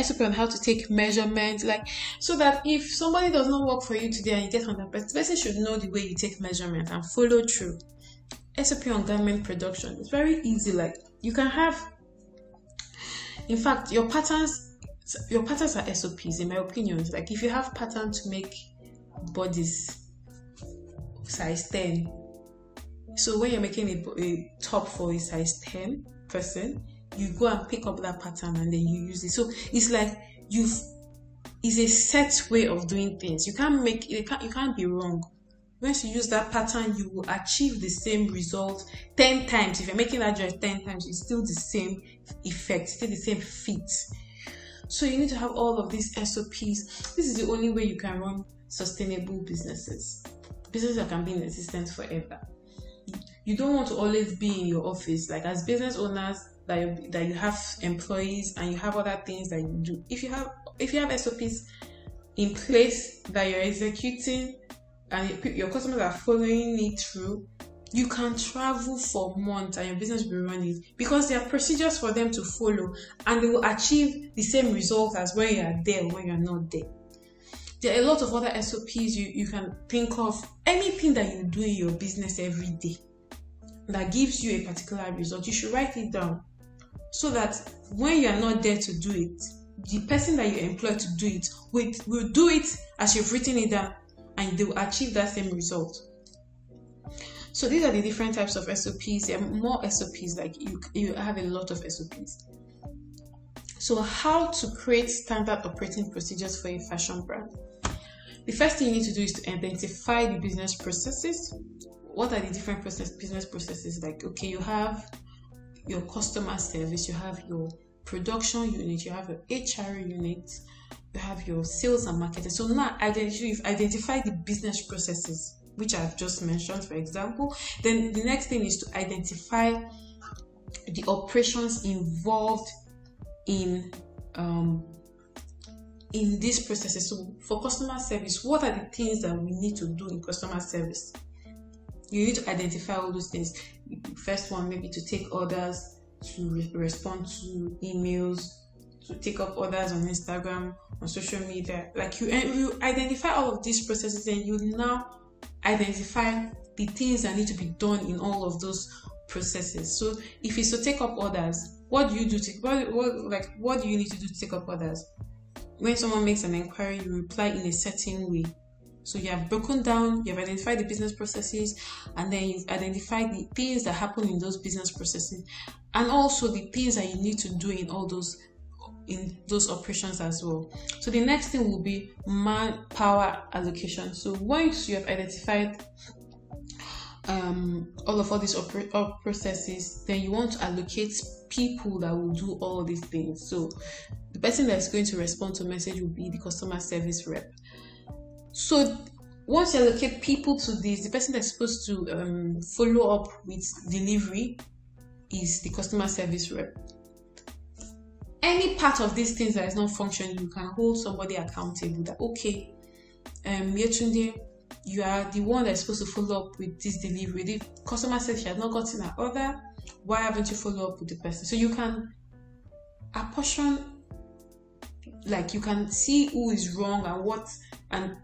SOP on how to take measurements, like so that if somebody does not work for you today and you get 100%, the person should know the way you take measurement and follow through. SOP on garment production. It's very easy. Like you can have, in fact, your patterns are SOPs in my opinion. Like if you have pattern to make bodies size 10, so when you're making a top for a size 10 person, you go and pick up that pattern and then you use it. So it's like it's a set way of doing things. You can't be wrong. Once you use that pattern, you will achieve the same result 10 times. If you're making that dress 10 times, it's still the same effect, still the same fit. So you need to have all of these SOPs. This is the only way you can run sustainable businesses that can be in existence forever. You don't want to always be in your office. Like as business owners, that you have employees and you have other things that you do. If you have SOPs in place that you're executing and your customers are following it through, you can travel for months and your business will be running because there are procedures for them to follow and they will achieve the same results as when you are there or when you're not there. There are a lot of other SOPs you can think of. Anything that you do in your business every day that gives you a particular result, you should write it down so that when you are not there to do it, the person that you employ to do it will do it as you've written it down and they will achieve that same result. So these are the different types of SOPs. There are more SOPs, like you have a lot of SOPs. So how to create standard operating procedures for a fashion brand? The first thing you need to do is to identify the business processes. What are the different business processes? Like, okay, you have your customer service, you have your production unit, you have your HR unit, you have your sales and marketing. So now you've identified the business processes, which I've just mentioned, for example. Then the next thing is to identify the operations involved in these processes. So for customer service, what are the things that we need to do in customer service? You need to identify all those things. First one, maybe to take orders, to respond to emails, to take up orders on Instagram, on social media. Like you identify all of these processes and you now identify the things that need to be done in all of those processes. So if it's to take up orders, what do you do what do you need to do to take up orders? When someone makes an inquiry, you reply in a certain way. So you have broken down, you have identified the business processes, and then you've identified the things that happen in those business processes, and also the things that you need to do in those operations as well. So the next thing will be manpower allocation. So once you have identified all these processes, then you want to allocate people that will do all these things. So the person that's going to respond to a message will be the customer service rep. So once you allocate people to this, the person that's supposed to follow up with delivery is the customer service rep. Any part of these things that is not functioning, you can hold somebody accountable. That okay, Yetunde, you are the one that's supposed to follow up with this delivery. The customer said she has not gotten her order. Why haven't you followed up with the person? So you can apportion, like you can see who is wrong and what, and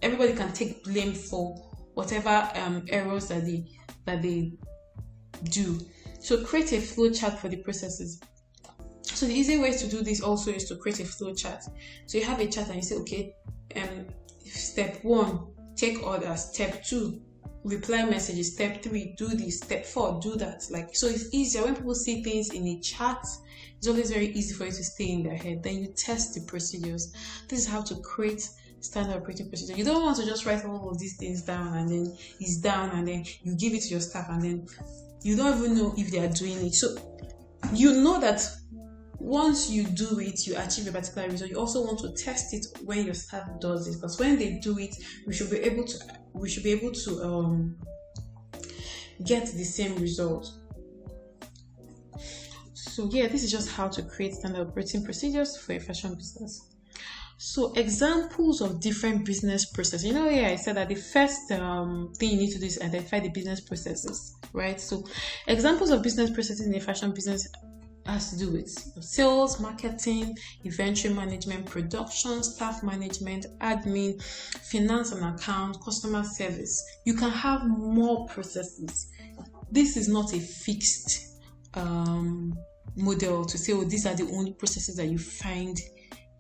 everybody can take blame for whatever errors that they do. So create a flow chart for the processes. So the easy way to do this also is to create a flow chart. So you have a chart and you say, okay, step 1, take orders. Step 2, reply messages. Step 3, do this. Step 4, do that. Like, so it's easier when people see things in a chart. It's always very easy for you to stay in their head. Then you test the procedures. This is how to create standard operating procedure. You don't want to just write all of these things down and then it's down and then you give it to your staff and then you don't even know if they are doing it. So you know that once you do it, you achieve a particular result. You also want to test it when your staff does it, because when they do it, we should be able to get the same result. So yeah, this is just how to create standard operating procedures for a fashion business. So examples of different business processes. I said that the first thing you need to do is identify the business processes, right? So examples of business processes in a fashion business has to do with sales, marketing, inventory management, production, staff management, admin, finance and account, customer service. You can have more processes. This is not a fixed model to say, these are the only processes that you find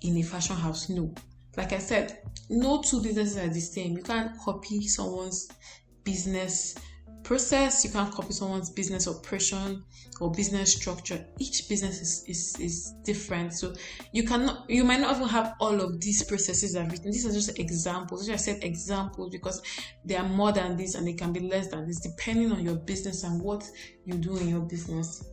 in a fashion house. No. Like I said, no two businesses are the same. You can't copy someone's business process, you can't copy someone's business operation or business structure. Each business is different. So you might not even have all of these processes I've written. These are just examples. I said examples because they are more than this and they can be less than this, depending on your business and what you do in your business.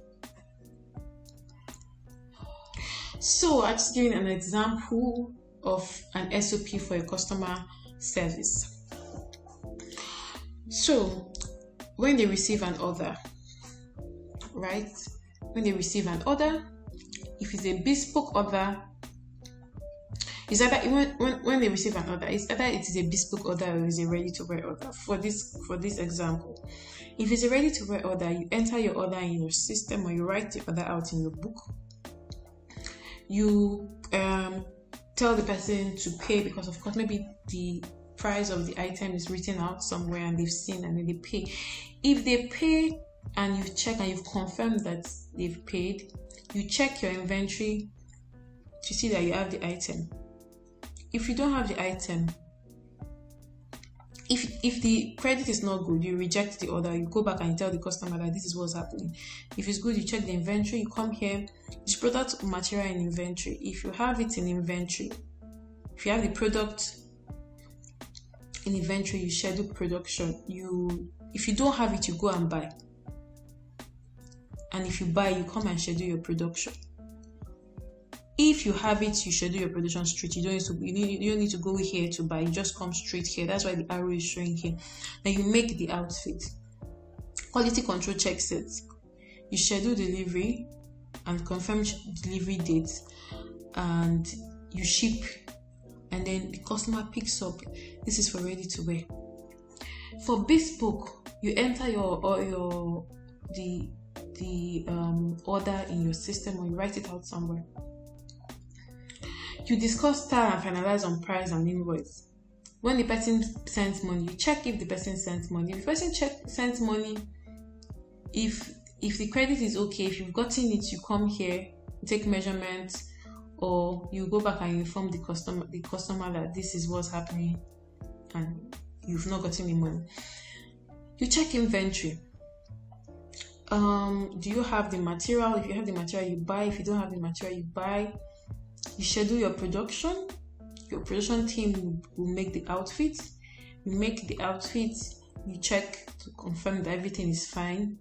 So I'm just giving an example of an SOP for a customer service. So when they receive an order, right? When they receive an order, if it's a bespoke order, it's either when they receive an order, it's either it is a bespoke order or it's a ready-to-wear order. For this example, if it's a ready-to-wear order, you enter your order in your system or you write the order out in your book. You tell the person to pay because, of course, maybe the price of the item is written out somewhere and they've seen and then they pay. If they pay and you've checked and you've confirmed that they've paid, you check your inventory to see that you have the item. If you don't have the item, if the credit is not good, you reject the order. You go back and you tell the customer that this is what's happening. If it's good, you check the inventory. You come here, this product material in inventory. If you have it in inventory, if you have the product in inventory, you schedule production. If you don't have it, you go and buy. And if you buy, you come and schedule your production. If you have it, you schedule your production straight. You don't need to go here to buy. You just come straight here. That's why the arrow is showing here. Then you make the outfit. Quality control checks it. You schedule delivery and confirm delivery dates, and you ship. And then the customer picks up. This is for ready to wear. For bespoke, you enter the order in your system or you write it out somewhere. You discuss style and finalize on price and invoice. When the person sends money, you check if the person sends money. If the person sends money, if the credit is okay, if you've gotten it, you come here, take measurements, or you go back and inform the customer that this is what's happening and you've not gotten the money. You check inventory. Do you have the material? If you have the material, you buy. If you don't have the material, you buy. You schedule your production. Your production team will make the outfit. You make the outfit. You check to confirm that everything is fine.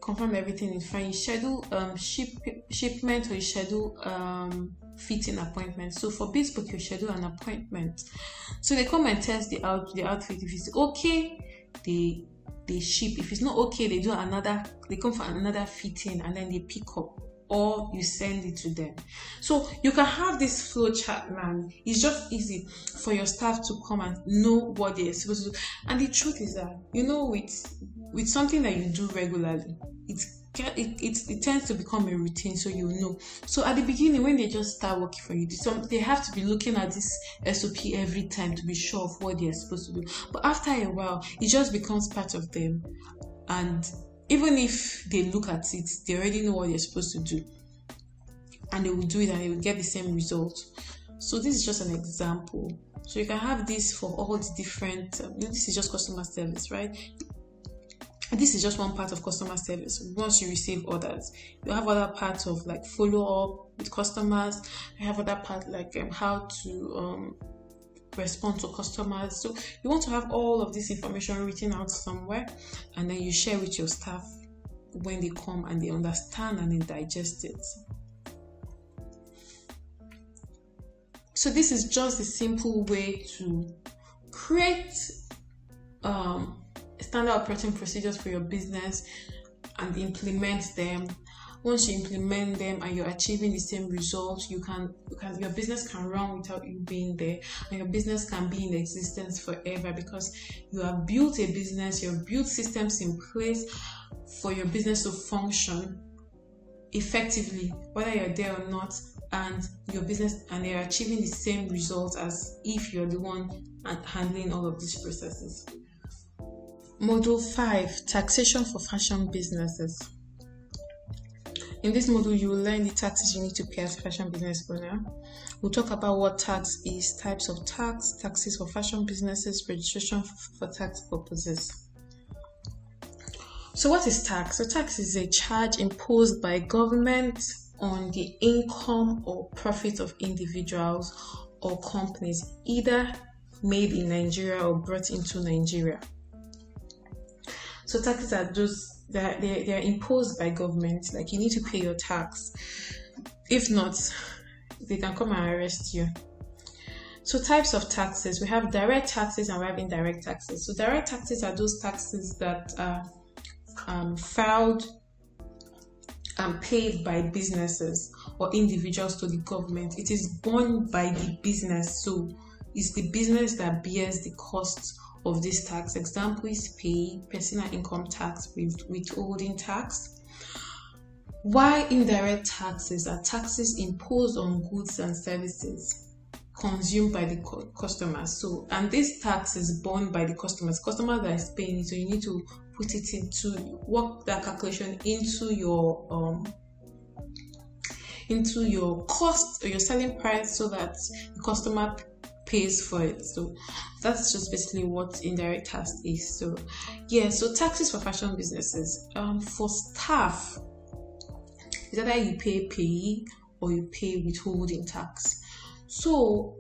Confirm everything is fine. You schedule shipment, or you schedule fitting appointment. So for bespoke, you schedule an appointment. So they come and test the outfit. If it's okay, they ship. If it's not okay, they come for another fitting and then they pick up, or you send it to them. So you can have this flow chart, man. It's just easy for your staff to come and know what they're supposed to do. And the truth is that, with something that you do regularly, it tends to become a routine, so you know. So at the beginning, when they just start working for you, they have to be looking at this SOP every time to be sure of what they're supposed to do. But after a while, it just becomes part of them. And even if they look at it, they already know what they're supposed to do. And they will do it and they will get the same result. So this is just an example. So you can have this for all the different, this is just customer service, right? This is just one part of customer service. Once you receive orders, you have other parts of like follow up with customers. You have other parts like how to respond to customers. So you want to have all of this information written out somewhere, and then you share with your staff when they come and they understand and they digest it. So this is just a simple way to create standard operating procedures for your business and implement them. once you implement them and you're achieving the same result, your business can run without you being there, and your business can be in existence forever because you have built a business, you have built systems in place for your business to function effectively, whether you're there or not, and your business, and they're achieving the same results as if you're the one handling all of these processes. Module 5, taxation for fashion businesses. In this module, you will learn the taxes you need to pay as a fashion business owner. We'll talk about what tax is, types of tax, taxes for fashion businesses, registration for tax purposes. So what is tax? So tax is a charge imposed by government on the income or profit of individuals or companies, either made in Nigeria or brought into Nigeria. So taxes are just, they are imposed by government. Like, you need to pay your tax. If not, they can come and arrest you. So types of taxes, we have direct taxes and we have indirect taxes. So direct taxes are those taxes that are filed and paid by businesses or individuals to the government. It is borne by the business, so it's the business that bears the cost of this tax. Example is pay, personal income tax, withholding tax. While indirect taxes are taxes imposed on goods and services consumed by the customers. So, and this tax is borne by the customers. Customers that is paying it, so you need to put it into, work that calculation into your cost or your selling price, so that the customer pays for it. So that's just basically what indirect tax is. So yeah, so taxes for fashion businesses. For staff, is either you pay payee or you pay withholding tax. So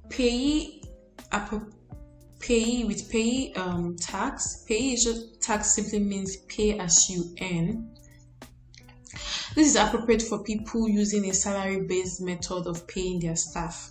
payee with payee tax. Payee is just, tax simply means pay as you earn. This is appropriate for people using a salary-based method of paying their staff.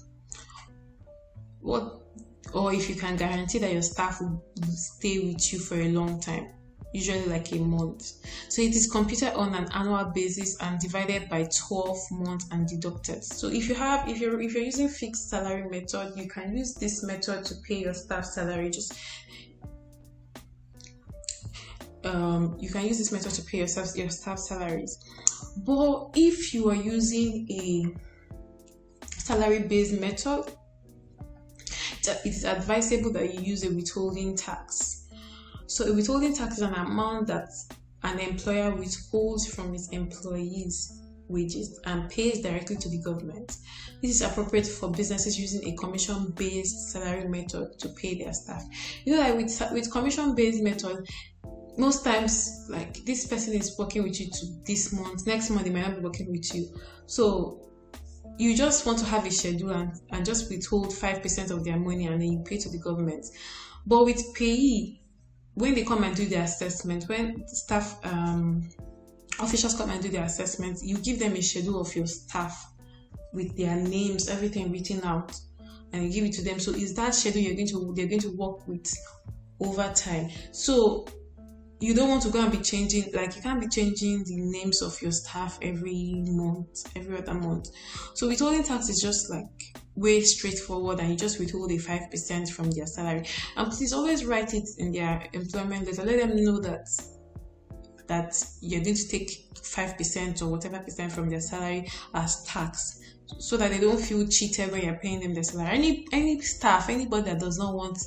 Or if you can guarantee that your staff will stay with you for a long time, usually like a month. So it is computed on an annual basis and divided by 12 months and deducted. So if you're using fixed salary method, you can use this method to pay your staff salary. You can use this method to pay your staff salaries. But if you are using a salary-based method, it is advisable that you use a withholding tax. So a withholding tax is an amount that an employer withholds from its employees' wages and pays directly to the government. This is appropriate for businesses using a commission-based salary method to pay their staff. You know, like with commission-based method, most times, like, this person is working with you to this month, next month they might not be working with you. So you just want to have a schedule and just withhold 5% of their money and then you pay to the government. But with payee, when they come and do their assessment, when staff officials come and do their assessment, you give them a schedule of your staff with their names, everything written out, and you give it to them. So is that schedule they're going to work with over time. So you don't want to go and be changing, like, you can't be changing the names of your staff every other month. So withholding tax is just like way straightforward, and you just withhold a 5% from their salary. And please always write it in their employment letter. Let them know that you're going to take 5% or whatever percent from their salary as tax, so that they don't feel cheated when you're paying them their salary. Any staff, anybody that does not want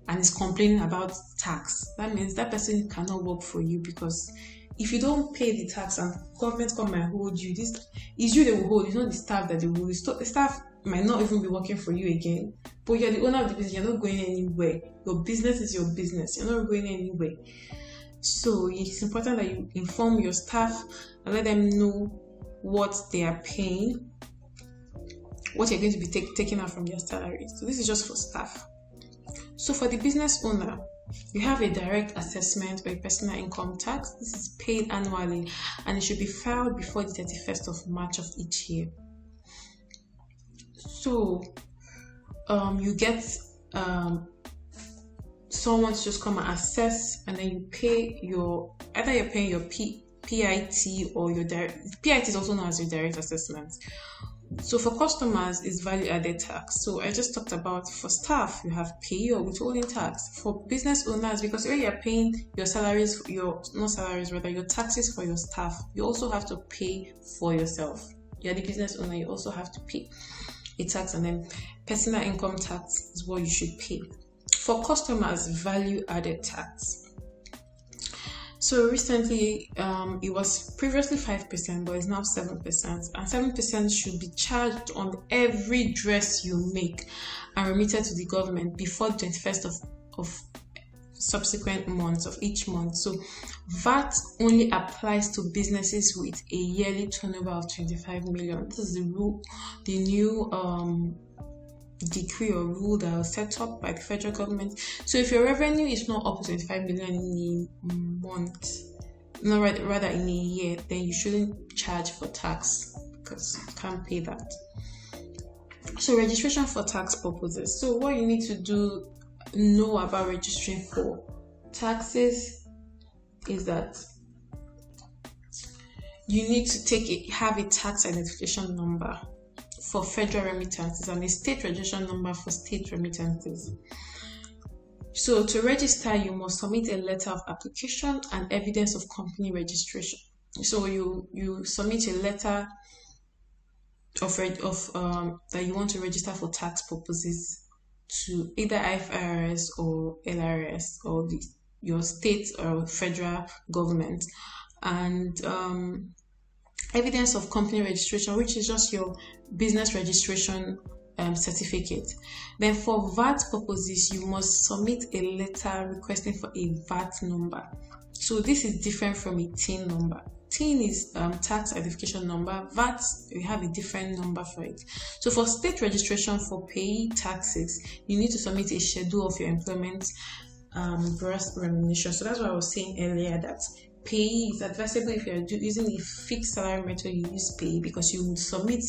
and is complaining about tax, that means that person cannot work for you, because if you don't pay the tax and government come and hold you, this is you they will hold. It's not the staff that they will hold. The staff might not even be working for you again, but you're the owner of the business. You're not going anywhere. Your business is your business. You're not going anywhere. So it's important that you inform your staff and let them know what they are paying, what you're going to be taking out from their salary. So this is just for staff. So for the business owner, you have a direct assessment by personal income tax. This is paid annually and it should be filed before the 31st of March of each year. So you get someone to just come and assess, and then you pay either you're paying your PIT or your PIT is also known as your direct assessment. So for customers, it's value added tax. So I just talked about for staff, you have pay or withholding tax. For business owners, because when you're paying your salaries, your taxes for your staff, you also have to pay for yourself. You're the business owner, you also have to pay a tax, and then personal income tax is what you should pay. For customers, value added tax. So recently, it was previously 5%, but it's now 7%. And 7% should be charged on every dress you make and remitted to the government before the 21st of subsequent months of each month. So VAT only applies to businesses with a yearly turnover of 25 million. This is the rule, the new decree or rule that was set up by the federal government. So if your revenue is not up to 25 million in a month, rather in a year, then you shouldn't charge for tax because you can't pay that. So registration for tax purposes. So what you need to know about registering for taxes is that you need to have a tax identification number for federal remittances and a state registration number for state remittances. So to register, you must submit a letter of application and evidence of company registration. So you submit a letter of that you want to register for tax purposes to either IFRS or LRS or your state or federal government, and evidence of company registration, which is just your business registration certificate. Then for VAT purposes, you must submit a letter requesting for a VAT number. So this is different from a TIN number. TIN is tax identification number. VAT, we have a different number for it. So for state registration for payee taxes, you need to submit a schedule of your employment gross remuneration. So that's what I was saying earlier, that payee is advisable if you're using a fixed salary method. You use payee because you will submit,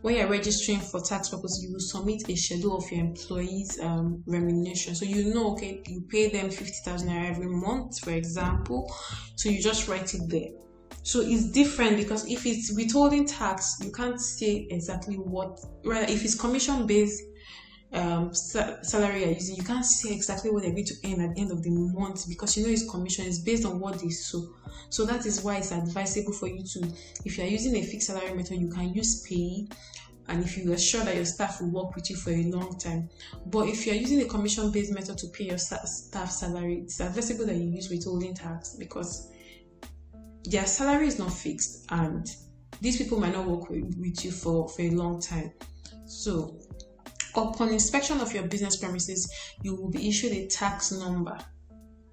when you're registering for tax purposes, you will submit a schedule of your employees' remuneration. So okay, you pay them 50,000 naira every month, for example. So you just write it there. So it's different because if it's withholding tax, you can't say exactly what. Rather, if it's commission-based salary you're using, you can't say exactly what they're going to earn at the end of the month because it's commission is based on what they sow. So that is why it's advisable for you to, if you're using a fixed salary method, you can use payee, and if you are sure that your staff will work with you for a long time. But if you're using a commission-based method to pay your staff salary, it's advisable that you use withholding tax because their salary is not fixed and these people might not work with you for a long time. So upon inspection of your business premises, you will be issued a tax number.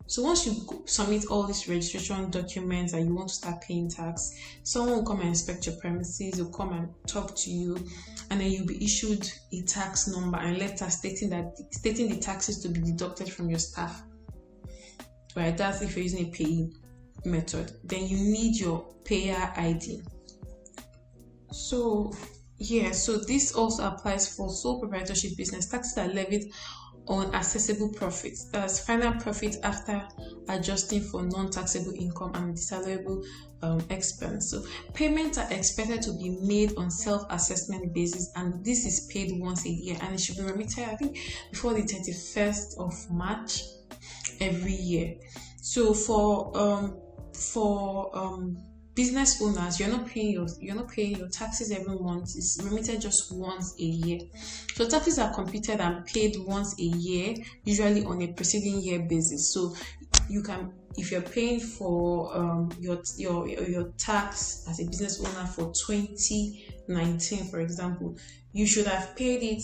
So once you submit all these registration documents and you want to start paying tax, someone will come and inspect your premises, will come and talk to you, and then you'll be issued a tax number and letter stating the taxes to be deducted from your staff. Right? That's if you're using a payee method. Then you need your payer ID. So this also applies for sole proprietorship business. Taxes are levied on assessable profits, that's final profit after adjusting for non-taxable income and disallowable expense. So payments are expected to be made on self-assessment basis, and this is paid once a year, and it should be remitted, I think, before the 31st of March every year. So for business owners, you're not paying your taxes every month. It's remitted just once a year. So taxes are computed and paid once a year, usually on a preceding year basis. So you can, if you're paying for your tax as a business owner for 2019, for example, you should have paid it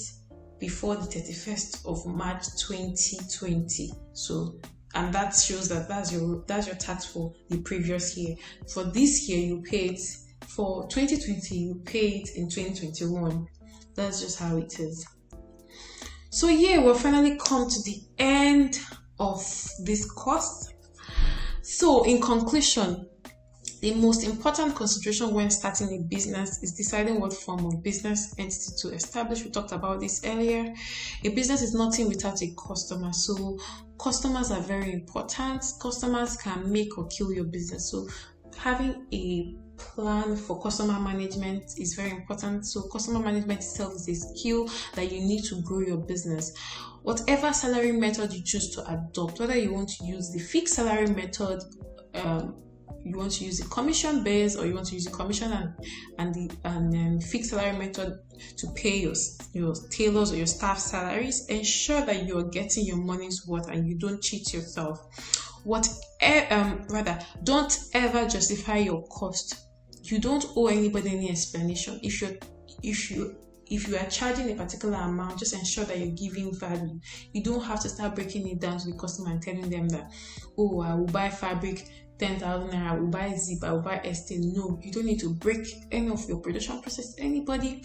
before the 31st of March 2020. So, and that shows that that's your tax for the previous year. For this year, you paid for 2020, you paid in 2021. That's just how it is. So we'll finally come to the end of this course. So in conclusion, the most important consideration when starting a business is deciding what form of business entity to establish. We talked about this earlier. A business is nothing without a customer. So customers are very important. Customers can make or kill your business. So having a plan for customer management is very important. So customer management itself is a skill that you need to grow your business. Whatever salary method you choose to adopt, whether you want to use the fixed salary method, you want to use the commission base, or you want to use the commission and fixed salary method to pay your tailors or your staff salaries, ensure that you're getting your money's worth and you don't cheat yourself. Don't ever justify your cost. You don't owe anybody any explanation. If you are charging a particular amount, just ensure that you're giving value. You don't have to start breaking it down to the customer and telling them that, oh, I will buy fabric 10,000 naira, I will buy zip, I will buy ST. No, you don't need to break any of your production process to anybody.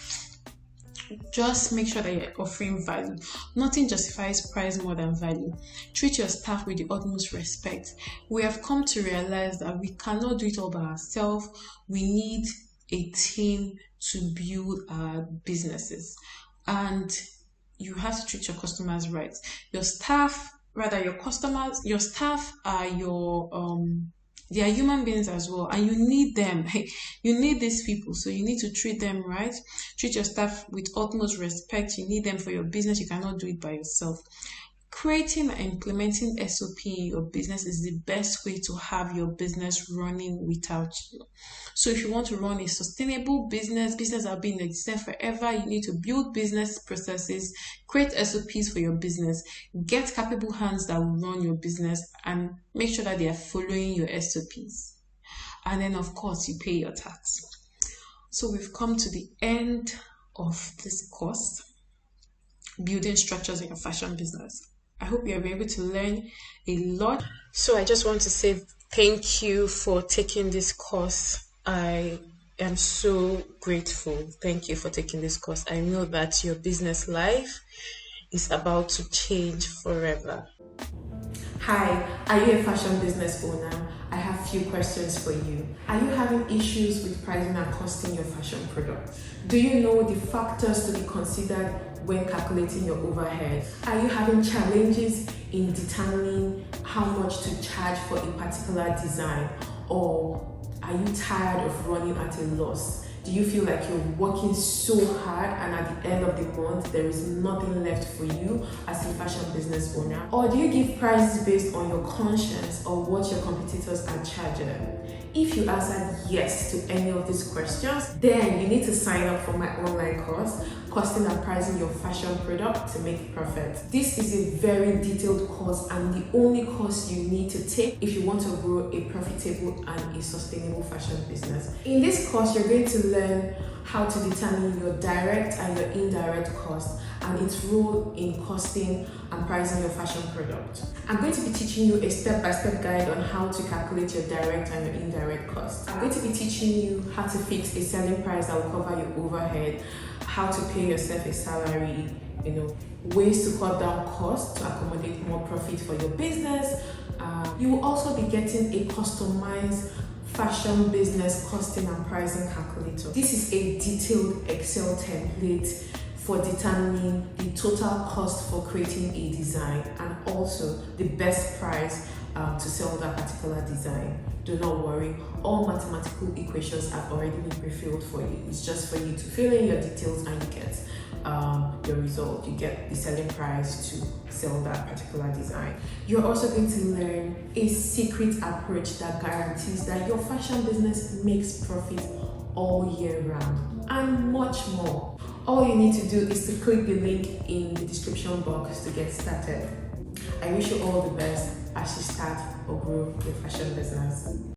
Just make sure that you're offering value. Nothing justifies price more than value. Treat your staff with the utmost respect. We have come to realize that we cannot do it all by ourselves. We need a team to build our businesses, and you have to treat your customers right. Your staff are they are human beings as well, and you need them. You need these people, so you need to treat them right. Treat your staff with utmost respect. You need them for your business. You cannot do it by yourself. Creating and implementing SOP in your business is the best way to have your business running without you. So if you want to run a sustainable business that will be in existence forever, you need to build business processes, create SOPs for your business, get capable hands that will run your business, and make sure that they are following your SOPs. And then, of course, you pay your tax. So we've come to the end of this course, building structures in your fashion business. I hope you'll be able to learn a lot. So I just want to say thank you for taking this course. I am so grateful. Thank you for taking this course. I know that your business life is about to change forever. Hi, are you a fashion business owner? I have a few questions for you. Are you having issues with pricing and costing your fashion product? Do you know the factors to be considered when calculating your overhead? Are you having challenges in determining how much to charge for a particular design? Or are you tired of running at a loss? Do you feel like you're working so hard and at the end of the month there is nothing left for you as a fashion business owner? Or do you give prices based on your conscience or what your competitors are charging? If you answered yes to any of these questions, then you need to sign up for my online course, Costing and Pricing Your Fashion Product to Make Profit. This is a very detailed course and the only course you need to take if you want to grow a profitable and a sustainable fashion business. In this course, you're going to learn how to determine your direct and your indirect cost and its role in costing and pricing your fashion product. I'm going to be teaching you a step-by-step guide on how to calculate your direct and your indirect costs. I'm going to be teaching you how to fix a selling price that will cover your overhead, how to pay yourself a salary, ways to cut down costs to accommodate more profit for your business. You will also be getting a customized fashion business costing and pricing calculator. This is a detailed Excel template for determining the total cost for creating a design and also the best price to sell that particular design. Do not worry, all mathematical equations have already been pre-filled for you. It's just for you to fill in your details and you get your result. You get the selling price to sell that particular design. You're also going to learn a secret approach that guarantees that your fashion business makes profit all year round and much more. All you need to do is to click the link in the description box to get started. I wish you all the best as you start or grow your fashion business.